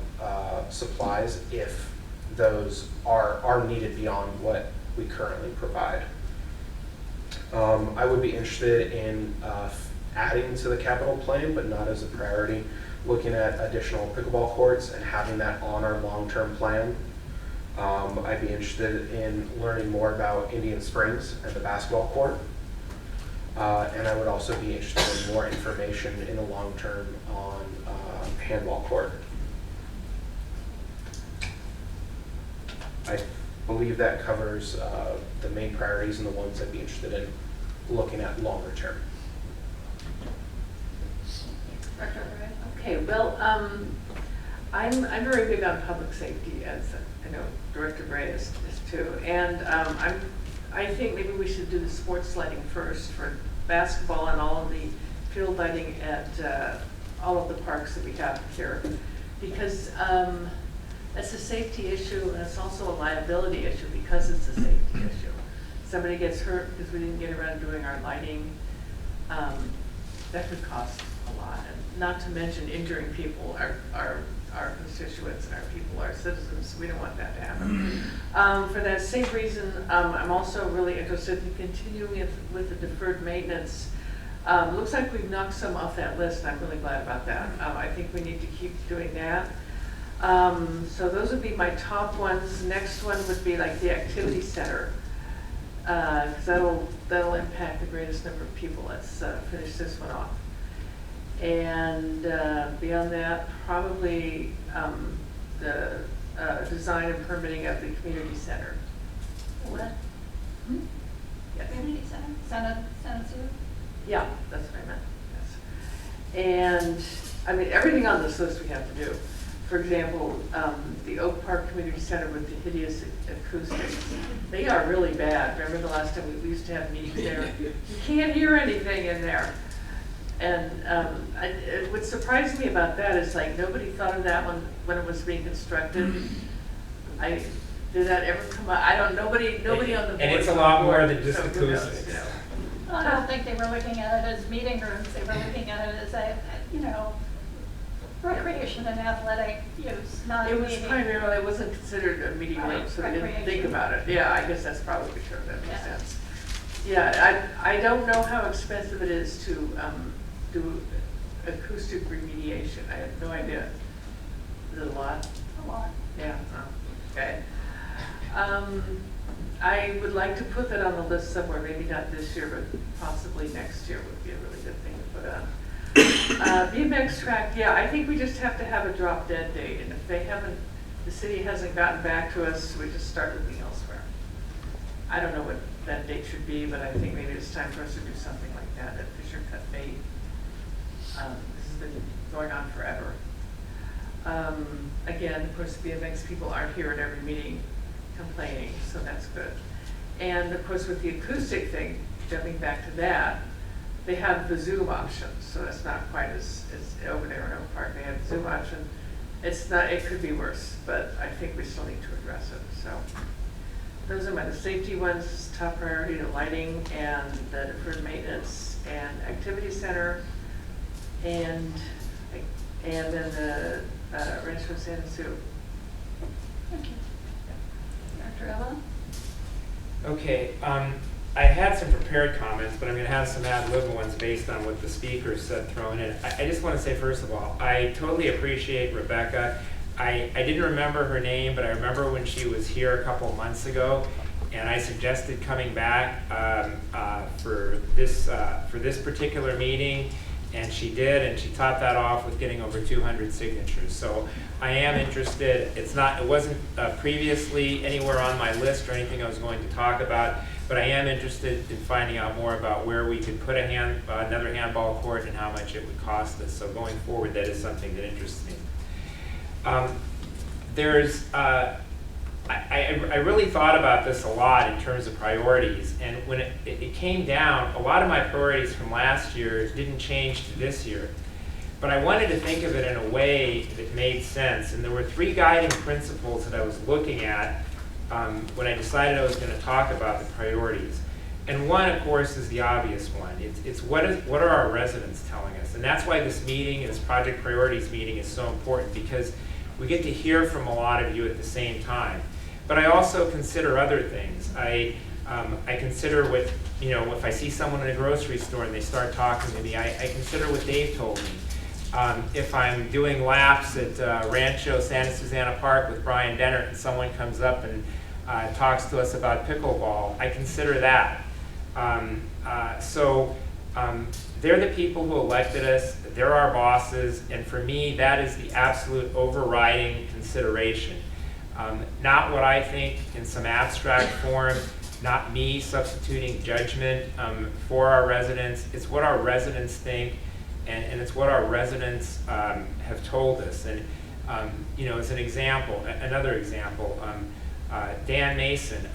supplies if those are needed beyond what we currently provide. I would be interested in adding to the capital plan, but not as a priority, looking at additional pickleball courts and having that on our long-term plan. I'd be interested in learning more about Indian Springs and the basketball court. And I would also be interested in more information in the long term on handball court. I believe that covers the main priorities and the ones I'd be interested in looking at longer term. Okay, well, I'm very big on public safety, as I know Director Bray is too, and I think maybe we should do the sports lighting first for basketball and all of the field lighting at all of the parks that we have here, because that's a safety issue and it's also a liability issue because it's a safety issue. Somebody gets hurt because we didn't get around to doing our lighting, that could cost a lot, and not to mention injuring people, our constituents and our people, our citizens. We don't want that to happen. For that same reason, I'm also really interested in continuing with the deferred maintenance. Looks like we've knocked some off that list, and I'm really glad about that. I think we need to keep doing that. So those would be my top ones. Next one would be like the activity center, because that'll impact the greatest number of people. Let's finish this one off. And beyond that, probably the design and permitting of the community center. What? Yes. Community center? Senate sewer? Yeah, that's what I meant, yes. And, I mean, everything on this list we have to do. for example, the Oak Park Community Center with the hideous acoustics, they are really bad. Remember the last time we used to have meetings there? You can't hear anything in there. And what surprised me about that is like nobody thought of that when it was being constructed. Did that ever come up? I don't. Nobody on the board. And it's a lot more than just acoustics. You know. Well, I don't think they were looking at it as meeting rooms. They were looking at it as a, recreation and athletic use, not It was meeting. primarily, it wasn't considered a meeting room, so they didn't think about it. Yeah, I guess that's probably true. That makes sense. Yeah, I don't know how expensive it is to do acoustic remediation. I have no idea. Is it a lot? A lot. Yeah. Oh, okay. I would like to put that on the list somewhere. Maybe not this year, but possibly next year would be a really good thing to put on. BMX track, yeah, I think we just have to have a drop dead date, and if the city hasn't gotten back to us, we just start looking elsewhere. I don't know what that date should be, but I think maybe it's time for us to do something like that at Fisher Cut Bait. This has been going on forever. Again, of course, the BMX people aren't here at every meeting complaining, so that's good. And of course, with the acoustic thing, jumping back to that, they have the Zoom option, so that's not quite as over there in Oak Park. They have the Zoom option. It's not. It could be worse, but I think we still need to address it. So those are the safety ones. Top priority: the lighting and the deferred maintenance and activity center, and then the Rancho San Sue. Thank you. Dr. Ella? Okay, I had some prepared comments, but I'm going to have some ad-lib ones based on what the speakers said thrown in. I just want to say, first of all, I totally appreciate Rebecca. I didn't remember her name, but I remember when she was here a couple months ago, and I suggested coming back for this particular meeting, and she did, and she topped that off with getting over 200 signatures. So I am interested. It wasn't previously anywhere on my list or anything I was going to talk about, but I am interested in finding out more about where we could put another handball court and how much it would cost us. So going forward, that is something that interests me. I really thought about this a lot in terms of priorities, and when it came down, a lot of my priorities from last year didn't change to this year. But I wanted to think of it in a way that made sense, and there were 3 guiding principles that I was looking at when I decided I was going to talk about the priorities. And one, of course, is the obvious one. It's what are our residents telling us? And that's why this meeting, this Project Priorities meeting, is so important, because we get to hear from a lot of you at the same time. But I also consider other things. I consider what, if I see someone in a grocery store and they start talking to me, I consider what they've told me. If I'm doing laps at Rancho Santa Susana Park with Brian Dennert and someone comes up and talks to us about pickleball, I consider that. They're the people who elected us, they're our bosses, and for me, that is the absolute overriding consideration. Not what I think in some abstract form, not me substituting judgment for our residents. It's what our residents think, and it's what our residents have told us. And as an example, another example, Dan Mason.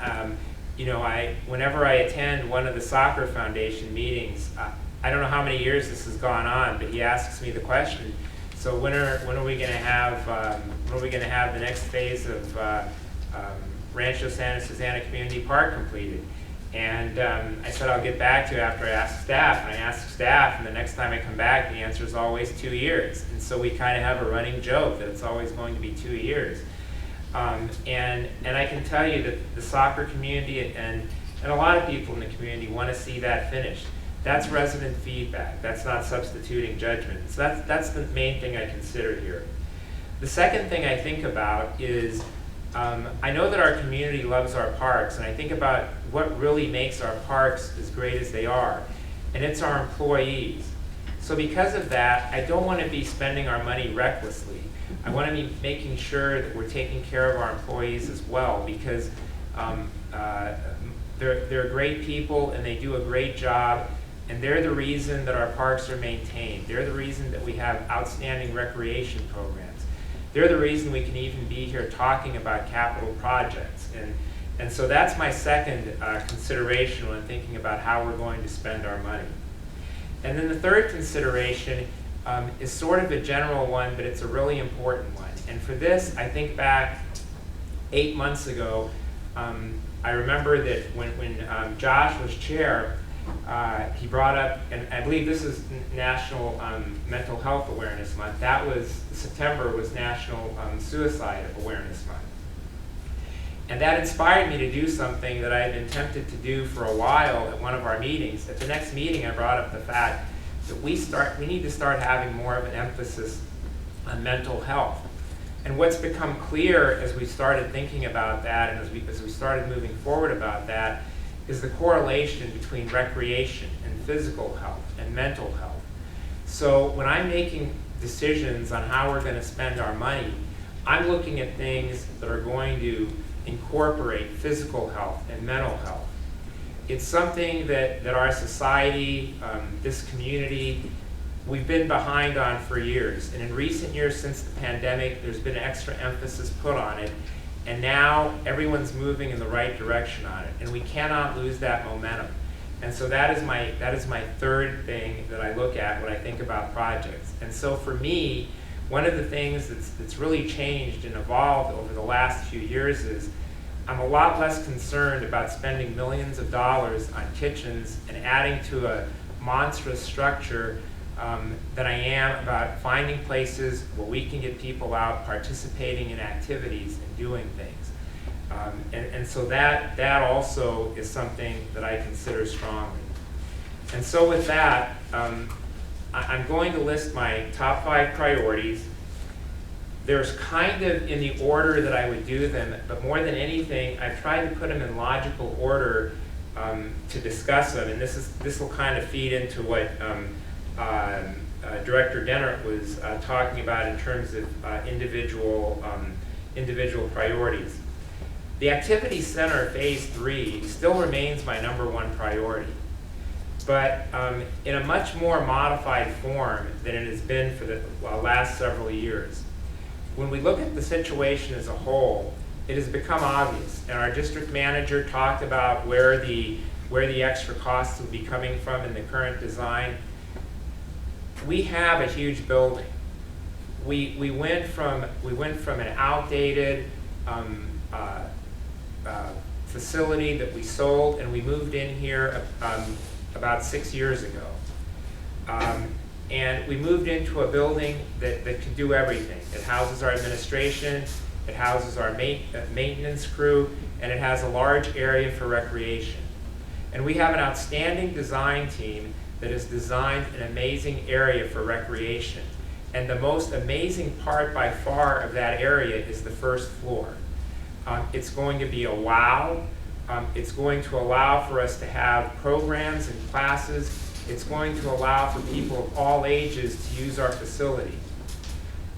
Whenever I attend one of the Soccer Foundation meetings, I don't know how many years this has gone on, but he asks me the question. So when are we going to have the next phase of Rancho Santa Susana Community Park completed? And I said I'll get back to you after I ask staff. And I ask staff, and the next time I come back, the answer is always 2 years. And so we kind of have a running joke that it's always going to be 2 years. And I can tell you that the soccer community and a lot of people in the community want to see that finished. That's resident feedback. That's not substituting judgment. So that's the main thing I consider here. The second thing I think about is I know that our community loves our parks, and I think about what really makes our parks as great as they are, and it's our employees. So because of that, I don't want to be spending our money recklessly. I want to be making sure that we're taking care of our employees as well, because they're great people and they do a great job, and they're the reason that our parks are maintained. They're the reason that we have outstanding recreation programs. they're the reason we can even be here talking about capital projects. And so that's my second consideration when thinking about how we're going to spend our money. And then the third consideration is sort of a general one, but it's a really important one. And for this, I think back 8 months ago, I remember that when Josh was chair, he brought up, and I believe this is National Mental Health Awareness Month. That was, September was National Suicide Awareness Month. And that inspired me to do something that I had been tempted to do for a while at one of our meetings. At the next meeting, I brought up the fact that we need to start having more of an emphasis on mental health. And what's become clear as we started thinking about that and as we started moving forward about that is the correlation between recreation and physical health and mental health. So when I'm making decisions on how we're going to spend our money, I'm looking at things that are going to incorporate physical health and mental health. It's something that our society, this community, we've been behind on for years. And in recent years since the pandemic, there's been extra emphasis put on it. And now everyone's moving in the right direction on it. And we cannot lose that momentum. And so that is my third thing that I look at when I think about projects. And so for me, one of the things that's really changed and evolved over the last few years is I'm a lot less concerned about spending millions of dollars on kitchens and adding to a monstrous structure than I am about finding places where we can get people out participating in activities and doing things. And so that also is something that I consider strongly. And so with that, I'm going to list my top 5 priorities. There's kind of in the order that I would do them, but more than anything, I've tried to put them in logical order to discuss them. And this will kind of feed into what Director Dennert was talking about in terms of individual priorities. The Activity Center Phase 3 still remains my #1 priority, but in a much more modified form than it has been for the last several years. When we look at the situation as a whole, it has become obvious, and our district manager talked about where the extra costs will be coming from in the current design. We have a huge building. We went from an outdated facility that we sold, and we moved in here about 6 years ago. And we moved into a building that can do everything. It houses our administration, it houses our maintenance crew, and it has a large area for recreation. And we have an outstanding design team that has designed an amazing area for recreation. And the most amazing part by far of that area is the first floor. It's going to be a wow. It's going to allow for us to have programs and classes. It's going to allow for people of all ages to use our facility.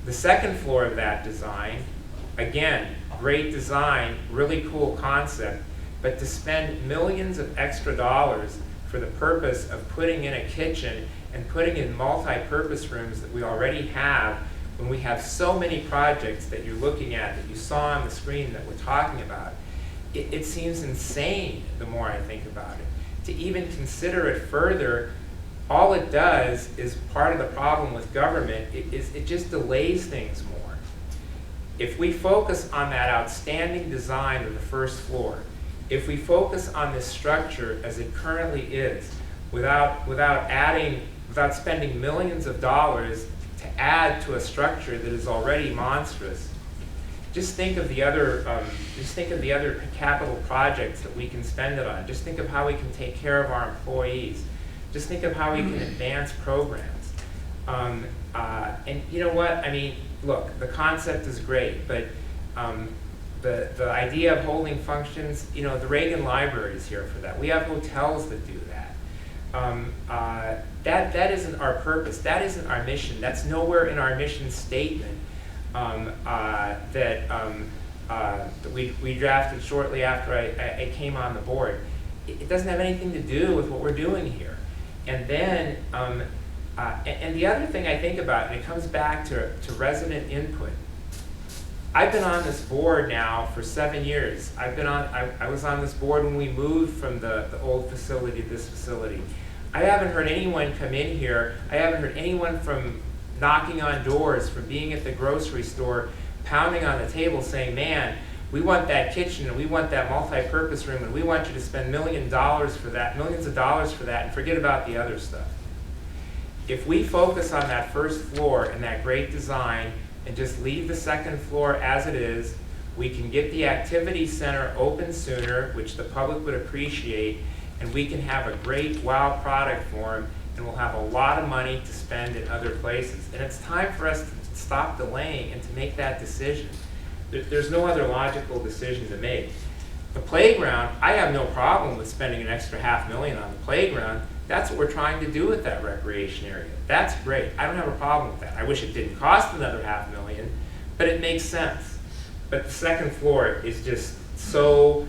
The second floor of that design, again, great design, really cool concept, but to spend millions of extra dollars for the purpose of putting in a kitchen and putting in multi-purpose rooms that we already have, when we have so many projects that you're looking at, that you saw on the screen that we're talking about, it seems insane the more I think about it. To even consider it further, all it does is part of the problem with government, it just delays things more. If we focus on that outstanding design of the first floor, if we focus on this structure as it currently is, without spending millions of dollars to add to a structure that is already monstrous, just think of the other capital projects that we can spend it on. Just think of how we can take care of our employees. Just think of how we can advance programs. And you know what? I mean, look, the concept is great, but the idea of holding functions, you know, the Reagan Library is here for that. We have hotels that do that. That isn't our purpose. That isn't our mission. That's nowhere in our mission statement that we drafted shortly after I came on the board. It doesn't have anything to do with what we're doing here. And then, and the other thing I think about, and it comes back to resident input. I've been on this board now for 7 years. I was on this board when we moved from the old facility to this facility. I haven't heard anyone come in here, I haven't heard anyone from knocking on doors, from being at the grocery store, pounding on the table saying, man, we want that kitchen and we want that multi-purpose room and we want you to spend millions of dollars for that, and forget about the other stuff. If we focus on that first floor and that great design and just leave the second floor as it is, we can get the activity center open sooner, which the public would appreciate, and we can have a great wow product for them, and we'll have a lot of money to spend in other places. And it's time for us to stop delaying and to make that decision. There's no other logical decision to make. The playground, I have no problem with spending an extra $500,000 on the playground. That's what we're trying to do with that recreation area. That's great. I don't have a problem with that. I wish it didn't cost another $500,000, but it makes sense. But the second floor is just so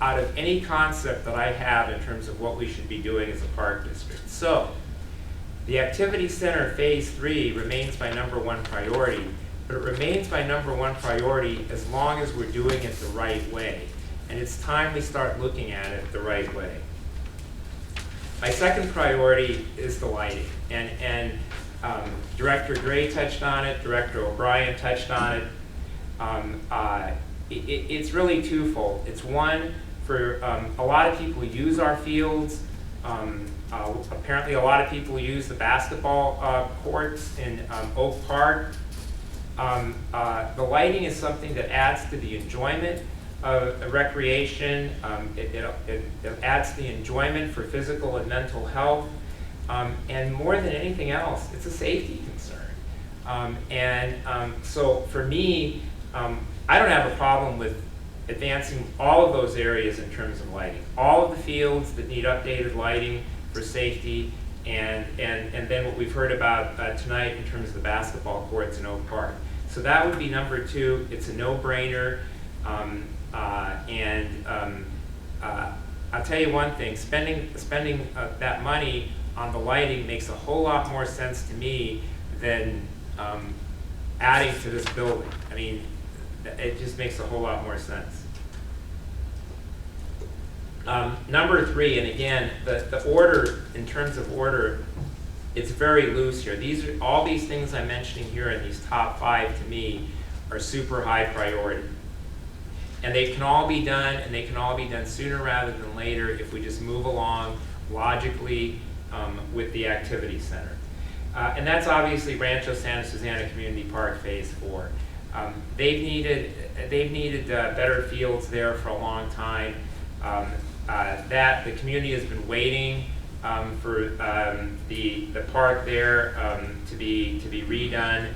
out of any concept that I have in terms of what we should be doing as a park district. So, the Activity Center Phase 3 remains my #1 priority, but it remains my #1 priority as long as we're doing it the right way. And it's time we start looking at it the right way. My second priority is the lighting, and Director Gray touched on it, Director O'Brien touched on it. It's really twofold. It's one, for a lot of people use our fields. Apparently a lot of people use the basketball courts in Oak Park. The lighting is something that adds to the enjoyment of recreation. It adds to the enjoyment for physical and mental health. And more than anything else, it's a safety concern. So for me, I don't have a problem with advancing all of those areas in terms of lighting. All of the fields that need updated lighting for safety, and then what we've heard about tonight in terms of the basketball courts in Oak Park. So that would be #2. It's a no-brainer. I'll tell you one thing, spending that money on the lighting makes a whole lot more sense to me than adding to this building. I mean, it just makes a whole lot more sense. #3, and again, the order, in terms of order, it's very loose here. All these things I'm mentioning here in these top 5 to me are super high priority. And they can all be done, and they can all be done sooner rather than later if we just move along logically with the activity center. And that's obviously Rancho Santa Susana Community Park Phase 4. They've needed better fields there for a long time. The community has been waiting for the park there to be redone.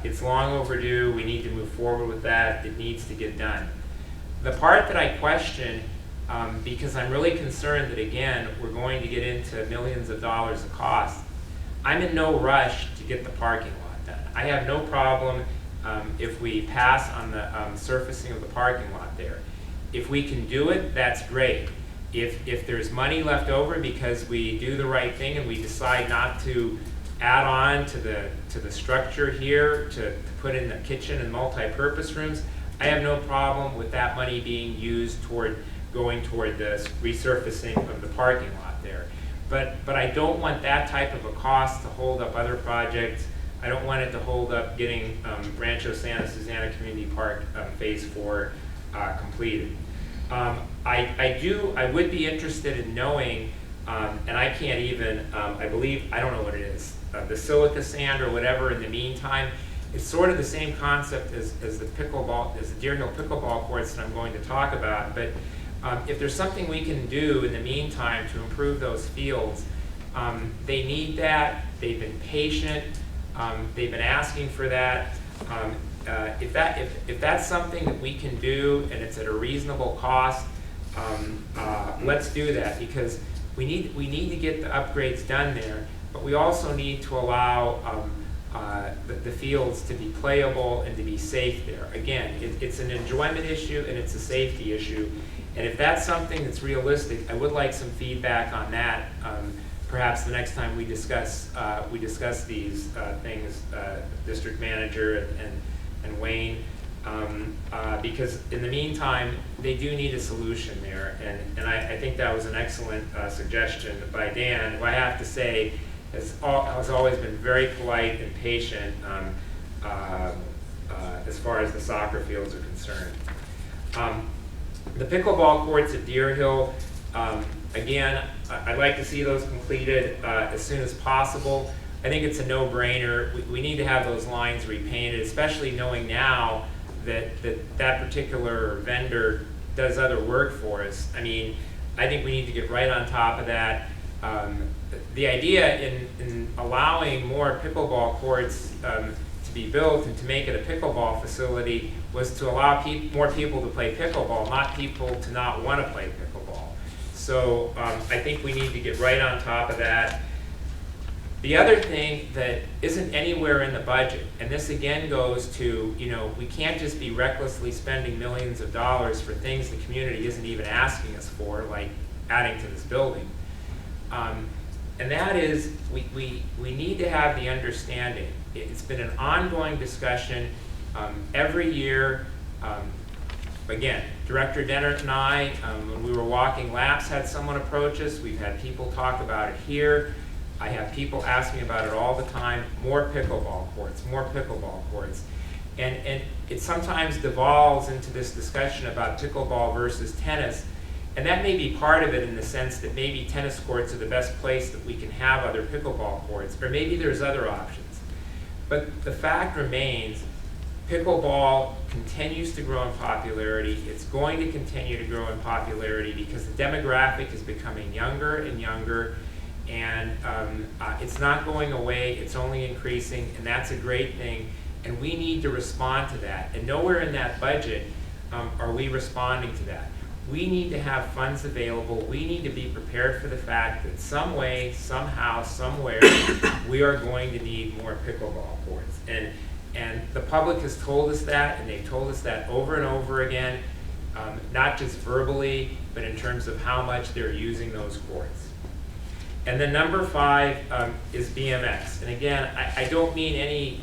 It's long overdue. We need to move forward with that. It needs to get done. The part that I question, because I'm really concerned that, again, we're going to get into millions of dollars of cost, I'm in no rush to get the parking lot done. I have no problem if we pass on the surfacing of the parking lot there. If we can do it, that's great. If there's money left over because we do the right thing and we decide not to add on to the structure here to put in the kitchen and multi-purpose rooms, I have no problem with that money being used going toward the resurfacing of the parking lot there. But I don't want that type of a cost to hold up other projects. I don't want it to hold up getting Rancho Santa Susana Community Park Phase 4 completed. I would be interested in knowing, and I can't even, I don't know what it is, the silica sand or whatever in the meantime. It's sort of the same concept as the Deer Hill pickleball courts that I'm going to talk about. But if there's something we can do in the meantime to improve those fields, they need that. They've been patient. They've been asking for that. If that's something that we can do and it's at a reasonable cost, let's do that, because we need to get the upgrades done there, but we also need to allow the fields to be playable and to be safe there. Again, it's an enjoyment issue and it's a safety issue, and if that's something that's realistic, I would like some feedback on that. Perhaps the next time we discuss these things, district manager and Wayne, because in the meantime, they do need a solution there. And I think that was an excellent suggestion by Dan, who I have to say has always been very polite and patient as far as the soccer fields are concerned. The pickleball courts at Deer Hill, again, I'd like to see those completed as soon as possible. I think it's a no-brainer. We need to have those lines repainted, especially knowing now that particular vendor does other work for us. I mean, I think we need to get right on top of that. The idea in allowing more pickleball courts to be built and to make it a pickleball facility was to allow more people to play pickleball, not people to not want to play pickleball. So I think we need to get right on top of that. The other thing that isn't anywhere in the budget, and this again goes to, we can't just be recklessly spending millions of dollars for things the community isn't even asking us for, like adding to this building. And that is, we need to have the understanding. It's been an ongoing discussion every year. Again, Director Dennert and I, when we were walking laps, had someone approach us. We've had people talk about it here. I have people ask me about it all the time. More pickleball courts, more pickleball courts. And it sometimes devolves into this discussion about pickleball versus tennis. And that may be part of it in the sense that maybe tennis courts are the best place that we can have other pickleball courts, or maybe there's other options. But the fact remains, pickleball continues to grow in popularity. It's going to continue to grow in popularity because the demographic is becoming younger and younger, and it's not going away, it's only increasing, and that's a great thing, and we need to respond to that. And nowhere in that budget are we responding to that. We need to have funds available. We need to be prepared for the fact that some way, somehow, somewhere, we are going to need more pickleball courts. And the public has told us that, and they've told us that over and over again, not just verbally, but in terms of how much they're using those courts. And then number 5 is BMX. And again, I don't mean any,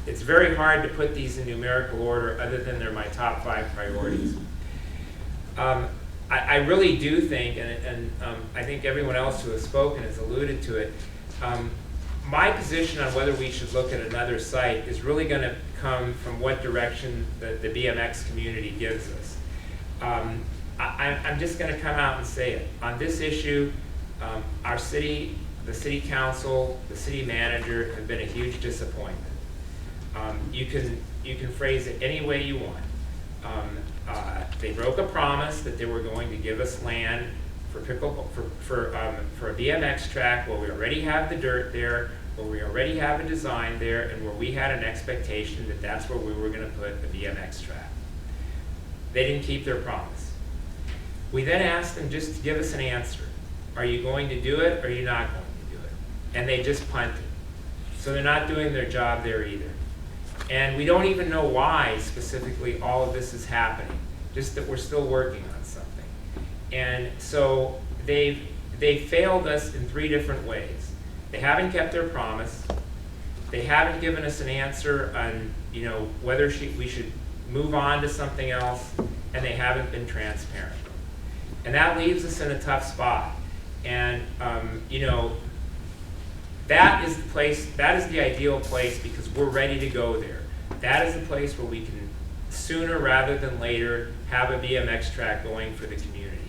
it's very hard to put these in numerical order other than they're my top 5 priorities. I really do think, and I think everyone else who has spoken has alluded to it, my position on whether we should look at another site is really going to come from what direction the BMX community gives us. I'm just going to come out and say it. On this issue, our city, the city council, the city manager have been a huge disappointment. You can phrase it any way you want. They broke a promise that they were going to give us land for a BMX track where we already have the dirt there, where we already have a design there, and where we had an expectation that that's where we were going to put a BMX track. They didn't keep their promise. We then asked them just to give us an answer. Are you going to do it or are you not going to do it? And they just punted. So they're not doing their job there either. And we don't even know why specifically all of this is happening, just that we're still working on something. And so they've failed us in 3 different ways. They haven't kept their promise. They haven't given us an answer on, whether we should move on to something else, and they haven't been transparent. And that leaves us in a tough spot. And that is the place, that is the ideal place because we're ready to go there. That is the place where we can, sooner rather than later, have a BMX track going for the community.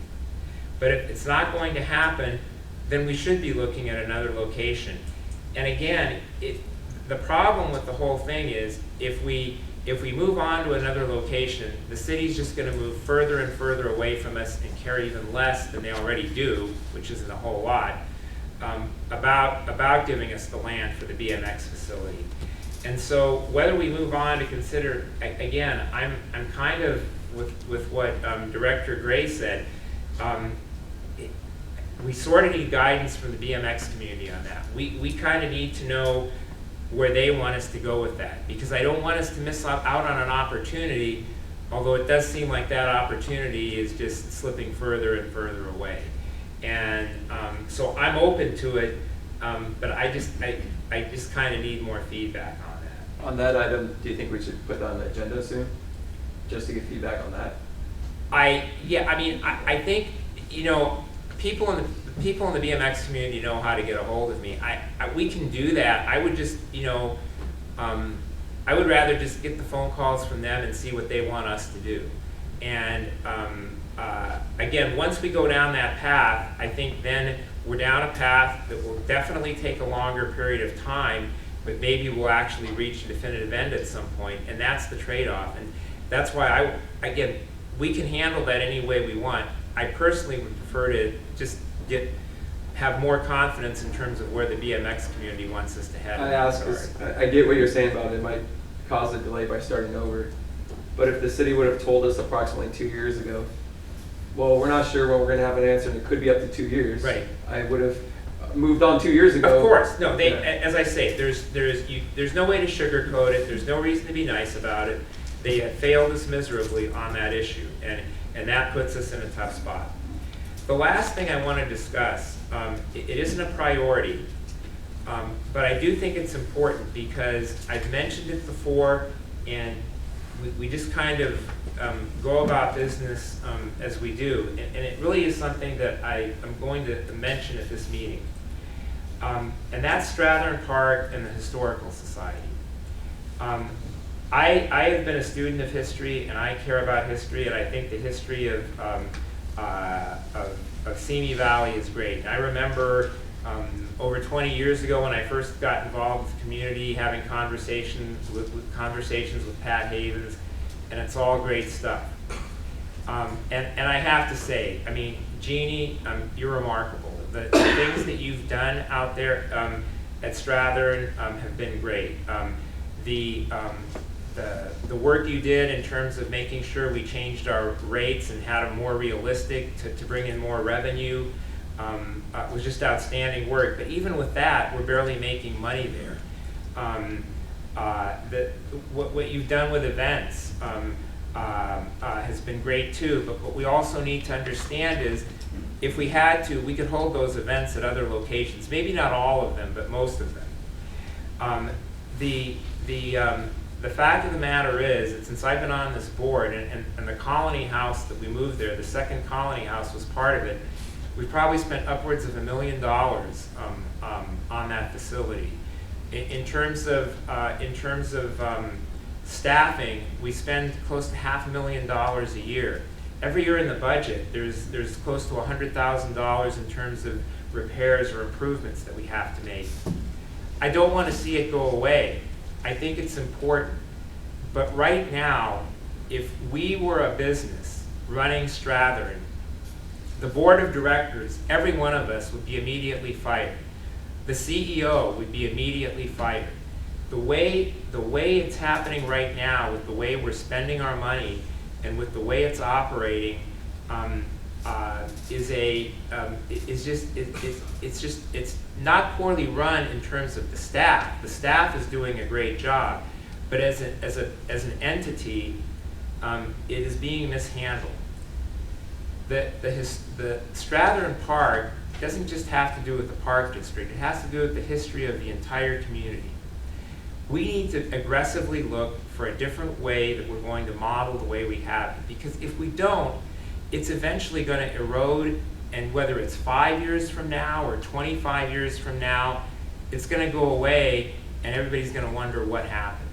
But if it's not going to happen, then we should be looking at another location. And again, the problem with the whole thing is if we move on to another location, the city's just going to move further and further away from us and care even less than they already do, which isn't a whole lot, about giving us the land for the BMX facility. And so whether we move on to consider, again, I'm kind of with what Director Gray said, we sort of need guidance from the BMX community on that. We kind of need to know where they want us to go with that, because I don't want us to miss out on an opportunity, although it does seem like that opportunity is just slipping further and further away. And so I'm open to it, but I just kind of need more feedback on that. On that item, do you think we should put that on the agenda soon? Just to get feedback on that? I think, people in the BMX community know how to get a hold of me. We can do that. I would just, I would rather just get the phone calls from them and see what they want us to do. And again, once we go down that path, I think then we're down a path that will definitely take a longer period of time, but maybe we'll actually reach a definitive end at some point, and that's the trade-off. And that's why again, we can handle that any way we want. I personally would prefer to just have more confidence in terms of where the BMX community wants us to head. I ask because I get what you're saying about it might cause a delay by starting over. But if the city would have told us approximately 2 years ago, well, we're not sure when we're going to have an answer, and it could be up to 2 years. Right. I would have moved on 2 years ago. Of course, no. As I say, there's no way to sugarcoat it. There's no reason to be nice about it. They have failed us miserably on that issue, and that puts us in a tough spot. The last thing I want to discuss, it isn't a priority, but I do think it's important because I've mentioned it before, and we just kind of go about business as we do, and it really is something that I am going to mention at this meeting. And that's Strathern Park and the Historical Society. I have been a student of history, and I care about history, and I think the history of Simi Valley is great. And I remember over 20 years ago when I first got involved with the community, having conversations with Pat Havens, and it's all great stuff. And I have to say, I mean, Jeannie, you're remarkable. The things that you've done out there at Strathern have been great. The work you did in terms of making sure we changed our rates and had them more realistic to bring in more revenue was just outstanding work. But even with that, we're barely making money there. What you've done with events has been great too, but what we also need to understand is if we had to, we could hold those events at other locations. Maybe not all of them, but most of them. The fact of the matter is that since I've been on this board, and the Colony House that we moved there, the second Colony House was part of it, we've probably spent upwards of $1 million on that facility. In terms of staffing, we spend close to $500,000 a year. Every year in the budget, there's close to $100,000 in terms of repairs or improvements that we have to make. I don't want to see it go away. I think it's important. But right now, if we were a business running Strathern, the board of directors, every one of us would be immediately fired. The CEO would be immediately fired. The way it's happening right now, with the way we're spending our money and with the way it's operating, it's not poorly run in terms of the staff. The staff is doing a great job, but as an entity, it is being mishandled. The Strathern Park doesn't just have to do with the Park District. It has to do with the history of the entire community. We need to aggressively look for a different way that we're going to model the way we have it. Because if we don't, it's eventually going to erode, and whether it's 5 years from now or 25 years from now, it's going to go away, and everybody's going to wonder what happened.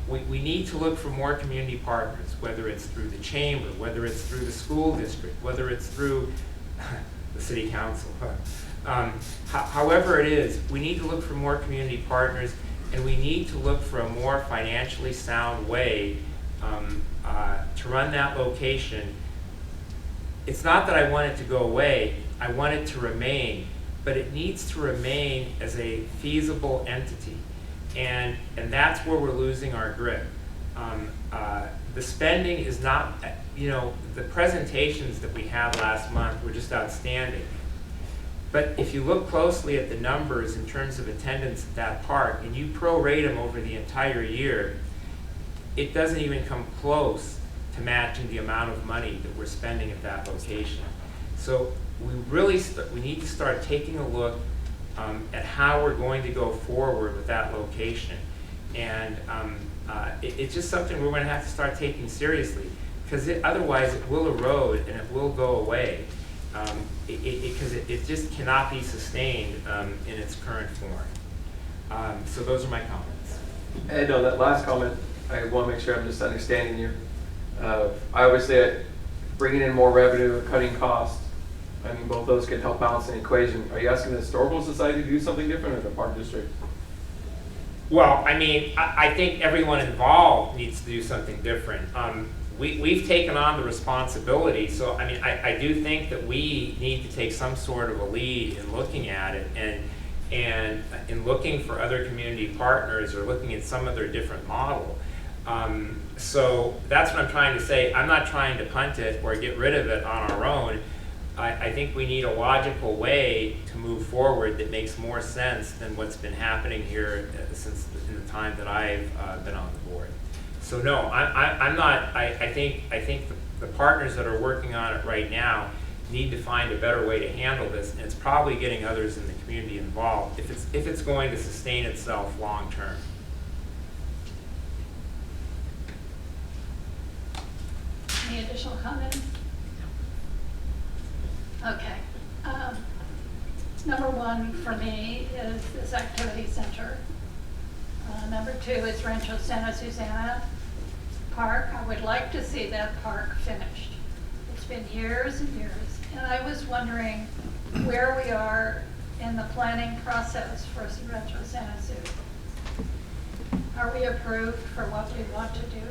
We need to look for more community partners, whether it's through the chamber, whether it's through the school district, whether it's through the city council. However it is, we need to look for more community partners, and we need to look for a more financially sound way to run that location. It's not that I want it to go away, I want it to remain, but it needs to remain as a feasible entity. And that's where we're losing our grip. The spending is not, the presentations that we had last month were just outstanding. But if you look closely at the numbers in terms of attendance at that park, and you prorate them over the entire year, it doesn't even come close to matching the amount of money that we're spending at that location. So we need to start taking a look at how we're going to go forward with that location. And it's just something we're gonna have to start taking seriously, because otherwise it will erode and it will go away. Because it just cannot be sustained in its current form. So those are my comments. And on that last comment, I want to make sure I'm just understanding you. I always say bringing in more revenue and cutting costs. I mean, both those can help balance an equation. Are you asking the Historical Society to do something different, or the Park District? Well, I mean, I think everyone involved needs to do something different. We've taken on the responsibility, so I mean, I do think that we need to take some sort of a lead in looking at it and in looking for other community partners or looking at some other different model. So that's what I'm trying to say. I'm not trying to punt it or get rid of it on our own. I think we need a logical way to move forward that makes more sense than what's been happening here since in the time that I've been on the board. So no, I'm not. I think the partners that are working on it right now need to find a better way to handle this, and it's probably getting others in the community involved if it's going to sustain itself long term. Any additional comments? Okay. Number one for me is this activity center. Number two is Rancho Santa Susana Park. I would like to see that park finished. It's been years and years, and I was wondering where we are in the planning process for Rancho Santa Su. Are we approved for what we want to do?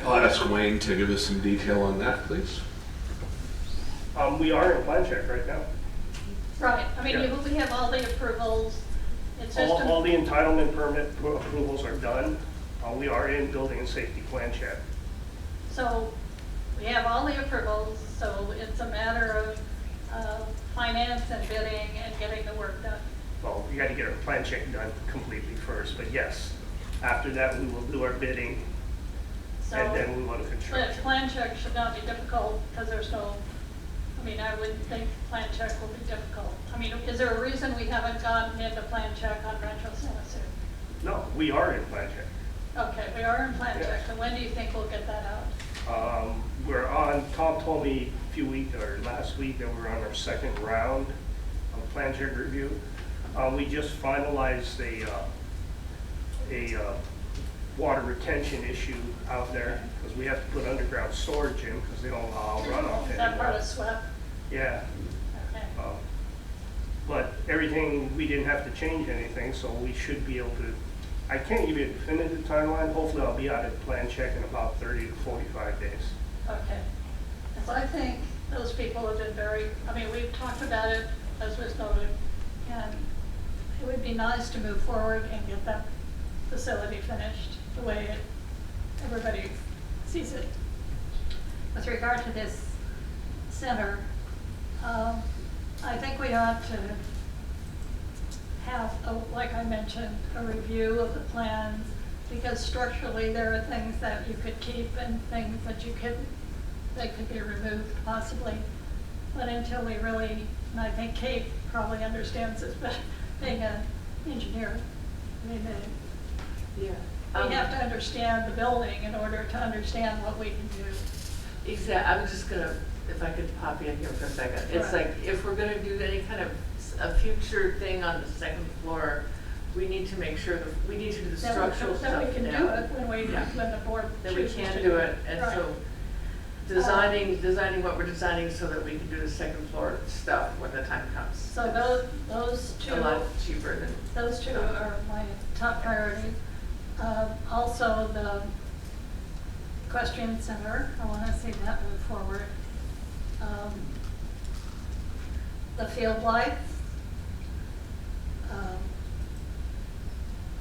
I'll ask Wayne to give us some detail on that, please. We are in plan check right now. Right. I mean, Yeah. we have all the approvals. It's just All the entitlement permit approvals are done. We are in building and safety plan check. So we have all the approvals, so it's a matter of finance and bidding and getting the work done. Well, we got to get our plan check done completely first, but yes, after that we will do our bidding, So and then we want to but construction. plan check should not be difficult because there's no, I mean, I wouldn't think plan check will be difficult. I mean, is there a reason we haven't gotten into plan check on Rancho Santa Su? No, we are in plan check. Okay, we are in plan Yeah. check, and when do you think we'll get that out? We're on, Tom told me a few weeks, or last week, that we're on our second round of plan check review. We just finalized a water retention issue out there, because we have to put underground storage in, because they don't allow runoff Is that part anymore. of SWEP? Yeah. Okay. But everything, we didn't have to change anything, so we should be able to, I can't give you a definitive timeline. Hopefully I'll be out of plan check in about 30 to 45 days. Okay. So I think those people have been very, I mean, we've talked about it, as was noted, and it would be nice to move forward and get that facility finished the way everybody sees it. With regard to this center, I think we ought to have, like I mentioned, a review of the plans, because structurally there are things that you could keep and things that you couldn't, that could be removed possibly. But until we really, and I think Kate probably understands this, but being an engineer, I mean, Yeah. we have to understand the building in order to understand what we can do. Exactly. I'm just gonna, if I could pop in here for a second. It's Right. like, if we're gonna do any kind of a future thing on the second floor, we need to make sure that, we need to do the structural stuff now. Then we can do it when the board Then we chooses can to do it, and Right. so designing what we're designing so that we can do the second floor stuff when the time comes. So those two. A lot cheaper than. Those two are my top priority. Also, the equestrian center, I want to see that move forward. The field lights.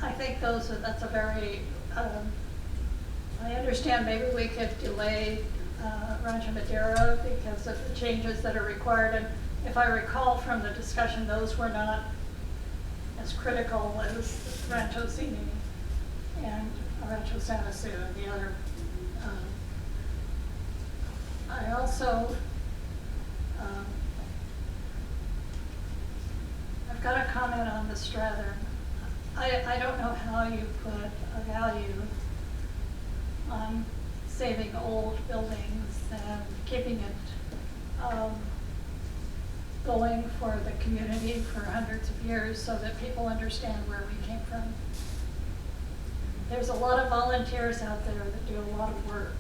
I think that's a very, I understand maybe we could delay Rancho Madera because of the changes that are required. And if I recall from the discussion, those were not as critical as Rancho Cini and Rancho Santa Su and the other. I also, I've got a comment on the Strathern. I don't know how you put a value on saving old buildings and keeping it going for the community for hundreds of years so that people understand where we came from. There's a lot of volunteers out there that do a lot of work,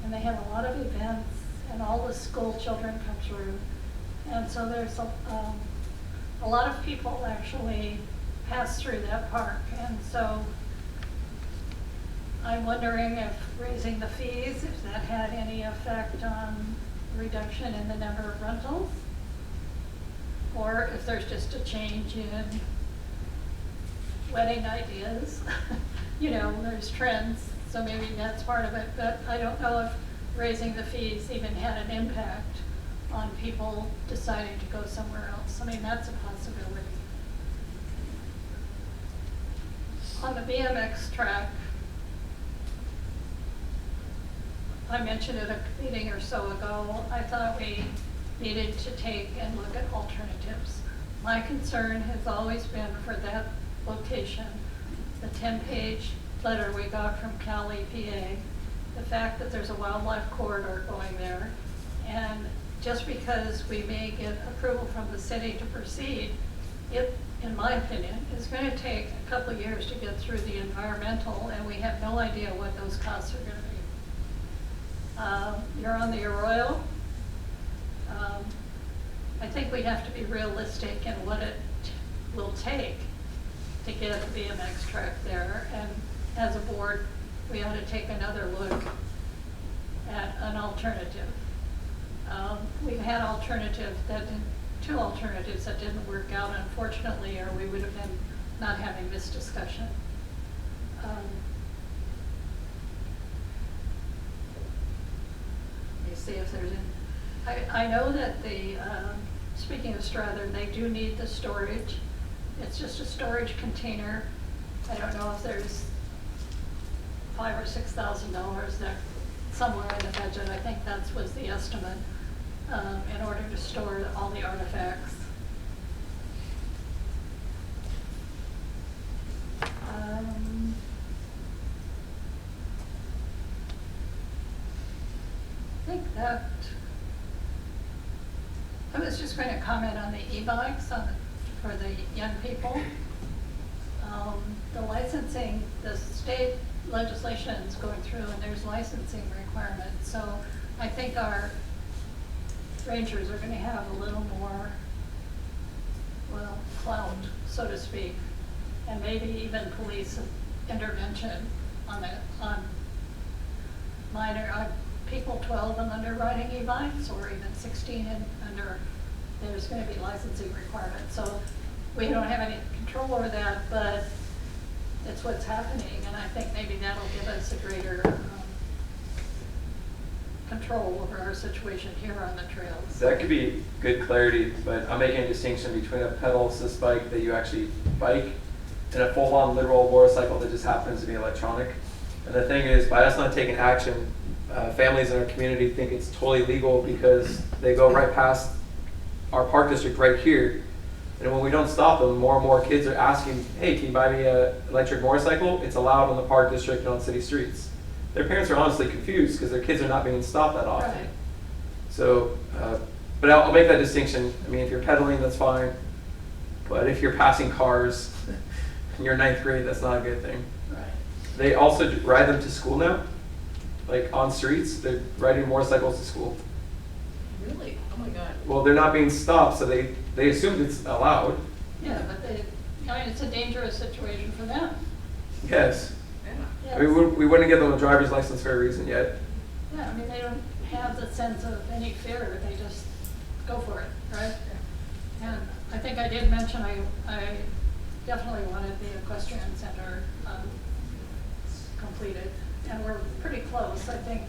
and they have a lot of events, and all the school children come through. And so there's a lot of people actually pass through that park. And so I'm wondering if raising the fees, if that had any effect on reduction in the number of rentals, or if there's just a change in wedding ideas. You know, there's trends, so maybe that's part of it, but I don't know if raising the fees even had an impact on people deciding to go somewhere else. I mean, that's a possibility. On the BMX track, I mentioned it a meeting or so ago, I thought we needed to take and look at alternatives. My concern has always been for that location, the 10-page letter we got from Cal EPA, the fact that there's a wildlife corridor going there, and just because we may get approval from the city to proceed, it, in my opinion, is going to take a couple of years to get through the environmental, and we have no idea what those costs are going to be. You're on the Arroyo. I think we have to be realistic in what it will take to get the BMX track there, and as a board, we ought to take another look at an alternative. We've had two alternatives that didn't work out, unfortunately, or we would have been not having this discussion. Let me see if there's I know that the, speaking of Strathern, they do need the storage. It's just a storage container. I don't know if there's $5,000 or $6,000 there somewhere in the budget. I think that was the estimate in order to store all the artifacts. I think that I was just going to comment on the e-bikes for the young people. The licensing, the state legislation is going through, and there's licensing requirements. So I think our rangers are going to have a little more, well, clout, so to speak, and maybe even police intervention on minor people 12 and under riding e-bikes, or even 16 and under. There's going to be licensing requirements. So we don't have any control over that, but it's what's happening, and I think maybe that'll give us a greater control over our situation here on the trails. That could be good clarity, but I'm making a distinction between a pedal assist bike that you actually bike and a full-on literal motorcycle that just happens to be electronic. And the thing is, by us not taking action, families in our community think it's totally legal because they go right past our park district right here. And when we don't stop them, more and more kids are asking, hey, can you buy me an electric motorcycle? It's allowed on the park district and on city streets. Their parents are honestly confused because their kids are not being stopped that often. Right. So, but I'll make that distinction. I mean, if you're pedaling, that's fine. But if you're passing cars and you're in 9th grade, that's not a good thing. Right. They also ride them to school now, like on streets. They're riding motorcycles to school. Really? Oh my God. Well, they're not being stopped, so they assumed it's allowed. Yeah, but I mean, it's a dangerous situation for them. Yes. Yes. I mean, we wouldn't give them a driver's license for a reason yet. Yeah, I mean, they don't have the sense of any fear. They just go for it, right? And I think I did mention I definitely wanted the equestrian center completed, and we're pretty close. I think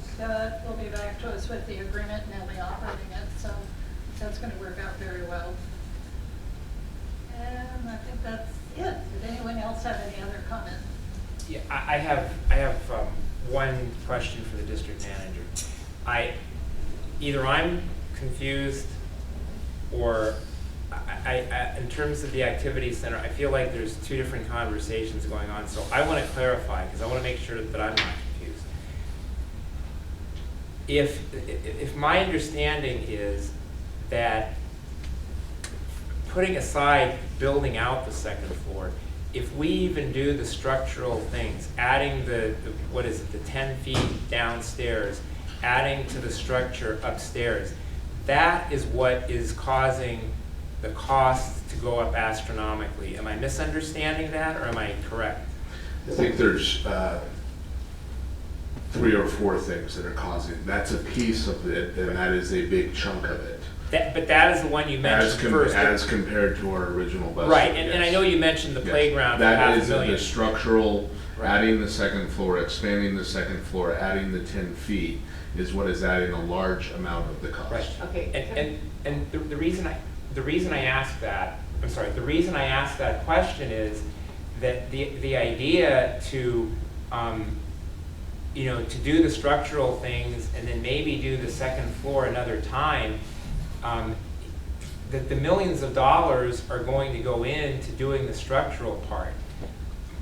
we'll be back to us with the agreement, and they'll be operating it, so that's going to work out very well. And I think that's it. Did anyone else have any other comments? Yeah, I have one question for the district manager. Either I'm confused, or in terms of the activity center, I feel like there's two different conversations going on. So I want to clarify, because I want to make sure that I'm not confused. If my understanding is that putting aside building out the second floor, if we even do the structural things, adding the 10 feet downstairs, adding to the structure upstairs, that is what is causing the costs to go up astronomically. Am I misunderstanding that, or am I correct? I think there's 3 or 4 things that are causing. That's a piece of it, and that is a big chunk of it. But that is the one you mentioned first. As compared to our original budget. Right, and I know you mentioned the playground for That is $500,000. the structural, Right. adding the second floor, expanding the second floor, adding the 10 feet is what is adding a large amount of the cost. Right. Okay. And the reason I ask that, I'm sorry, the reason I ask that question is that the idea to to do the structural things and then maybe do the second floor another time, that the millions of dollars are going to go into doing the structural part.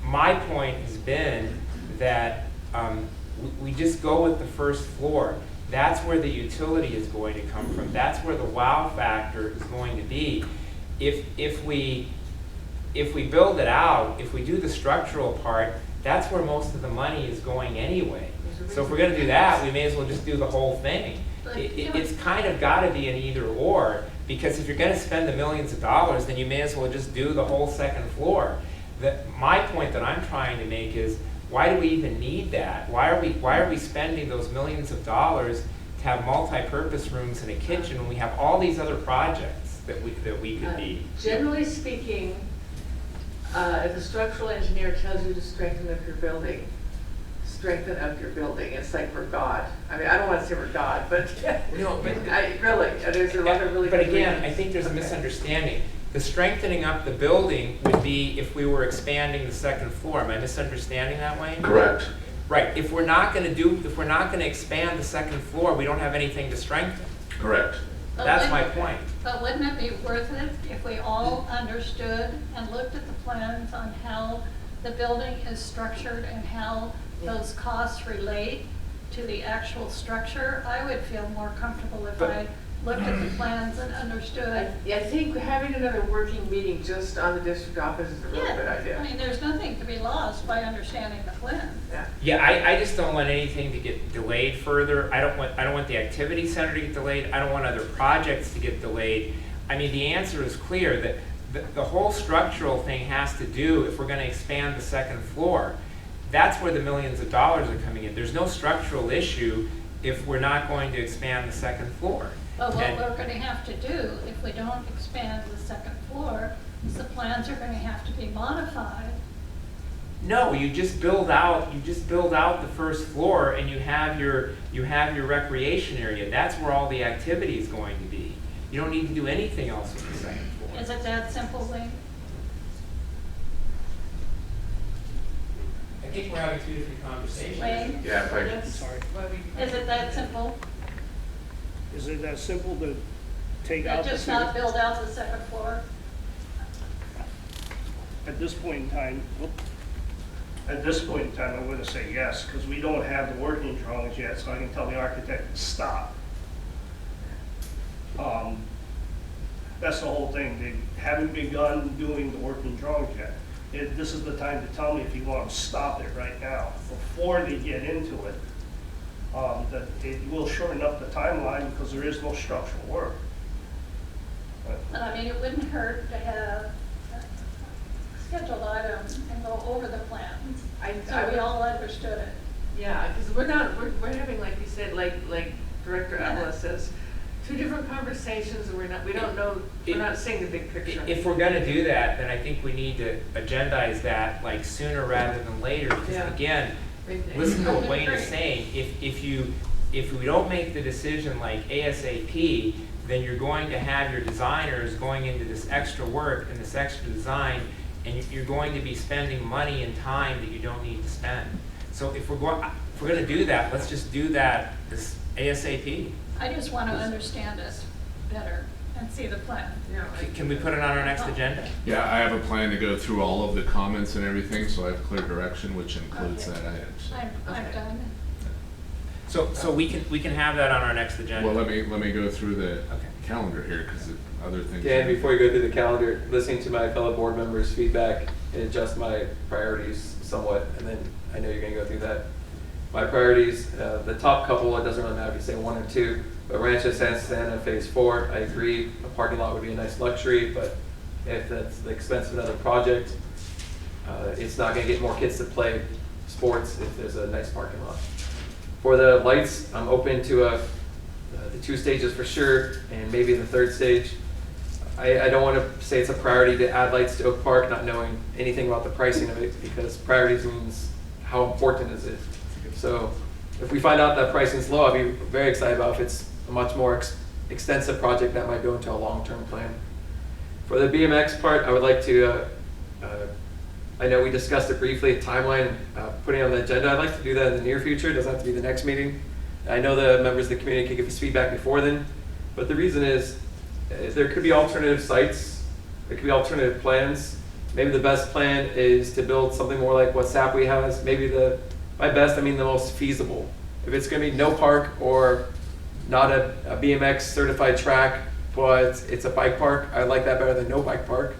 My point has been that we just go with the first floor. That's where the utility is going to come from. That's where the wow factor is going to be. If we build it out, if we do the structural part, that's where most of the money is going anyway. So if we're going to do that, we may as well just do the whole thing. It's kind of got to be an either or, because if you're going to spend the millions of dollars, then you may as well just do the whole second floor. My point that I'm trying to make is, why do we even need that? Why are we spending those millions of dollars to have multi-purpose rooms and a kitchen when we have all these other projects that we could be? Generally speaking, if a structural engineer tells you to strengthen up your building, strengthen up your building. It's like we're God. I mean, I don't want to say we're God, but No, but there's a lot of really. But good again, reasons. I think there's a misunderstanding. The strengthening up the building would be if we were expanding the second floor. Am I misunderstanding that way? Correct. Right. If we're not going to expand the second floor, we don't have anything to strengthen. Correct. That's my point. But wouldn't it be worth it if we all understood and looked at the plans on how the building is structured and how those costs relate to the actual structure? I would feel more comfortable if I looked at the plans and understood. I think having another working meeting just on the district office is a really good idea. I mean, there's nothing to be lost by understanding the plan. Yeah, I just don't want anything to get delayed further. I don't want the activity center to get delayed. I don't want other projects to get delayed. I mean, the answer is clear that the whole structural thing has to do, if we're going to expand the second floor, that's where the millions of dollars are coming in. There's no structural issue if we're not going to expand the second floor. But what we're going to have to do, if we don't expand the second floor, is the plans are going to have to be modified. No, you just build out the first floor, and you have your recreation area. That's where all the activity is going to be. You don't need to do anything else with the second floor. Is it that simple, Wayne? I think we're having two different conversations. Wayne? Yeah, Sorry. Is it that simple? Is it that simple to take out the Just not build out the second floor? At this point in time, I'm going to say yes, because we don't have the working drawings yet, so I can tell the architect to stop. That's the whole thing. They haven't begun doing the working drawings yet. This is the time to tell me if you want to stop it right now, before they get into it. That it will shorten up the timeline because there is no structural work. And I mean, it wouldn't hurt to have a scheduled item and go over the plans, so we all understood it. Yeah, because we're having, like you said, like Director Avila says, two different conversations, and we're not seeing the big picture. If we're going to do that, then I think we need to agendize that like sooner rather than later. Because again, listen to what Wayne is saying. If we don't make the decision like ASAP, then you're going to have your designers going into this extra work and this extra design, and you're going to be spending money and time that you don't need to spend. So if we're going to do that, let's just do that this ASAP. I just want to understand it better, and see the plan. Can we put it on our next agenda? Yeah, I have a plan to go through all of the comments and everything, so I have clear direction, which includes Okay. that item. I'm done. So we can have that on our next agenda. Well, let me go through the calendar here, because other things. Dan, before you go through the calendar, listening to my fellow board members' feedback and adjust my priorities somewhat, and then I know you're gonna go through that. My priorities, the top couple, it doesn't really matter if you say 1 or 2, but Rancho Santa Phase 4, I agree, a parking lot would be a nice luxury, but if that's the expense of another project, it's not gonna get more kids to play sports if there's a nice parking lot. For the lights, I'm open to the 2 stages for sure, and maybe the 3rd stage. I don't want to say it's a priority to add lights to Oak Park, not knowing anything about the pricing of it, because priorities means how important is it. So if we find out that pricing is low, I'll be very excited about if it's a much more extensive project that might go into a long-term plan. For the BMX part, I would like to, I know we discussed it briefly, a timeline, putting on the agenda. I'd like to do that in the near future. It doesn't have to be the next meeting. I know the members of the community can give us feedback before then, but the reason is there could be alternative sites, there could be alternative plans. Maybe the best plan is to build something more like what Sapwe has. Maybe by best, I mean the most feasible. If it's going to be no park or not a BMX certified track, but it's a bike park, I like that better than no bike park.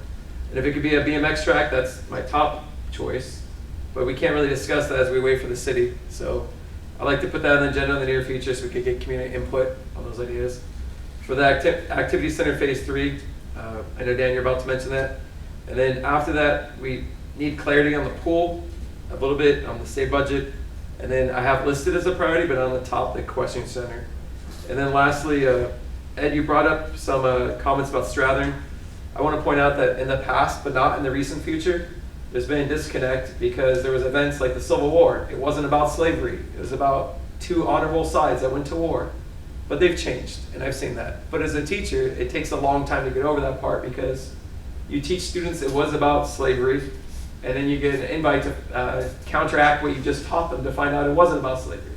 And if it could be a BMX track, that's my top choice. But we can't really discuss that as we wait for the city. So I'd like to put that on the agenda in the near future so we could get community input on those ideas. For the Activity Center Phase 3, I know Dan, you're about to mention that. And then after that, we need clarity on the pool, a little bit on the state budget. And then I have listed as a priority, but on the top, the question center. And then lastly, Ed, you brought up some comments about Strathern. I want to point out that in the past, but not in the recent future, there's been a disconnect because there was events like the Civil War. It wasn't about slavery. It was about 2 honorable sides that went to war. But they've changed, and I've seen that. But as a teacher, it takes a long time to get over that part because you teach students it was about slavery, and then you get an invite to counteract what you just taught them to find out it wasn't about slavery.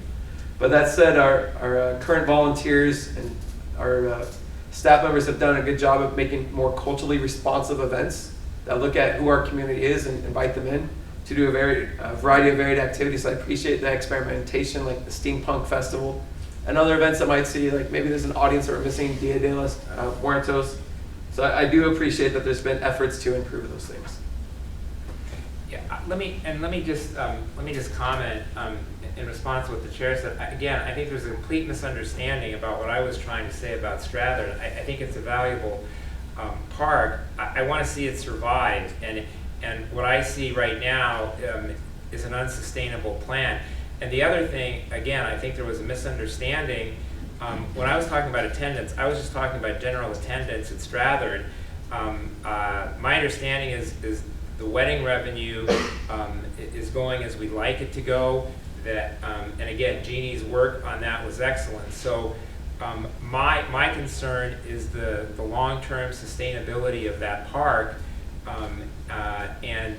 But that said, our current volunteers and our staff members have done a good job of making more culturally responsive events that look at who our community is and invite them in to do a variety of varied activities. So I appreciate the experimentation, like the Steampunk Festival, and other events that might see, like maybe there's an audience that are missing Dia de los Muertos. So I do appreciate that there's been efforts to improve those things. Yeah, let me just comment in response to what the chair said. Again, I think there's a complete misunderstanding about what I was trying to say about Strathern. I think it's a valuable park. I want to see it survive, and what I see right now is an unsustainable plan. And the other thing, again, I think there was a misunderstanding. When I was talking about attendance, I was just talking about general attendance at Strathern. My understanding is the wedding revenue is going as we'd like it to go. And again, Jeannie's work on that was excellent. So my concern is the long-term sustainability of that park, and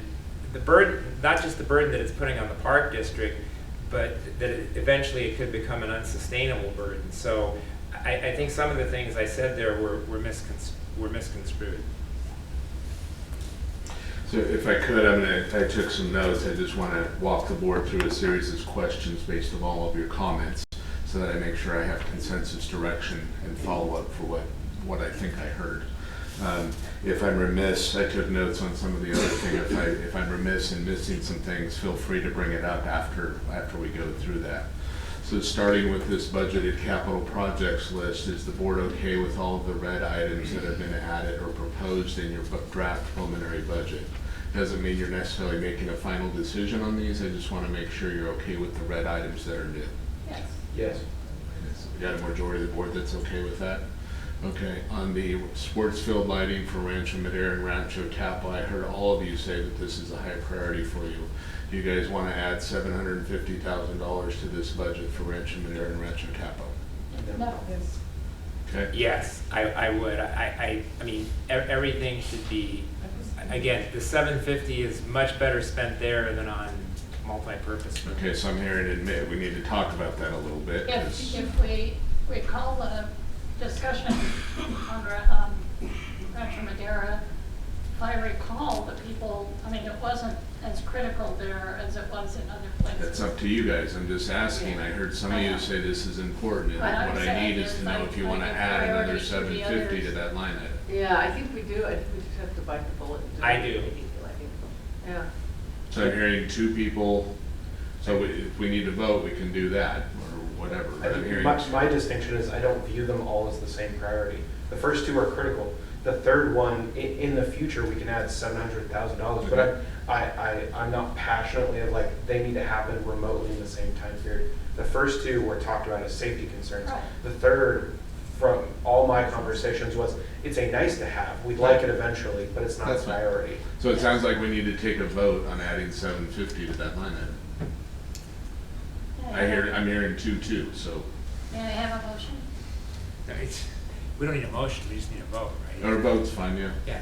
the burden, not just the burden that it's putting on the park district, but that eventually it could become an unsustainable burden. So I think some of the things I said there were misconstrued. So if I could, I took some notes. I just want to walk the board through a series of questions based on all of your comments so that I make sure I have consensus direction and follow up for what I think I heard. If I'm remiss, I took notes on some of the other things. If I'm remiss in missing some things, feel free to bring it up after we go through that. So starting with this budgeted capital projects list, is the board okay with all of the red items that have been added or proposed in your draft preliminary budget? Doesn't mean you're necessarily making a final decision on these. I just want to make sure you're okay with the red items that are new. Yes. Yes. We got a majority of the board that's okay with that? Okay, on the sports field lighting for Rancho Madera and Rancho Capo, I heard all of you say that this is a high priority for you. Do you guys want to add $750,000 to this budget for Rancho Madera and Rancho Capo? No. Okay. Yes, I would. I mean, everything should be, again, the 750 is much better spent there than on multi-purpose. Okay, so I'm hearing admit we need to talk about that a little bit. If we recall the discussion on Rancho Madera, if I recall, the people, I mean, it wasn't as critical there as it was in other places. That's up to you guys. I'm just asking. I heard some of you say this is important, and What I'm what I saying need is to know like- if you want to like a add another priority should be 750 to others. that line item. Yeah, I think we do. I think we just have to bite the bullet. And I it. do. I think, yeah. So I'm hearing 2 people, so if we need to vote, we can do that, or whatever. I But I'm think hearing, my distinction is I don't view them all as the same priority. The first 2 are critical. The third one, in the future, we can add $700,000, but I'm not passionately of like, they need to happen remotely in the same time period. The first 2 were talked about as safety concerns. Right. The third, from all my conversations, was it's a nice to have. We'd like it eventually, but it's not a That's fine. priority. so it sounds like we need to take a vote on adding 750 to that line item. I'm hearing 2, so, May I have a motion? No, we don't need a motion, we just need a vote, right? or vote's fine, yeah. Yeah.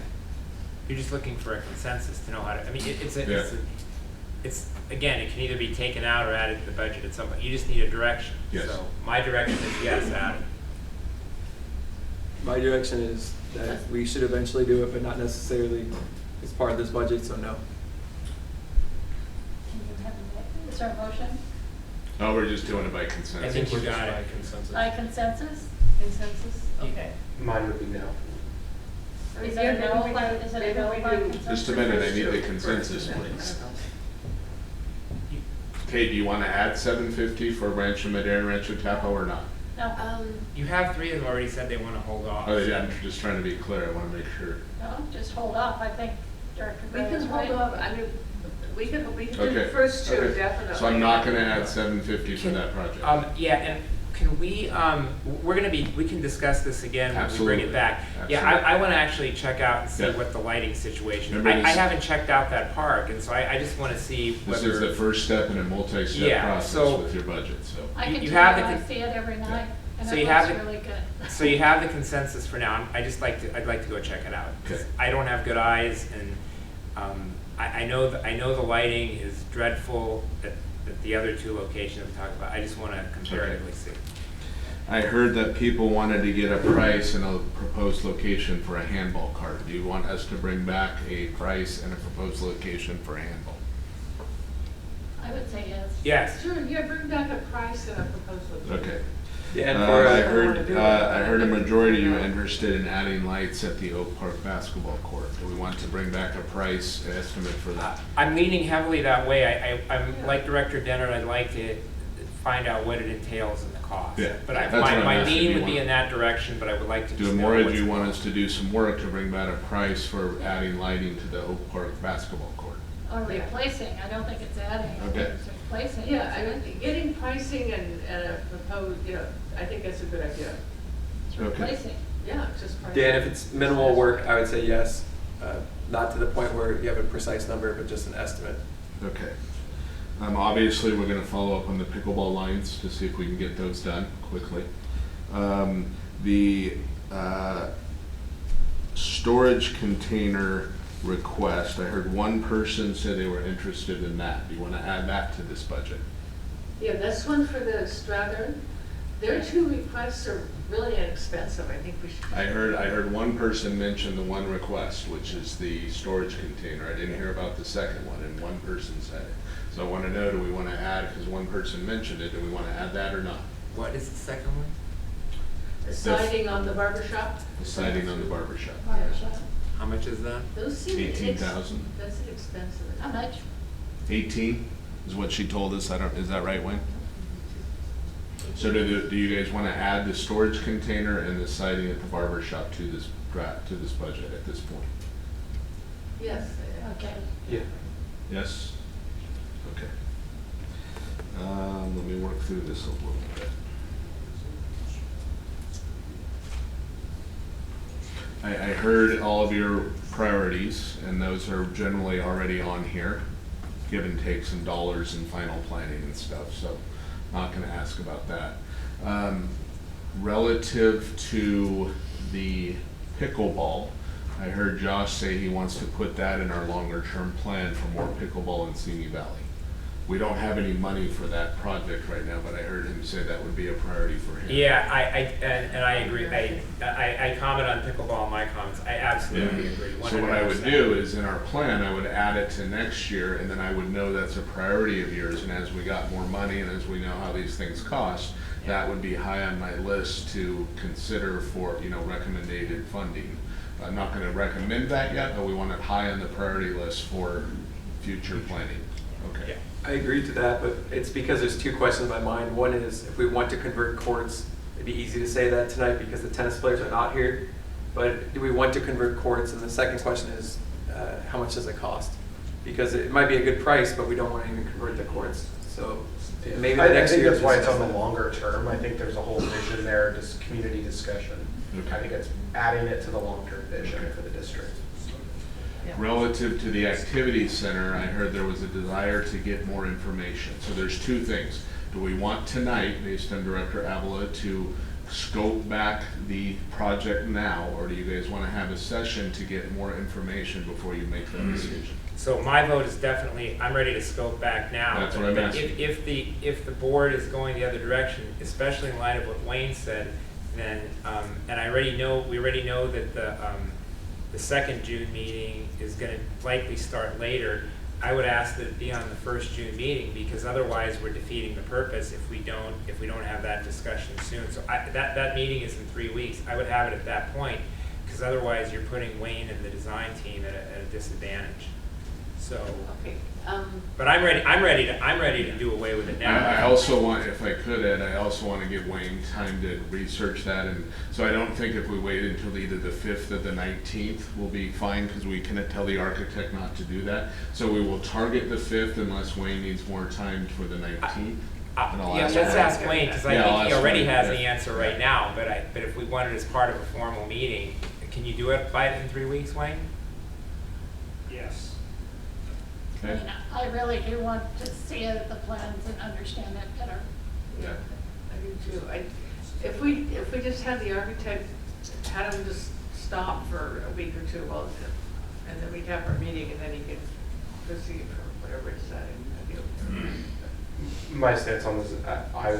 You're just looking for a consensus to know how to, I mean, it's, again, it can either be taken out or added to the budget at some point. You just need a direction. Yes. So my direction is yes, add it. My direction is that we should eventually do it, but not necessarily as part of this budget, so no. Is there a motion? Oh, we're just doing it by I consensus. think you got it. By consensus. By consensus? Consensus? Okay. Mine would be no. Is it a no, by, is it a no by consensus? Just a minute, I need the consensus, please. Kate, do you want to add 750 for Rancho Madera and Rancho Tahoe or not? No, You have 3 of them already said they want to hold off. Oh, yeah, I'm just trying to be clear, I want to make sure. no, just hold off. I think Director We Gray can is hold right. off, I mean, we can do the Okay. first 2, Okay. definitely. So I'm not going to add 750 for that project. Yeah, and can we, we can discuss this again when we bring Absolutely. it back. Yeah, Absolutely. I want to actually check out and see Yeah. what the lighting situation is. Remember I this- haven't checked out that park, and so I just want to see This whether. is the first step in a multi-step Yeah, process so- with your budget, so. I can You tell have you, the I con- see it every night, and So it you have looks the- really good. So you have the consensus for now. I'd like to go check it out. 'Cause Okay. I don't have good eyes, and I know the lighting is dreadful at the other 2 locations we talked about. I just want to comparatively see. I heard that people wanted to get a price and a proposed location for a handball cart. Do you want us to bring back a price and a proposed location for a handball? I would say yes. Yes. Sure, yeah, bring back a price and a proposal. Okay. Yeah, and for, I wanna do it. heard a majority of you interested in adding lights at the Oak Park basketball court. Do we want to bring back a price estimate for that? I'm leaning heavily that way. I'm like Director Denner. I'd like to find out what it entails and the cost. Yeah, But that's what I'm my asking. lean You would be want- in that direction, but I would like to just know More, do what's you want involved. us to do some work to bring back a price for adding lighting to the Oak Park basketball court? Or replacing, I don't think it's adding, I think Okay. it's replacing. Yeah, I mean, getting pricing and a proposed, I think that's a good idea. It's Okay. replacing. Yeah, just pricing. Dan, if it's minimal work, I would say yes. Not to the point where you have a precise number, but just an estimate. Okay. Obviously, we're gonna follow up on the pickleball lines to see if we can get those done quickly. The storage container request, I heard one person say they were interested in that. Do you wanna add that to this budget? Yeah, this one for the Strather, their 2 requests are really inexpensive, I think we should. I heard one person mention the one request, which is the storage container. I didn't hear about the second one, and one person said it. So I wanna know, do we wanna add, because one person mentioned it, do we wanna add that or not? What is the second one? The siding on the barber shop. The siding on the barber shop. How much is that? Those seem 18,000. That's expensive. How much? 18 is what she told us. Is that right, Wayne? So do you guys want to add the storage container and the siding at the barber shop to this budget at this point? Yes. Okay. Yeah. Yes? Okay. Let me work through this a little bit. I heard all of your priorities, and those are generally already on here, give and take some dollars and final planning and stuff, so not gonna ask about that. Relative to the pickleball, I heard Josh say he wants to put that in our longer term plan for more pickleball in Simi Valley. we don't have any money for that project right now, but I heard him say that would be a priority for him. Yeah, I agree. I comment on pickleball in my comments. I absolutely agree. 100%. So what I would do is in our plan, I would add it to next year, and then I would know that's a priority of yours, and as we got more money and as we know how these things cost, that would be high on my list to consider for, you know, recommended funding. I'm not gonna recommend that yet, but we want it high on the priority list for future planning. Okay. I agree to that, but it's because there's two questions in my mind. One is, if we want to convert courts, it'd be easy to say that tonight because the tennis players are not here. But do we want to convert courts? And the second question is, how much does it cost? Because it might be a good price, but we don't want to even convert the courts. So maybe the next year. I think that's why it's on the longer term. I think there's a whole vision there, just community discussion. Okay. I think it's adding it to the long-term vision for the district. Relative to the activity center, I heard there was a desire to get more information. So there's two things. Do we want tonight, based on Director Avila, to scope back the project now, or do you guys want to have a session to get more information before you make that decision? So my vote is definitely, I'm ready to scope back now. That's what I'm asking. If the board is going the other direction, especially in light of what Wayne said, then, and we already know that the second June meeting is going to likely start later. I would ask that it be on the first June meeting, because otherwise we're defeating the purpose if we don't have that discussion soon. So that meeting is in 3 weeks. I would have it at that point, because otherwise you're putting Wayne and the design team at a disadvantage. So, Okay. but I'm ready to do away with it now. I also want, if I could, Ed, I also want to give Wayne time to research that, and so I don't think if we wait until either the 5th or the 19th will be fine, because we can tell the architect not to do that. So we will target the 5th unless Wayne needs more time for the 19th. Yeah, let's ask Wayne, because I think he already has the answer right now. But if we want it as part of a formal meeting, can you do it in 3 weeks, Wayne? Yes. Okay. I mean, I really do want to see the plans and understand it better. Yeah. I do too. If we just had the architect, had him just stop for a week or two, well, and then we'd have our meeting, and then he could proceed for whatever it's setting. My stance on this, I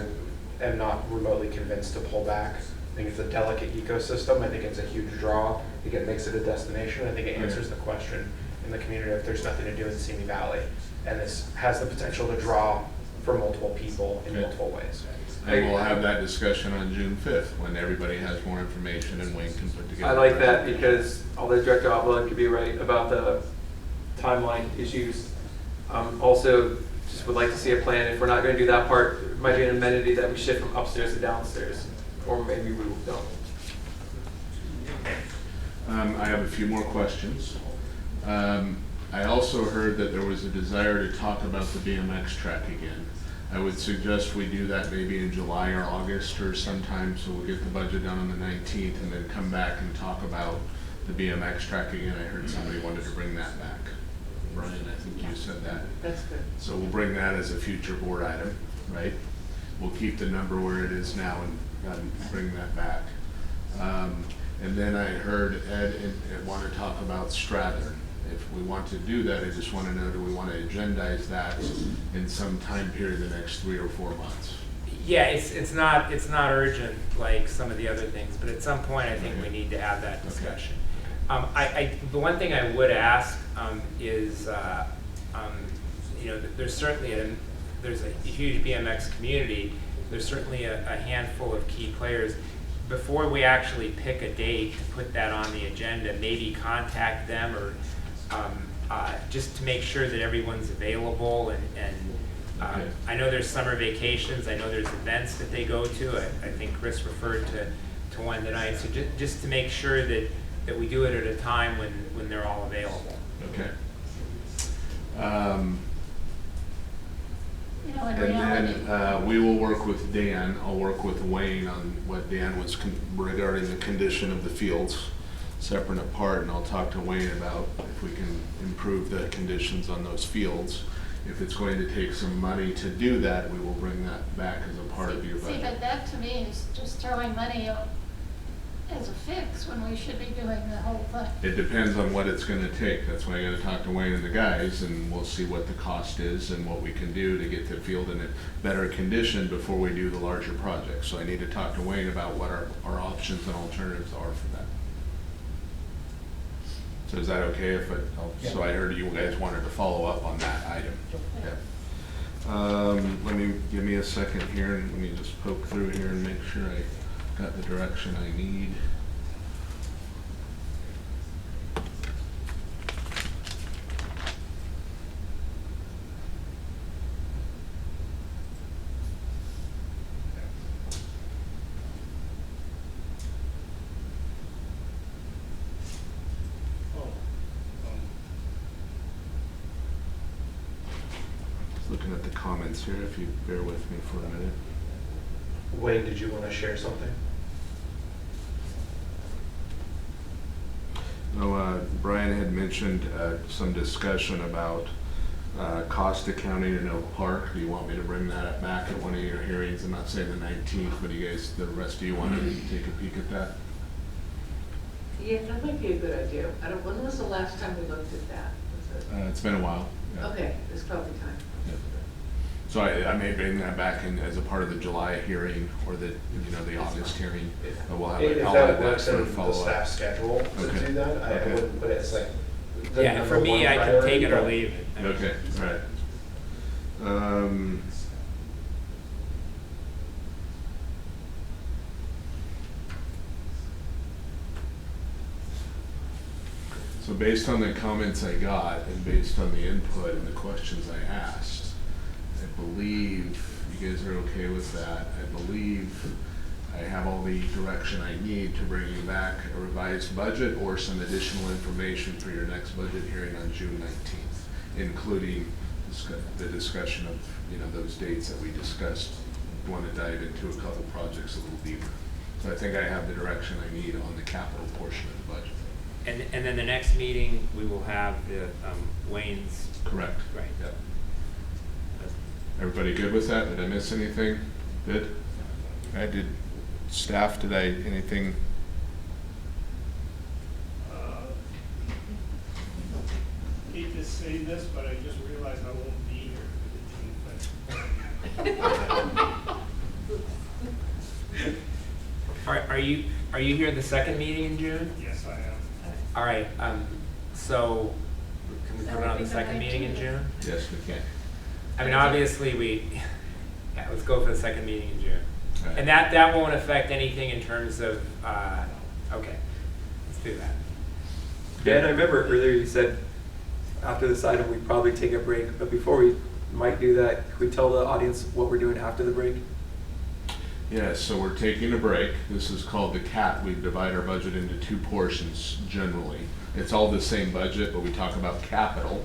am not remotely convinced to pull back. I think it's a delicate ecosystem. I think it's a huge draw. I think it makes it a destination. I think it answers the question in the community if there's nothing to do in Simi Valley. And this has the potential to draw for multiple people in multiple ways. And we'll have that discussion on June 5th when everybody has more information and Wayne can put together. I like that because although Director Avila could be right about the timeline issues, also just would like to see a plan. If we're not going to do that part, it might be an amenity that we shift from upstairs to downstairs, or maybe we don't. I have a few more questions. I also heard that there was a desire to talk about the BMX track again. I would suggest we do that maybe in July or August or sometime, so we'll get the budget done on the 19th and then come back and talk about the BMX track again. I heard somebody wanted to bring that back. Brian, I think you said that. That's good. So we'll bring that as a future board item, right? We'll keep the number where it is now and bring that back. And then I heard Ed want to talk about Strather. If we want to do that, I just want to know, do we want to agendize that in some time period the next 3 or 4 months? Yeah, it's not urgent like some of the other things, but at some point I think we need to have that discussion. The one thing I would ask is, there's certainly there's a huge BMX community. There's certainly a handful of key players. Before we actually pick a date to put that on the agenda, maybe contact them or just to make sure that everyone's available. And I know there's summer vacations. I know there's events that they go to. I think Chris referred to one tonight. So just to make sure that we do it at a time when they're all available. Okay. And then we will work with Dan. I'll work with Wayne on what Dan was regarding the condition of the fields, separate and apart, and I'll talk to Wayne about if we can improve the conditions on those fields. If it's going to take some money to do that, we will bring that back as a part of your budget. See, but that to me is just throwing money as a fix when we should be doing the whole thing. It depends on what it's gonna take. That's why I gotta talk to Wayne and the guys, and we'll see what the cost is and what we can do to get the field in a better condition before we do the larger project. So I need to talk to Wayne about what our options and alternatives are for that. So is that okay if it, so I heard you guys wanted to follow up on that item. Yeah. Give me a second here and let me just poke through here and make sure I got the direction I need. Looking at the comments here, if you bear with me for a minute. Wayne, did you want to share something? No, Brian had mentioned some discussion about cost accounting in Oak Park. Do you want me to bring that up back at one of your hearings? I'm not saying the 19th, but you guys, the rest of you want to take a peek at that? Yeah, that might be a good idea. When was the last time we looked at that? Was It's been a while. it? Yeah. Okay, it's probably time. Yeah. So I may bring that back in as a part of the July hearing or the August hearing. But we'll have If I'll that add works for in the follow-up. staff schedule to Okay. do that, I Okay. wouldn't put it as like. the Yeah, number for me, one I can priority, take it or but- leave it. I mean, Okay, all right. So based on the comments I got and based on the input and the questions I asked, I believe you guys are okay with that. I believe I have all the direction I need to bring you back a revised budget or some additional information for your next budget hearing on June 19th, including the discussion of those dates that we discussed. I want to dive into a couple projects a little deeper. So I think I have the direction I need on the capital portion of the budget. And then the next meeting, we will have the Wayne's. Correct. Right. Yep. Everybody good with that? Did I miss anything? Good? Did staff, anything? Hate to say this, but I just realized I won't be here for the Are you here the second meeting in June? Yes, I am. All right, so can we put it on the second meeting in June? Yes, we can. I mean, obviously yeah, let's go for the second meeting in June. All right. And that won't affect anything in terms of, okay, let's do that. Dan, I remember earlier you said after this item, we'd probably take a break, but before we might do that, could we tell the audience what we're doing after the break? Yes, so we're taking a break. This is called the CAT. We divide our budget into two portions generally. It's all the same budget, but we talk about capital,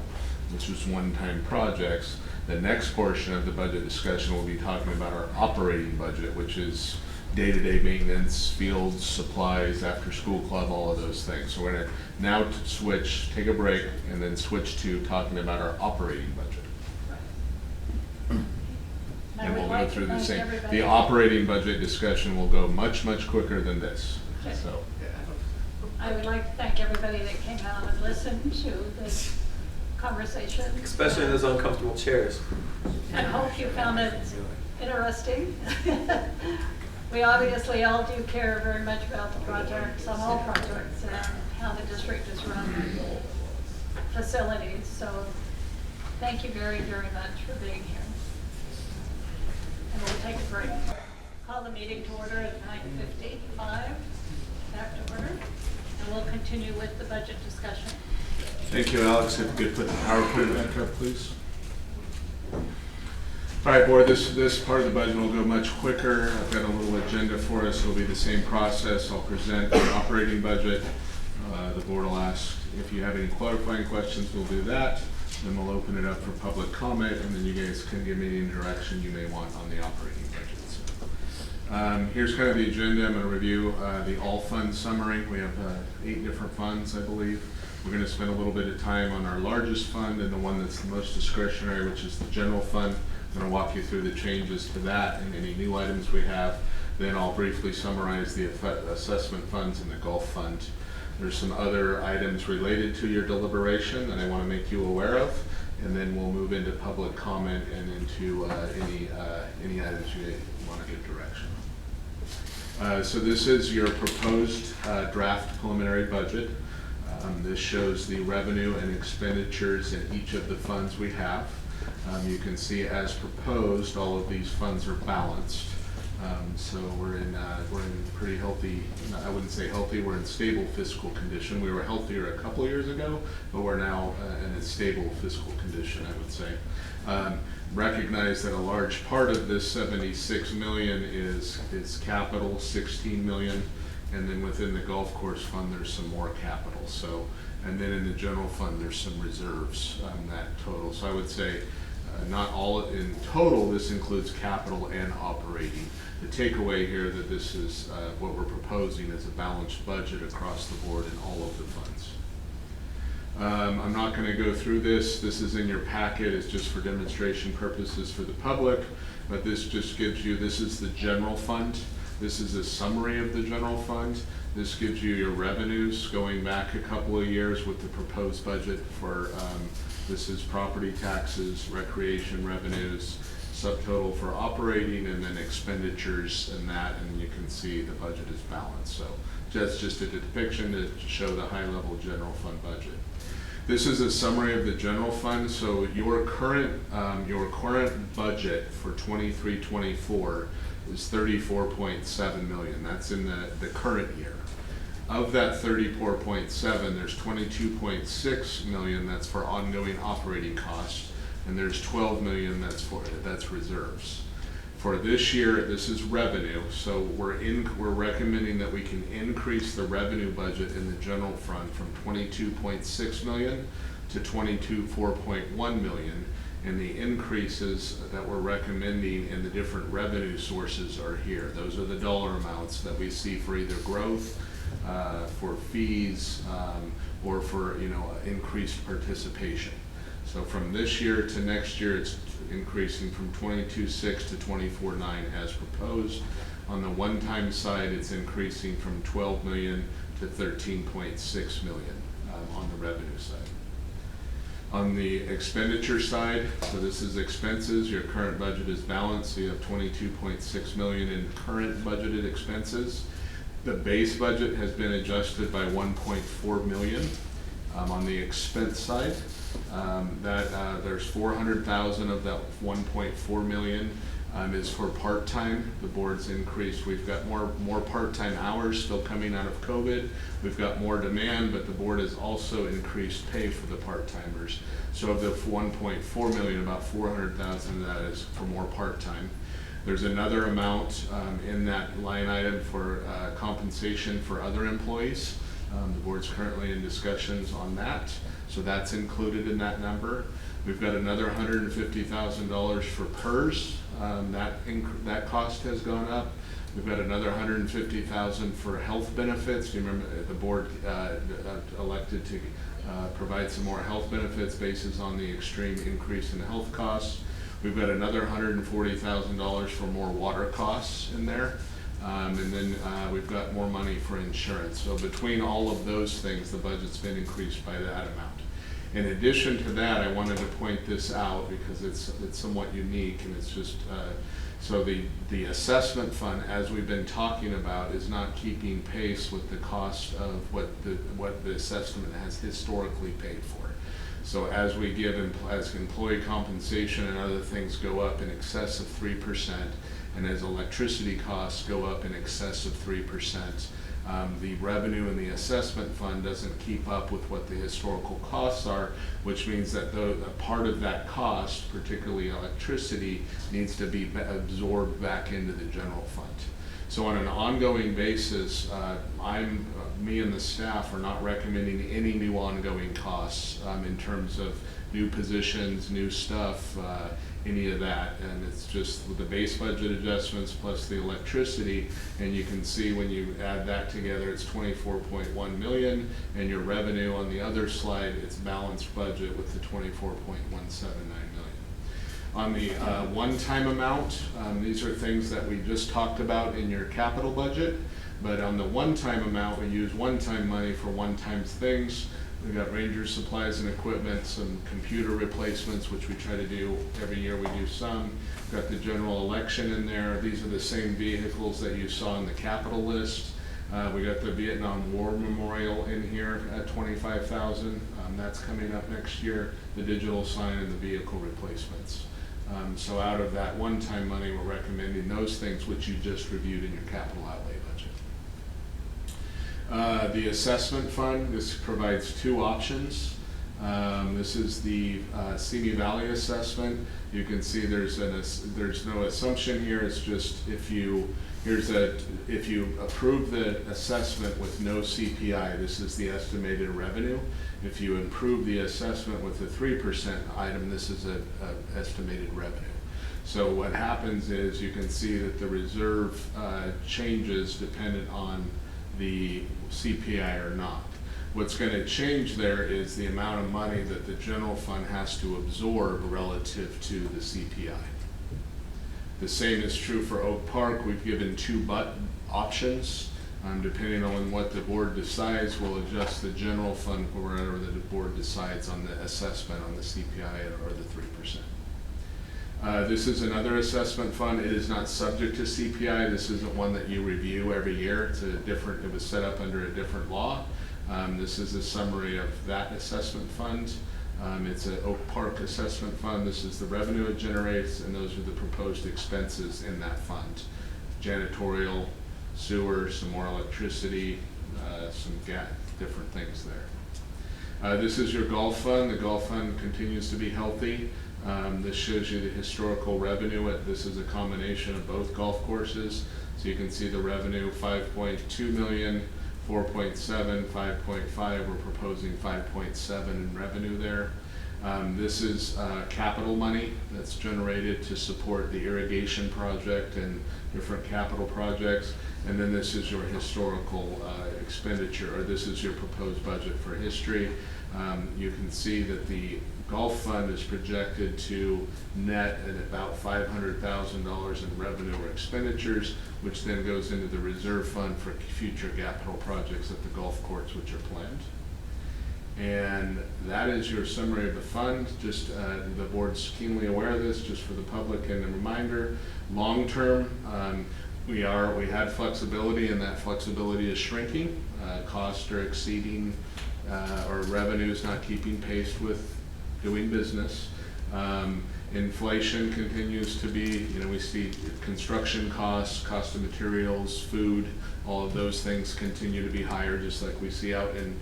which is one-time projects. The next portion of the budget discussion will be talking about our operating budget, which is day-to-day maintenance, fields, supplies, after-school club, all of those things. So we're gonna now switch, take a break, and then switch to talking about our operating budget. I And would we'll go like to through the thank same. everybody. The operating budget discussion will go much, much quicker than this, Okay. so. I would like to thank everybody that came out and listened to this conversation. Especially in those uncomfortable chairs. I hope you found it interesting. We obviously all do care very much about the projects, on all projects, and how the district is run facilities. So thank you very, very much for being here. And we'll take a break. Call the meeting to order at 9:55, back to order, and we'll continue with the budget discussion. Thank you, Alex. If you could put the PowerPoint back up, please. All right, board, this part of the budget will go much quicker. I've got a little agenda for us. It'll be the same process. I'll present the operating budget. The board will ask if you have any clarifying questions, we'll do that. Then we'll open it up for public comment, and then you guys can give me any direction you may want on the operating budget. Here's kind of the agenda. I'm going to review the all fund summary. We have 8 different funds, I believe. We're going to spend a little bit of time on our largest fund and the one that's the most discretionary, which is the general fund. I'm going to walk you through the changes to that and any new items we have. Then I'll briefly summarize the assessment funds and the Gulf Fund. There's some other items related to your deliberation that I want to make you aware of, and then we'll move into public comment and into any items you want to give direction. So this is your proposed draft preliminary budget. This shows the revenue and expenditures in each of the funds we have. You can see as proposed, all of these funds are balanced. So we're in pretty healthy, I wouldn't say healthy, we're in stable fiscal condition. We were healthier a couple years ago, but we're now in a stable fiscal condition, I would say. Recognize that a large part of this 76 million is capital, 16 million, and then within the golf course fund there's some more capital. So, and then in the general fund there's some reserves that total. So I would say not all in total, this includes capital and operating. The takeaway here that this is what we're proposing is a balanced budget across the board in all of the funds. I'm not going to go through this. This is in your packet. It's just for demonstration purposes for the public, but this just gives you, this is the general fund. This is a summary of the general fund. This gives you your revenues going back a couple of years with the proposed budget for, this is property taxes, recreation revenues, subtotal for operating, and then expenditures and that, and you can see the budget is balanced. So that's just a depiction to show the high level general fund budget. This is a summary of the general fund. So your current budget for 23-24 is 34.7 million. That's in the current year. Of that 34.7, there's 22.6 million that's for ongoing operating costs, and there's 12 million that's reserves. For this year, this is revenue, so we're recommending that we can increase the revenue budget in the general fund from 22.6 million to 24.1 million, and the increases that we're recommending in the different revenue sources are here. Those are the dollar amounts that we see for either growth, for fees, or for increased participation. So from this year to next year, it's increasing from 22.6 to 24.9 as proposed. On the one-time side, it's increasing from 12 million to 13.6 million on the revenue side. On the expenditure side, so this is expenses, your current budget is balanced, so you have 22.6 million in current budgeted expenses. The base budget has been adjusted by 1.4 million on the expense side. There's 400,000 of that 1.4 million is for part-time. The board's increased. We've got more part-time hours still coming out of COVID. We've got more demand, but the board has also increased pay for the part-timers. So of the 1.4 million, about 400,000 of that is for more part-time. There's another amount in that line item for compensation for other employees. The board's currently in discussions on that, so that's included in that number. We've got another $150,000 for PERS. That cost has gone up. We've got another $150,000 for health benefits. Do you remember the board elected to provide some more health benefits based on the extreme increase in health costs? We've got another $140,000 for more water costs in there. And then we've got more money for insurance. So between all of those things, the budget's been increased by that amount. In addition to that, I wanted to point this out because it's somewhat unique, and it's just, so the assessment fund, as we've been talking about, is not keeping pace with the cost of what the assessment has historically paid for. So as we as employee compensation and other things go up in excess of 3%, and as electricity costs go up in excess of 3%, the revenue in the assessment fund doesn't keep up with what the historical costs are, which means that a part of that cost, particularly electricity, needs to be absorbed back into the general fund. So on an ongoing basis, me and the staff are not recommending any new ongoing costs in terms of new positions, new stuff, any of that, and it's just with the base budget adjustments plus the electricity, and you can see when you add that together, it's 24.1 million, and your revenue on the other slide, it's balanced budget with the 24.179 million. On the one-time amount, these are things that we just talked about in your capital budget, but on the one-time amount, we use one-time money for one-time things. We've got ranger supplies and equipment, some computer replacements, which we try to do every year. We do some. We've got the general election in there. These are the same vehicles that you saw in the capital list. We got the Vietnam War Memorial in here at $25,000. That's coming up next year. The digital sign and the vehicle replacements. So out of that one-time money, we're recommending those things which you just reviewed in your capital outlay budget. The assessment fund, this provides two options. This is the Simi Valley assessment. You can see there's no assumption here. It's just if you approve the assessment with no CPI, this is the estimated revenue. If you improve the assessment with a 3% item, this is an estimated revenue. So what happens is you can see that the reserve changes dependent on the CPI or not. What's going to change there is the amount of money that the general fund has to absorb relative to the CPI. The same is true for Oak Park. We've given two options. Depending on what the board decides, we'll adjust the general fund wherever the board decides on the assessment on the CPI or the 3%. This is another assessment fund. It is not subject to CPI. This isn't one that you review every year. It was set up under a different law. This is a summary of that assessment fund. It's an Oak Park assessment fund. This is the revenue it generates, and those are the proposed expenses in that fund. Janitorial, sewer, some more electricity, some gas, different things there. This is your golf fund. The golf fund continues to be healthy. This shows you the historical revenue. This is a combination of both golf courses. So you can see the revenue, 5.2 million, 4.7, 5.5. We're proposing 5.7 in revenue there. This is capital money that's generated to support the irrigation project and different capital projects. And then this is your historical expenditure, or this is your proposed budget for history. You can see that the golf fund is projected to net at about $500,000 in revenue or expenditures, which then goes into the reserve fund for future capital projects at the golf courts which are planned. And that is your summary of the fund. Just the board's keenly aware of this, just for the public and a reminder. Long term, we had flexibility, and that flexibility is shrinking. Costs are exceeding, or revenue is not keeping pace with doing business. Inflation continues to be, we see construction costs, cost of materials, food, all of those things continue to be higher, just like we see out in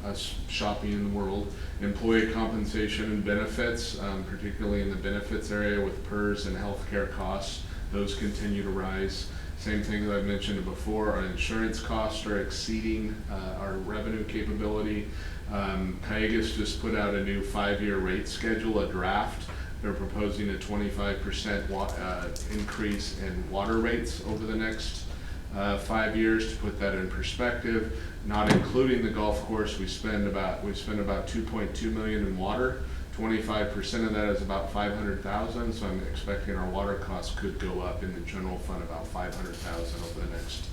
us shopping in the world. Employee compensation and benefits, particularly in the benefits area with PERS and healthcare costs, those continue to rise. Same thing that I mentioned before, our insurance costs are exceeding our revenue capability. Cayugas just put out a new 5-year rate schedule, a draft. They're proposing a 25% increase in water rates over the next 5 years. To put that in perspective, not including the golf course, we spend about 2.2 million in water. 25% of that is about 500,000. So I'm expecting our water costs could go up in the general fund about 500,000 over the next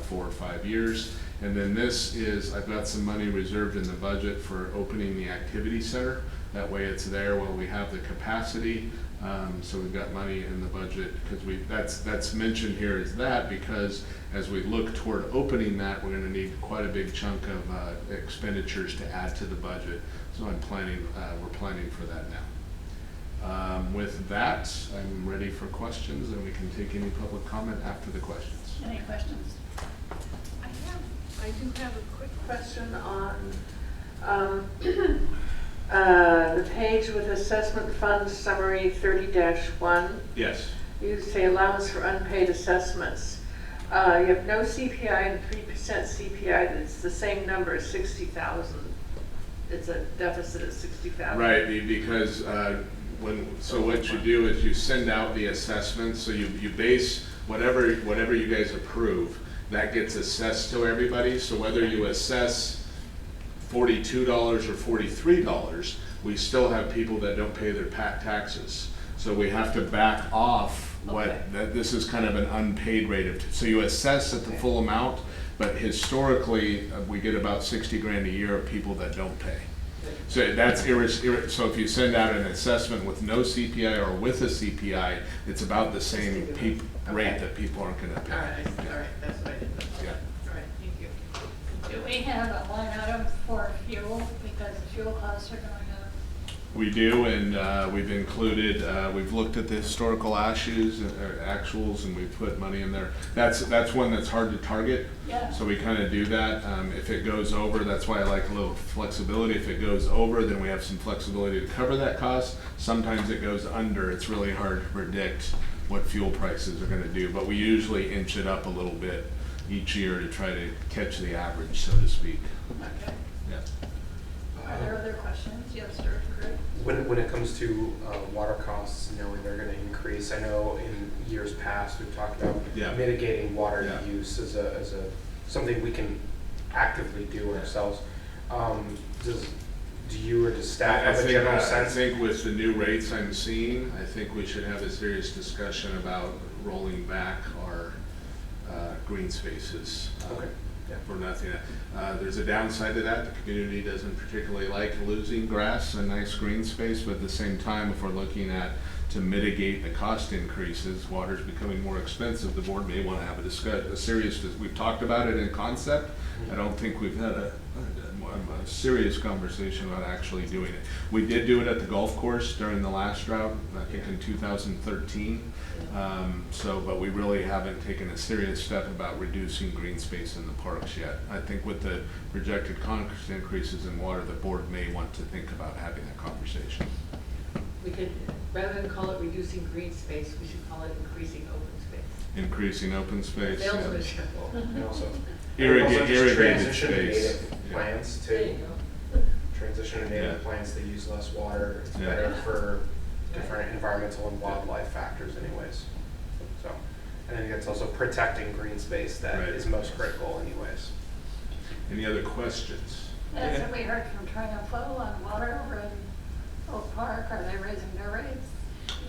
4 or 5 years. And then this is, I've got some money reserved in the budget for opening the activity center. That way it's there while we have the capacity. So we've got money in the budget because that's mentioned here is that because as we look toward opening that, we're going to need quite a big chunk of expenditures to add to the budget. So we're planning for that now. With that, I'm ready for questions, and we can take any public comment after the questions. Any questions? I do have a quick question on the page with assessment fund summary 30-1. Yes. You say allowance for unpaid assessments. You have no CPI and 3% CPI. It's the same number as 60,000. It's a deficit of 60,000. Right, because what you do is you send out the assessments. So you base whatever you guys approve, that gets assessed to everybody. So whether you assess $42 or $43, we still have people that don't pay their taxes. So we have to back off this is kind of an unpaid rate of, so you assess at the full amount, but historically, we get about 60 grand a year of people that don't pay. So that's so if you send out an assessment with no CPI or with a CPI, it's about the same rate that people aren't gonna pay. All right, that's what I did. Yeah. All right, thank you. Do we have a line item for fuel, because the fuel costs are going up? We do, and we've included, we've looked at the historical actuals, and we've put money in there. That's one that's hard to target. Yeah. So we kind of do that. If it goes over, that's why I like a little flexibility. If it goes over, then we have some flexibility to cover that cost. Sometimes it goes under. It's really hard to predict what fuel prices are going to do, but we usually inch it up a little bit each year to try to catch the average, so to speak. Okay. Yeah. Are there other questions? Yes, Director Gray? When it comes to water costs, knowing they're going to increase, I know in years past we've talked about mitigating water use as a something we can actively do ourselves. Do you or does staff have a general sense? I think with the new rates I'm seeing, I think we should have a serious discussion about rolling back our green spaces. Okay. For nothing. There's a downside to that. The community doesn't particularly like losing grass and nice green space, but at the same time, if we're looking at to mitigate the cost increases, water's becoming more expensive, the board may want to have a serious, we've talked about it in concept. I don't think we've had a serious conversation about actually doing it. We did do it at the golf course during the last drought, I think in 2013. But we really haven't taken a serious step about reducing green space in the parks yet. I think with the projected cost increases in water, the board may want to think about having that conversation. We could, rather than call it reducing green space, we should call it increasing open space. Increasing open space. Sales mission. And also irrigated transition to space. native plants too. Transition to native plants that use less water. It's better for different environmental and wildlife factors anyways. So, and I think it's also protecting green space that is most critical anyways. Any other questions? That's what we heard from Triumph on water over in Oak Park. Are they raising their rates?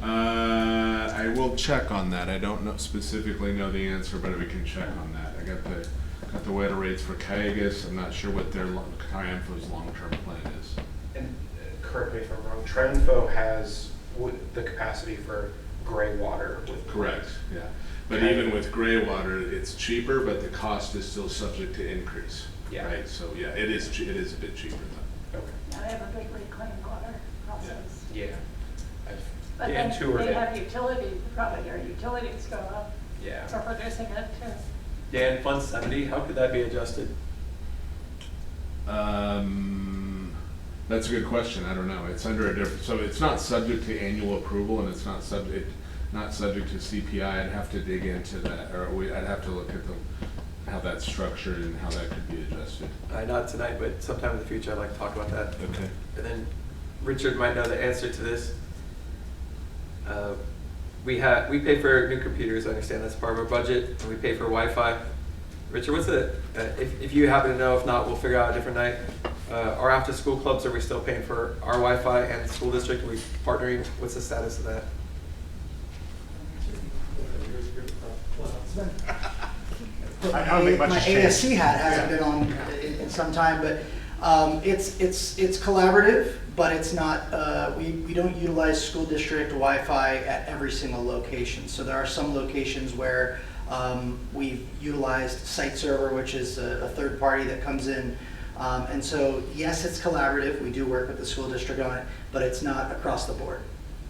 I will check on that. I don't specifically know the answer, but we can check on that. I got the water rates for Cayugas. I'm not sure what their Triumpho's long-term plan is. And correct me if I'm wrong, Triumpho has the capacity for gray water. Correct, yeah. But even with gray water, it's cheaper, but the cost is still subject to increase. Yeah. Right, so yeah, it is a bit cheaper though. Okay. Now they have a big reclaimed water process. Yeah. But then they have utilities, probably their utilities go up for producing it too. Dan, Fund 70, how could that be adjusted? That's a good question. I don't know. It's under a different, so it's not subject to annual approval, and it's not subject to CPI. I'd have to dig into that, or I'd have to look at how that's structured and how that could be adjusted. Not tonight, but sometime in the future, I'd like to talk about that. Okay. And then Richard might know the answer to this. We pay for new computers. I understand that's part of our budget, and we pay for Wi-Fi. Richard, what's it? If you happen to know, if not, we'll figure out a different night. Our after-school clubs, are we still paying for our Wi-Fi and the school district? Are we partnering? What's the status of that? I don't think much my has changed. ASC hat hasn't been on in some time, but it's collaborative, but it's not. We don't utilize school district Wi-Fi at every single location. So there are some locations where we've utilized Site Server, which is a third party that comes in. And so yes, it's collaborative. We do work with the school district on it, but it's not across the board.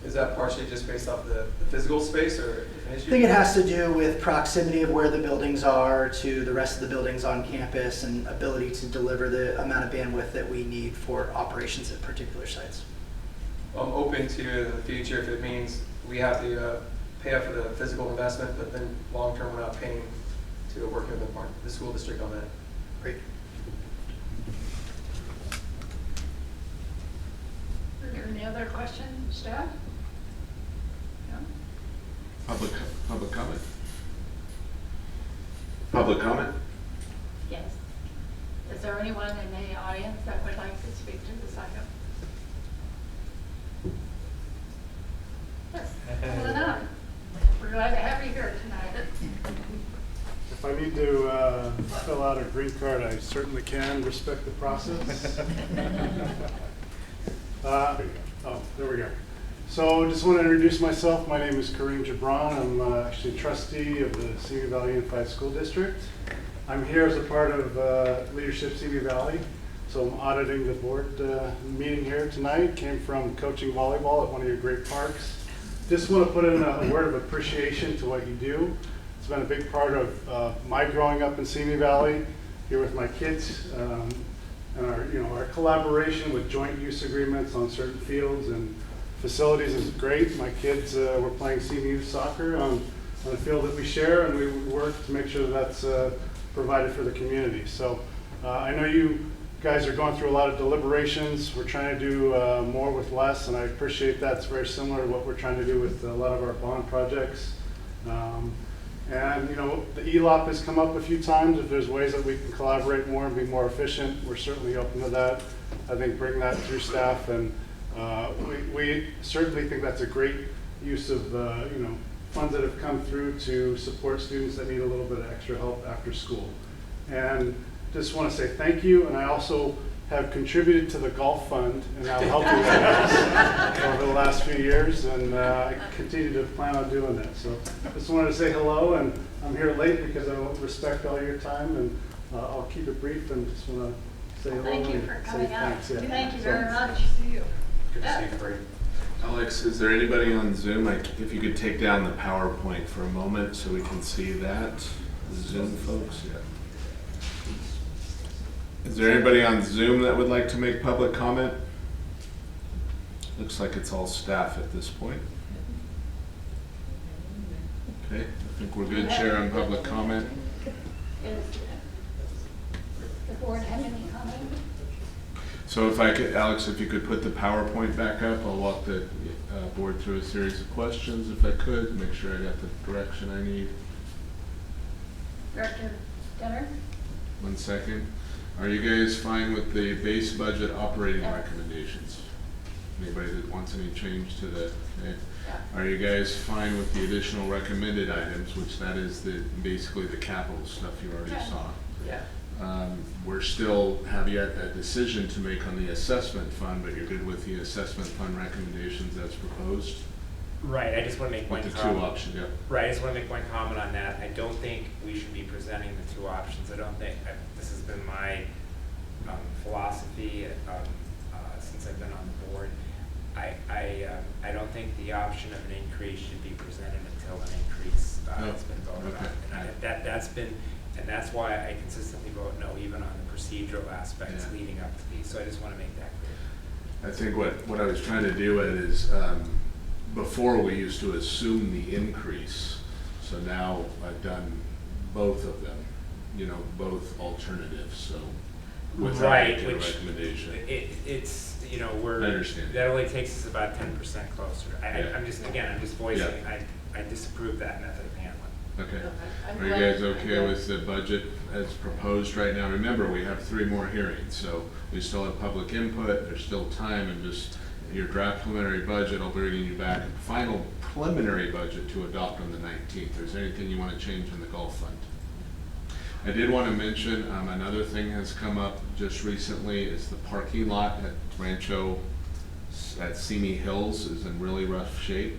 Is that partially just based off the physical space, or an issue? I think it has to do with proximity of where the buildings are to the rest of the buildings on campus and ability to deliver the amount of bandwidth that we need for operations at particular sites. I'm open to the future if it means we have to pay up for the physical investment, but then long term we're not paying to work with the school district on that. Great. Are there any other questions, staff? No? Public comment? Public comment? Yes. Is there anyone in the audience that would like to speak to this item? Yes. If I need to fill out a green card, I certainly can. Respect the process. Oh, there we go. So just want to introduce myself. My name is Kareem Gibran. I'm actually trustee of the Simi Valley Unified School District. I'm here as a part of Leadership Simi Valley. So I'm auditing the board meeting here tonight. Came from coaching volleyball at one of your great parks. Just want to put in a word of appreciation to what you do. It's been a big part of my growing up in Simi Valley, here with my kids, and our collaboration with joint use agreements on certain fields and facilities is great. My kids were playing Simi youth soccer on a field that we share, and we work to make sure that that's provided for the community. So I know you guys are going through a lot of deliberations. We're trying to do more with less, and I appreciate that. It's very similar to what we're trying to do with a lot of our bond projects. And the ELOP has come up a few times. If there's ways that we can collaborate more and be more efficient, we're certainly open to that. I think bring that through staff, and we certainly think that's a great use of funds that have come through to support students that need a little bit of extra help after school. And just want to say thank you, and I also have contributed to the golf fund and now helping you guys over the last few years, and I continue to plan on doing that. So just wanted to say hello, and I'm here late because I respect all your time, and I'll keep it brief and just want to say hello. Thank you and for say coming out. thanks. Yeah. Thank you very much. See you. Good to see you, Bree. Alex, is there anybody on Zoom? If you could take down the PowerPoint for a moment so we can see that. The Zoom folks, yeah. Is there anybody on Zoom that would like to make public comment? Looks like it's all staff at this point. Okay, I think we're good. Chair on public comment. Does the board have any comment? So if I could, Alex, if you could put the PowerPoint back up, I'll walk the board through a series of questions if I could, make sure I got the direction I need. Director Denner? 1 second. Are you guys fine with the base budget operating recommendations? Anybody that wants any change to the, okay. Are you guys fine with the additional recommended items, which that is basically the capital stuff you already saw? Yeah. We're still have yet a decision to make on the assessment fund, but you're good with the assessment fund recommendations as proposed? Right, I just want to make one With the comment. two options, yeah. Right, I just want to make one comment on that. I don't think we should be presenting the two options. I don't think, this has been my philosophy since I've been on the board. I don't think the option of an increase should be presented until an increase has been voted on. And that's why I consistently vote no, even on the procedural aspects leading up to these. So I just want to make that clear. I think what I was trying to do is, before we used to assume the increase, so now I've done both of them, both alternatives, so without Right, a which recommendation. It's I understand. that only takes us about 10% closer. Yeah. I'm just voicing, Yeah. I disapprove that method of handling. Okay. Are you guys okay with the budget as proposed right now? Remember, we have 3 more hearings, so we still have public input, there's still time, and just your draft preliminary budget, I'll be bringing you back a final preliminary budget to adopt on the 19th. Is there anything you want to change in the Gulf Fund? I did want to mention another thing has come up just recently is the parking lot at Rancho at Simi Hills is in really rough shape.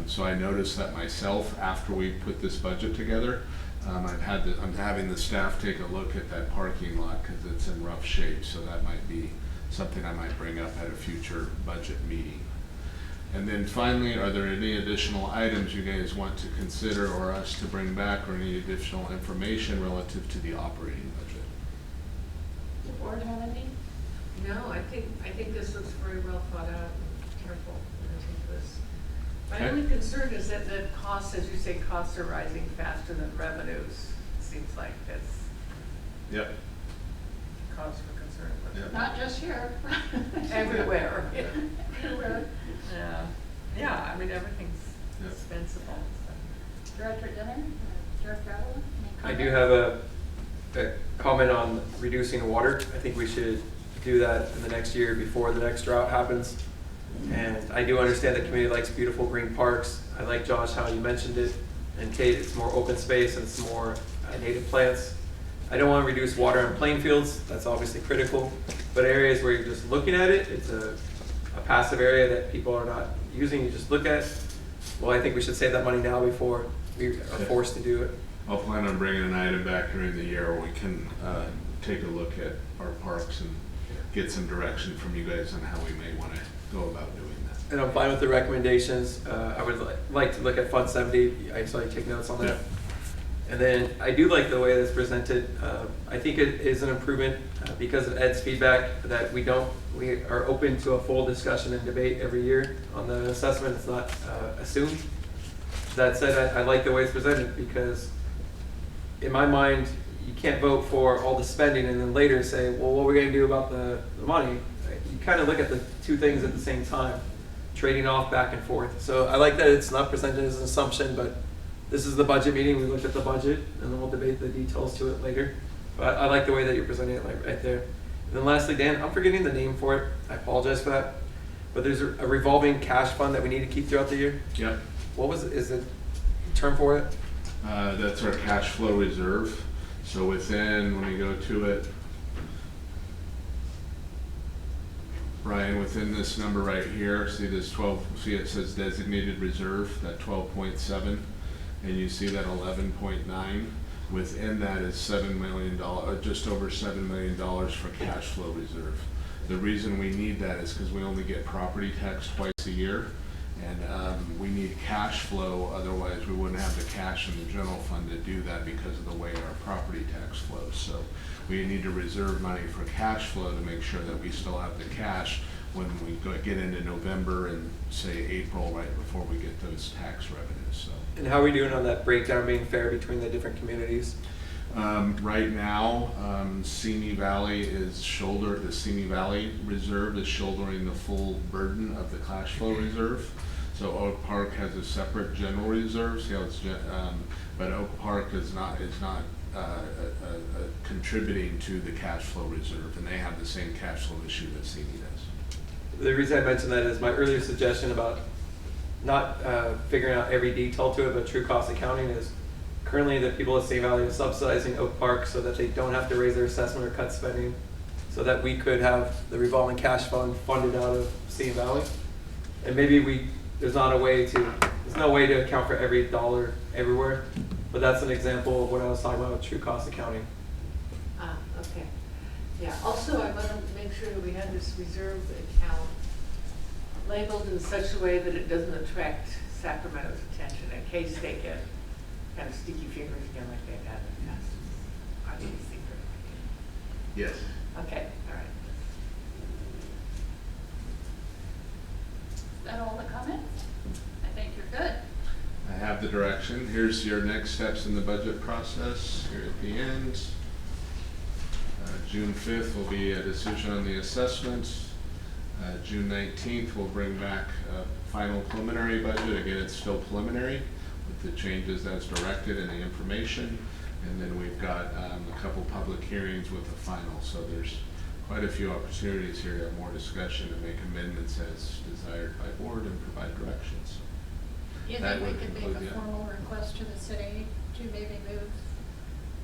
So I noticed that myself after we put this budget together. I'm having the staff take a look at that parking lot because it's in rough shape. So that might be something I might bring up at a future budget meeting. And then finally, are there any additional items you guys want to consider or us to bring back, or any additional information relative to the operating budget? Does the board have any? No, I think this looks very well thought out and careful. My only concern is that the costs, as you say, costs are rising faster than revenues. It seems like that's Yep. cause for concern. Yep. Not just here. Everywhere. Everywhere. Yeah, I mean, everything's Yep. expensive. Director Denner? Director Avila? I do have a comment on reducing water. I think we should do that in the next year before the next drought happens. And I do understand the community likes beautiful green parks. I like, Josh, how you mentioned it. And Kate, it's more open space and it's more native plants. I don't want to reduce water on playing fields, that's obviously critical, but areas where you're just looking at it, it's a passive area that people are not using, you just look at, well, I think we should save that money now before we are forced to do it. I'll plan on bringing an item back during the year where we can take a look at our parks and get some direction from you guys on how we may want to go about doing that. And I'm fine with the recommendations. I would like to look at Fund 70. I saw you take notes on that. Yeah. And then I do like the way that's presented. I think it is an improvement because of Ed's feedback that we are open to a full discussion and debate every year on the assessment. It's not assumed. That said, I like the way it's presented because in my mind, you can't vote for all the spending and then later say, well, what are we going to do about the money? You kind of look at the two things at the same time, trading off back and forth. So I like that it's not presented as an assumption, but this is the budget meeting. We looked at the budget and then we'll debate the details to it later. But I like the way that you're presenting it right there. And then lastly, Dan, I'm forgetting the name for it. I apologize for that. But there's a revolving cash fund that we need to keep throughout the year. Yep. What was it? Is it a term for it? That's our cash flow reserve. So within, when we go to it, Ryan, within this number right here, see this 12, see it says designated reserve, that 12.7, and you see that 11.9. Within that is $7 million, just over $7 million for cash flow reserve. The reason we need that is because we only get property tax twice a year, and we need cash flow, otherwise we wouldn't have the cash in the general fund to do that because of the way our property tax flows. So we need to reserve money for cash flow to make sure that we still have the cash when we get into November and say April, right before we get those tax revenues. So. And how are we doing on that breakdown being fair between the different communities? Right now, Simi Valley the Simi Valley Reserve is shouldering the full burden of the cash flow reserve. So Oak Park has a separate general reserve. See how it's, but Oak Park is not contributing to the cash flow reserve, and they have the same cash flow issue that Simi does. The reason I mentioned that is my earlier suggestion about not figuring out every detail to it, but true cost accounting is currently the people at Simi Valley are subsidizing Oak Park so that they don't have to raise their assessment or cut spending, so that we could have the revolving cash fund funded out of Simi Valley. And maybe there's no way to account for every dollar everywhere, but that's an example of what I was talking about with true cost accounting. Okay. Yeah, also I want to make sure that we have this reserve account labeled in such a way that it doesn't attract Sacramento's attention in case they get kind of sticky fingers again like they've had in the past. Are these secret? Yes. Okay, all right. Is that all the comments? I think you're good. I have the direction. Here's your next steps in the budget process here at the end. June 5th will be a decision on the assessment. June 19th we'll bring back a final preliminary budget. Again, it's still preliminary with the changes as directed and the information. And then we've got a couple public hearings with the final. So there's quite a few opportunities here to have more discussion and make amendments as desired by board and provide directions. You That think we would could make conclude a the- formal request to the city to maybe move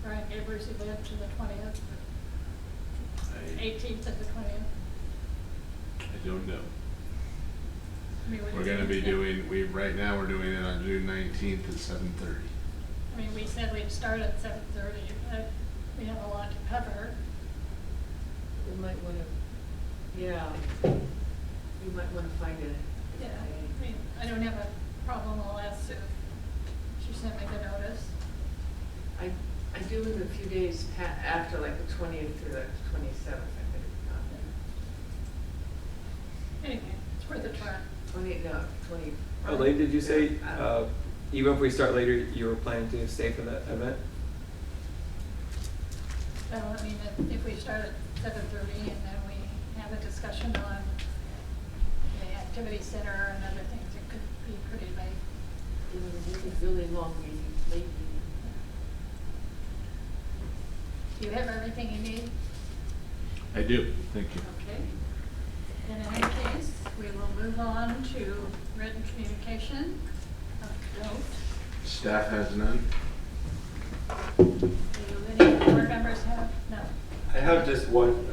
Brian Gaber's event to the 20th, 18th and the 20th? I don't know. I mean, We're going to be doing, right now we're doing it on June 19th at 7:30. I mean, we said we'd start at 7:30, but we have a lot to cover. We might want to, yeah, we might want to find a. Yeah, I mean, I don't have a problem. I'll ask Sue. She sent me the notice. I do in a few days after like the 20th through the 27th, I think. Anyway, it's worth a try. 20. Oh, Elaine, did you say, even if we start later, you were planning to stay for that event? Well, I mean, if we start at 7:30 and then we have a discussion on the activity center and other things, it could be pretty late. It was a really long meeting, late meeting. Do you have everything you need? I do, thank you. Okay. Then in any case, we will move on to written communication of note. Staff has none. Do any board members have? No. I have just one.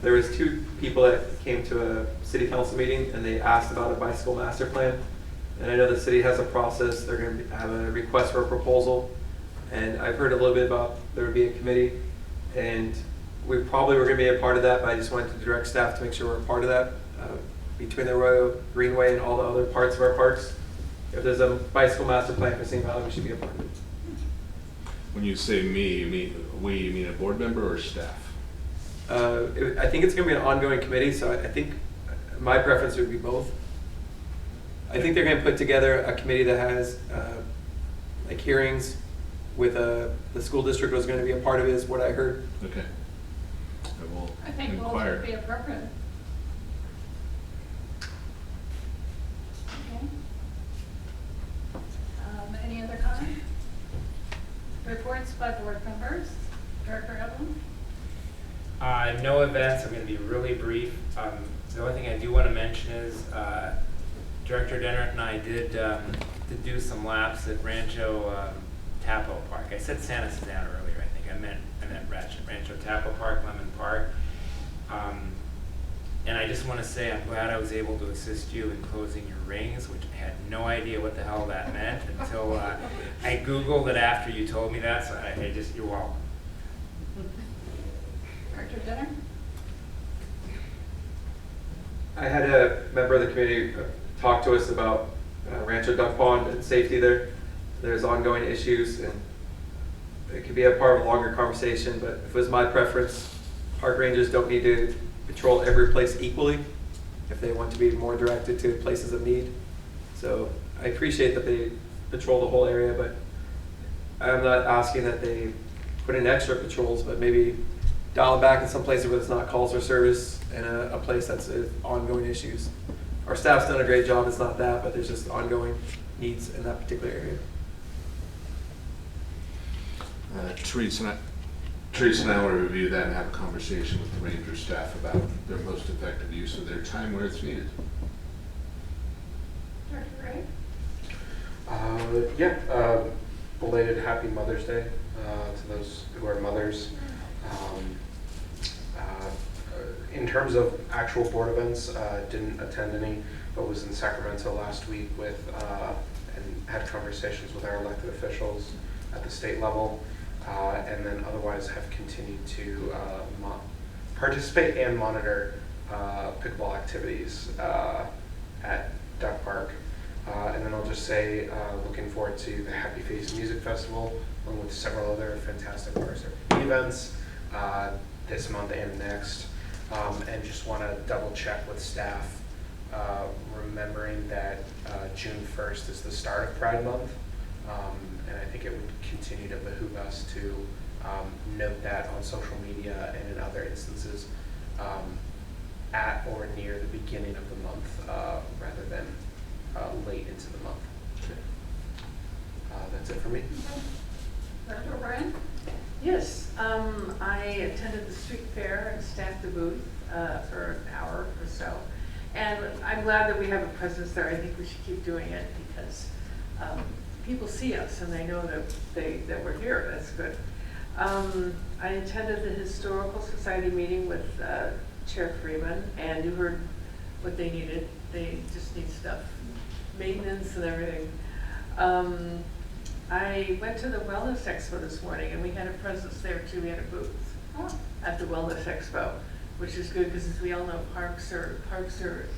There was two people that came to a city council meeting and they asked about a bicycle master plan. And I know the city has a process. They're going to have a request for a proposal. And I've heard a little bit about there would be a committee. And we probably were going to be a part of that, but I just wanted to direct staff to make sure we're a part of that. Between the Royal Greenway and all the other parts of our parks, if there's a bicycle master plan for Simi Valley, we should be a part of it. When you say me, you mean a board member or staff? I think it's going to be an ongoing committee, so I think my preference would be both. I think they're going to put together a committee that has like hearings with the school district was going to be a part of it, is what I heard. Okay. I think both inquire. would be appropriate. Okay. Any other comments? Reports by board members. Director Evelyn? No events. I'm going to be really brief. The only thing I do want to mention is Director Dennert and I did do some laps at Rancho Tapo Park. I said Santa Susana earlier. I think I meant Rancho Tapo Park, Lemon Park. And I just want to say I'm glad I was able to assist you in closing your rings, which I had no idea what the hell that meant until I Googled it after you told me that. So you're welcome. Director Dinner? I had a member of the community talk to us about Rancho Duck Pond and safety there. There's ongoing issues, and it could be a part of a longer conversation, but if it was my preference, park rangers don't need to patrol every place equally if they want to be more directed to places of need. So I appreciate that they patrol the whole area, but I'm not asking that they put in extra patrols, but maybe dial it back in some places where it's not calls for service and a place that's ongoing issues. Our staff's done a great job, it's not that, but there's just ongoing needs in that particular area. Teresa and I will review that and have a conversation with the ranger staff about their most effective use of their time where it's needed. Director Ray? Belated Happy Mother's Day to those who are mothers. In terms of actual board events, didn't attend any, but was in Sacramento last week with and had conversations with our elected officials at the state level. And then otherwise have continued to participate and monitor pickleball activities at Duck Park. And then I'll just say, looking forward to the Happy Face Music Festival, along with several other fantastic RSRPD events this month and next. And just want to double check with staff, remembering that June 1st is the start of Pride Month. And I think it would continue to behoove us to note that on social media and in other instances at or near the beginning of the month rather than late into the month. Okay. That's it for me. Director Brian? Yes, I attended the street fair and staffed the booth for an hour or so. And I'm glad that we have a presence there. I think we should keep doing it because people see us and they know that we're here. That's good. I attended the Historical Society meeting with Chair Freeman, and you heard what they needed. They just need stuff, maintenance and everything. I went to the Wellness Expo this morning, and we had a presence there too. We had a booth at the Wellness Expo, which is good because, as we all know, parks are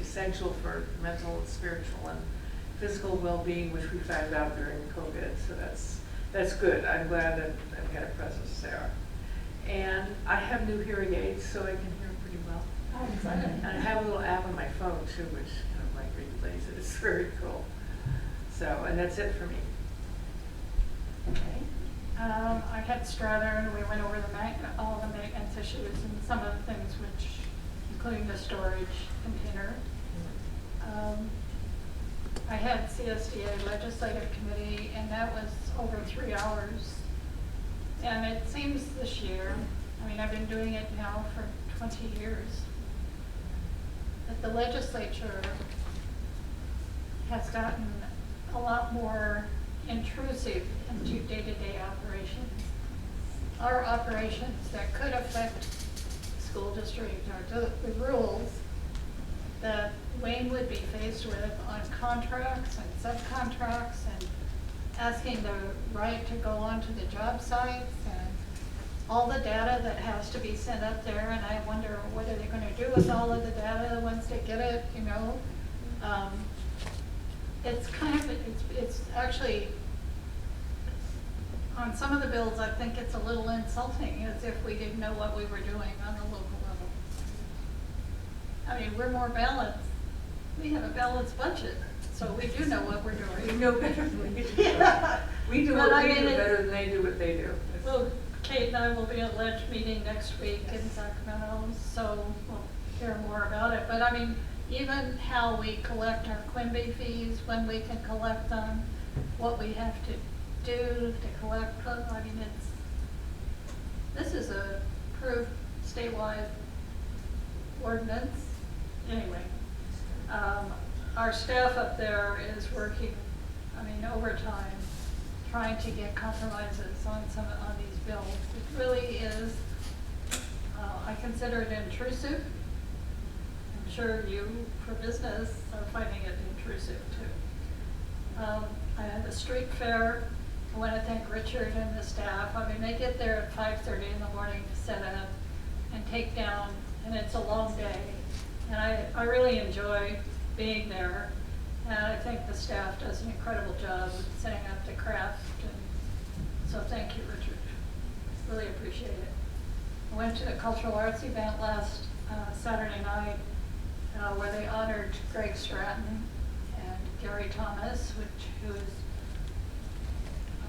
essential for mental, spiritual, and physical well-being, which we found out during COVID. So that's good. I'm glad that I've got a presence there. And I have new hearing aids, so I can hear pretty well. Oh, And I have a little app on my phone too, which kind of like relays it. It's very cool. So, and that's it for me. Okay. I had Strother, and we went over all the maintenance issues and some of the things, which, including the storage container. I had CSDA Legislative Committee, and that was over 3 hours. And it seems this year, I mean, I've been doing it now for 20 years, that the legislature has gotten a lot more intrusive into day-to-day operations. are operations that could affect the school district or the rules that Wayne would be faced with on contracts and subcontracts and asking the right to go onto the job sites and all the data that has to be sent up there, and I wonder what are they gonna do with all of the data once they get it, you know? It's kind of, it's actually, on some of the bills, I think it's a little insulting, as if we didn't know what we were doing on the local level. I mean, we're more balanced. We have a balanced budget, so we do know what we're doing. We know better than we do. Yeah. We do But what I we mean, do better than they do what they do. Well, Kate and I will be at lunch meeting next week in Sacramento, so we'll hear more about it. But I mean, even how we collect our Quimby fees, when we can collect them, what we have to do to collect them, I mean, this is a approved statewide ordinance. Anyway, our staff up there is working, I mean, overtime, trying to get compromises on these bills. It really is, I consider it intrusive. I'm sure you, for business, are finding it intrusive too. I have a street fair. I want to thank Richard and the staff. I mean, they get there at 5:30 in the morning to set up and take down, and it's a long day. And I really enjoy being there. And I think the staff does an incredible job of setting up the craft. And so thank you, Richard. Really appreciate it. I went to the cultural arts event last Saturday night where they honored Greg Stratton and Gary Thomas, who is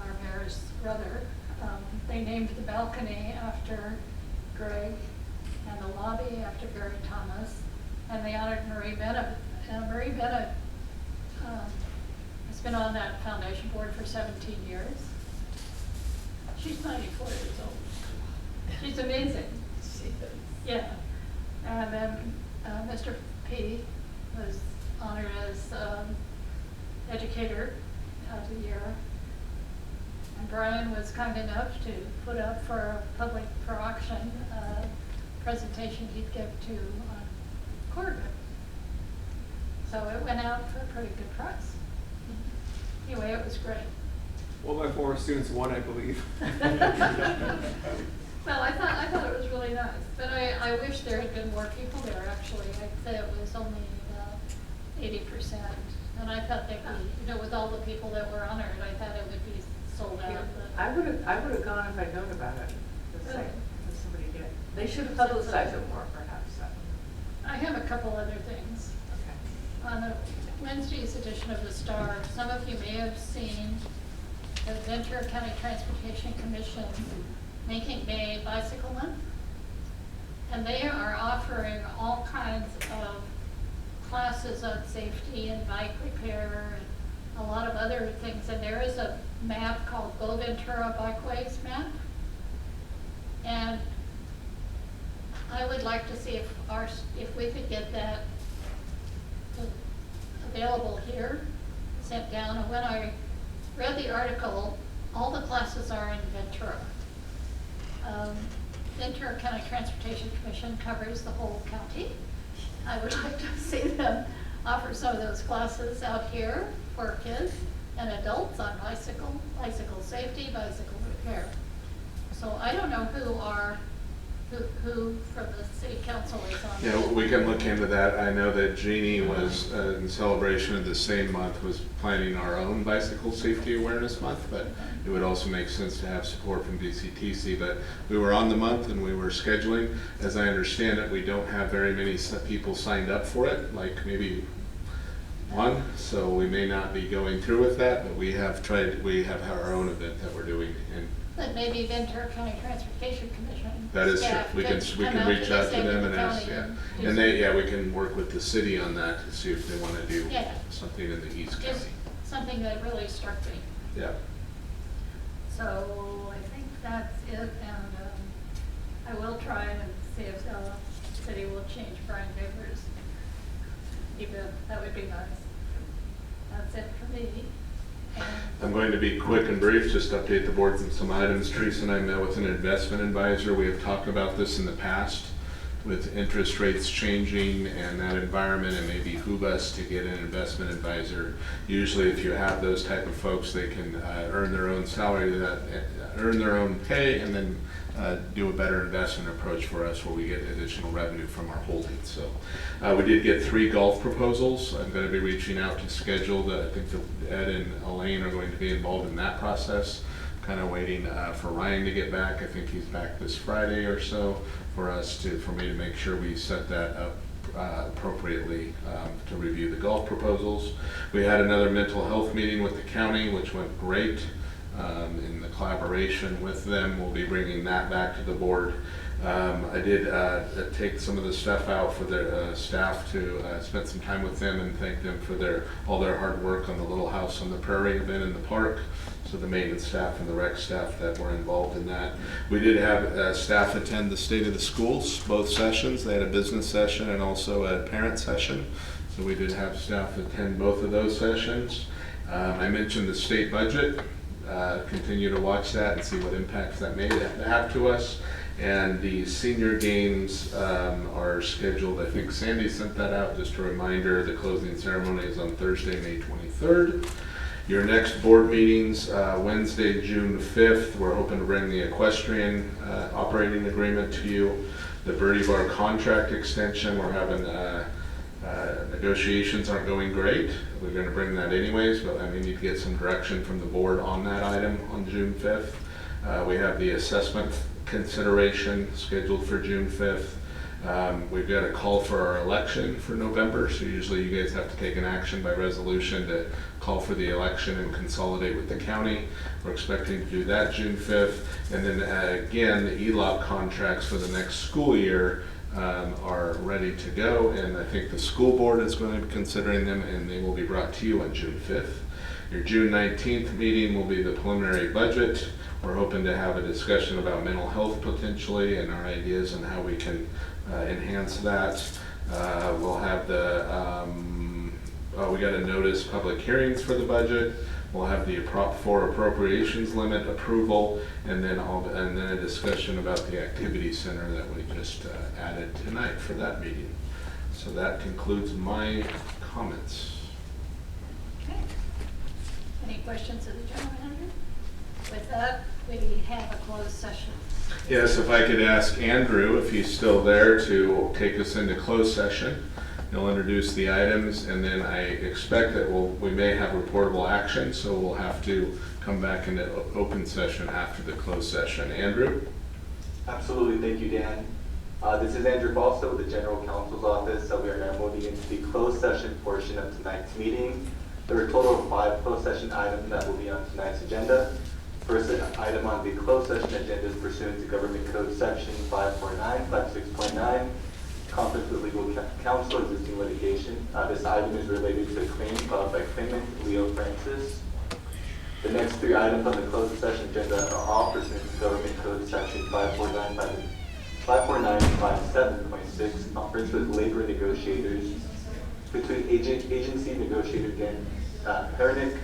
our mayor's brother. They named the balcony after Greg and the lobby after Gary Thomas. And they honored Marie Bennett. And Marie Bennett has been on that foundation board for 17 years. She's 94 years old. She's amazing. Yeah. And then Mr. P was honored as Educator of the Year. And Brian was kind enough to put up for auction presentation he'd give to Corbett. So it went out for a pretty good price. Anyway, it was great. Well, my former students won, I believe. Well, I thought it was really nice, but I wish there had been more people there, actually. I'd say it was only 80%. And I thought that, with all the people that were honored, I thought it would be sold out. But I would have gone if I'd known about it. Really? Somebody did. They should have publicized it more, perhaps. I have a couple other things. Okay. On the Wednesday's edition of the Star, some of you may have seen the Ventura County Transportation Commission making May Bicycle Month. And they are offering all kinds of classes on safety and bike repair and a lot of other things. And there is a map called Go Ventura Bikeways map. And I would like to see if we could get that available here, sent down. And when I read the article, all the classes are in Ventura. Ventura County Transportation Commission covers the whole county. I would like to see them offer some of those classes out here for kids and adults on bicycle safety, bicycle repair. So I don't know who from the city council is on Yeah, that. we can look into that. I know that Jeannie was, in celebration of the same month, was planning our own bicycle safety awareness month, but it would also make sense to have support from VCTC. But we were on the month and we were scheduling. As I understand it, we don't have very many people signed up for it, like maybe one, so we may not be going through with that, but we have our own event that we're doing. And But maybe Ventura County Transportation Commission. that is true. staff We can could come reach out to the them state and of the ask, county yeah. do And they, we can work with the city on that to see if they want to do Yeah. something in the East Just County. something that really struck me. Yeah. So I think that's it, and I will try and see if the city will change Brian Baker's event. That would be nice. That's it for me. I'm going to be quick and brief, just update the board on some items. Teresa and I met with an investment advisor. We have talked about this in the past with interest rates changing and that environment. It may behoove us to get an investment advisor. Usually if you have those type of folks, they can earn their own salary, earn their own pay, and then do a better investment approach for us where we get additional revenue from our holdings. So we did get 3 golf proposals. I'm going to be reaching out to schedule I think Ed and Elaine are going to be involved in that process. Kind of waiting for Ryan to get back. I think he's back this Friday or so for me to make sure we set that up appropriately to review the golf proposals. We had another mental health meeting with the county, which went great. In the collaboration with them, we'll be bringing that back to the board. I did take some of the stuff out for their staff to spend some time with them and thank them for all their hard work on the Little House on the Prairie event in the park. So the maintenance staff and the rec staff that were involved in that. We did have staff attend the State of the Schools, both sessions. They had a business session and also a parent session. So we did have staff attend both of those sessions. I mentioned the state budget. Continue to watch that and see what impacts that may have to us. And the senior games are scheduled, I think Sandy sent that out, just a reminder, the closing ceremony is on Thursday, May 23rd. Your next board meetings, Wednesday, June 5th, we're hoping to bring the equestrian operating agreement to you. The Birdie Bar contract extension, we're having negotiations aren't going great. We're going to bring that anyways, but we need to get some direction from the board on that item on June 5th. We have the assessment consideration scheduled for June 5th. We've got a call for our election for November, so usually you guys have to take an action by resolution to call for the election and consolidate with the county. We're expecting to do that June 5th. And then again, the ELOP contracts for the next school year are ready to go, and I think the school board is going to be considering them, and they will be brought to you on June 5th. Your June 19th meeting will be the preliminary budget. We're hoping to have a discussion about mental health potentially and our ideas on how we can enhance that. We'll have we got to notice public hearings for the budget. We'll have the for appropriations limit approval, and then a discussion about the activity center that we just added tonight for that meeting. So that concludes my comments. Okay. Any questions of the general manager? With that, we have a closed session. Yes, if I could ask Andrew, if he's still there, to take us into closed session. He'll introduce the items, and then I expect that we may have reportable action, so we'll have to come back into open session after the closed session. Andrew? Absolutely, thank you, Dan. This is Andrew Falso with the General Counsel's Office. So we are now moving into the closed session portion of tonight's meeting. There are a total of 5 closed session items that will be on tonight's agenda. First item on the closed session agenda is pursuant to Government Code Section 549, 56.9. Conference with legal counsel, existing litigation. This item is related to a claim filed by claimant Leo Francis. The next 3 items on the closed session agenda are all pursuant to Government Code Section 549.57.6, conference with labor negotiators between agency negotiator Dan Pernick,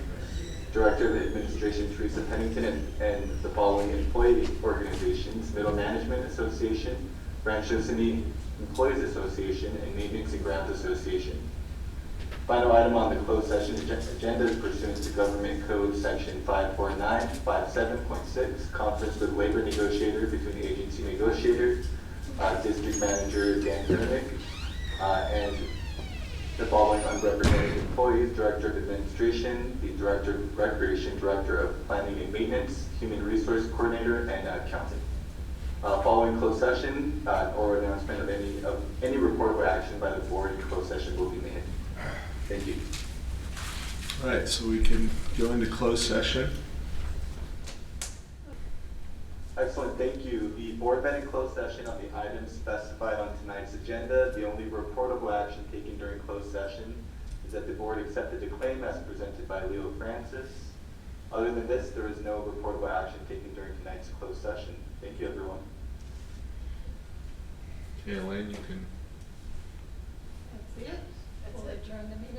Director of Administration Teresa Pennington, and the following employee organizations: Middle Management Association, Rancho City Employees Association, and Maintenance and Grounds Association. Final item on the closed session agenda is pursuant to Government Code Section 549.57.6, conference with labor negotiator between the agency negotiator, District Manager Dan Pernick, and the following unrepresented employees: Director of Administration, the Director of Recreation, Director of Planning and Maintenance, Human Resource Coordinator, and Accountant. Following closed session, oral announcement of any reportable action by the board in closed session will be made. Thank you. All right, so we can go into closed session. Excellent, thank you. The board met in closed session on the items specified on tonight's agenda. The only reportable action taken during closed session is that the board accepted the claim as presented by Leo Francis. Other than this, there is no reportable action taken during tonight's closed session. Thank you, everyone. Okay, Elaine, you can. That's it. We'll adjourn the meeting.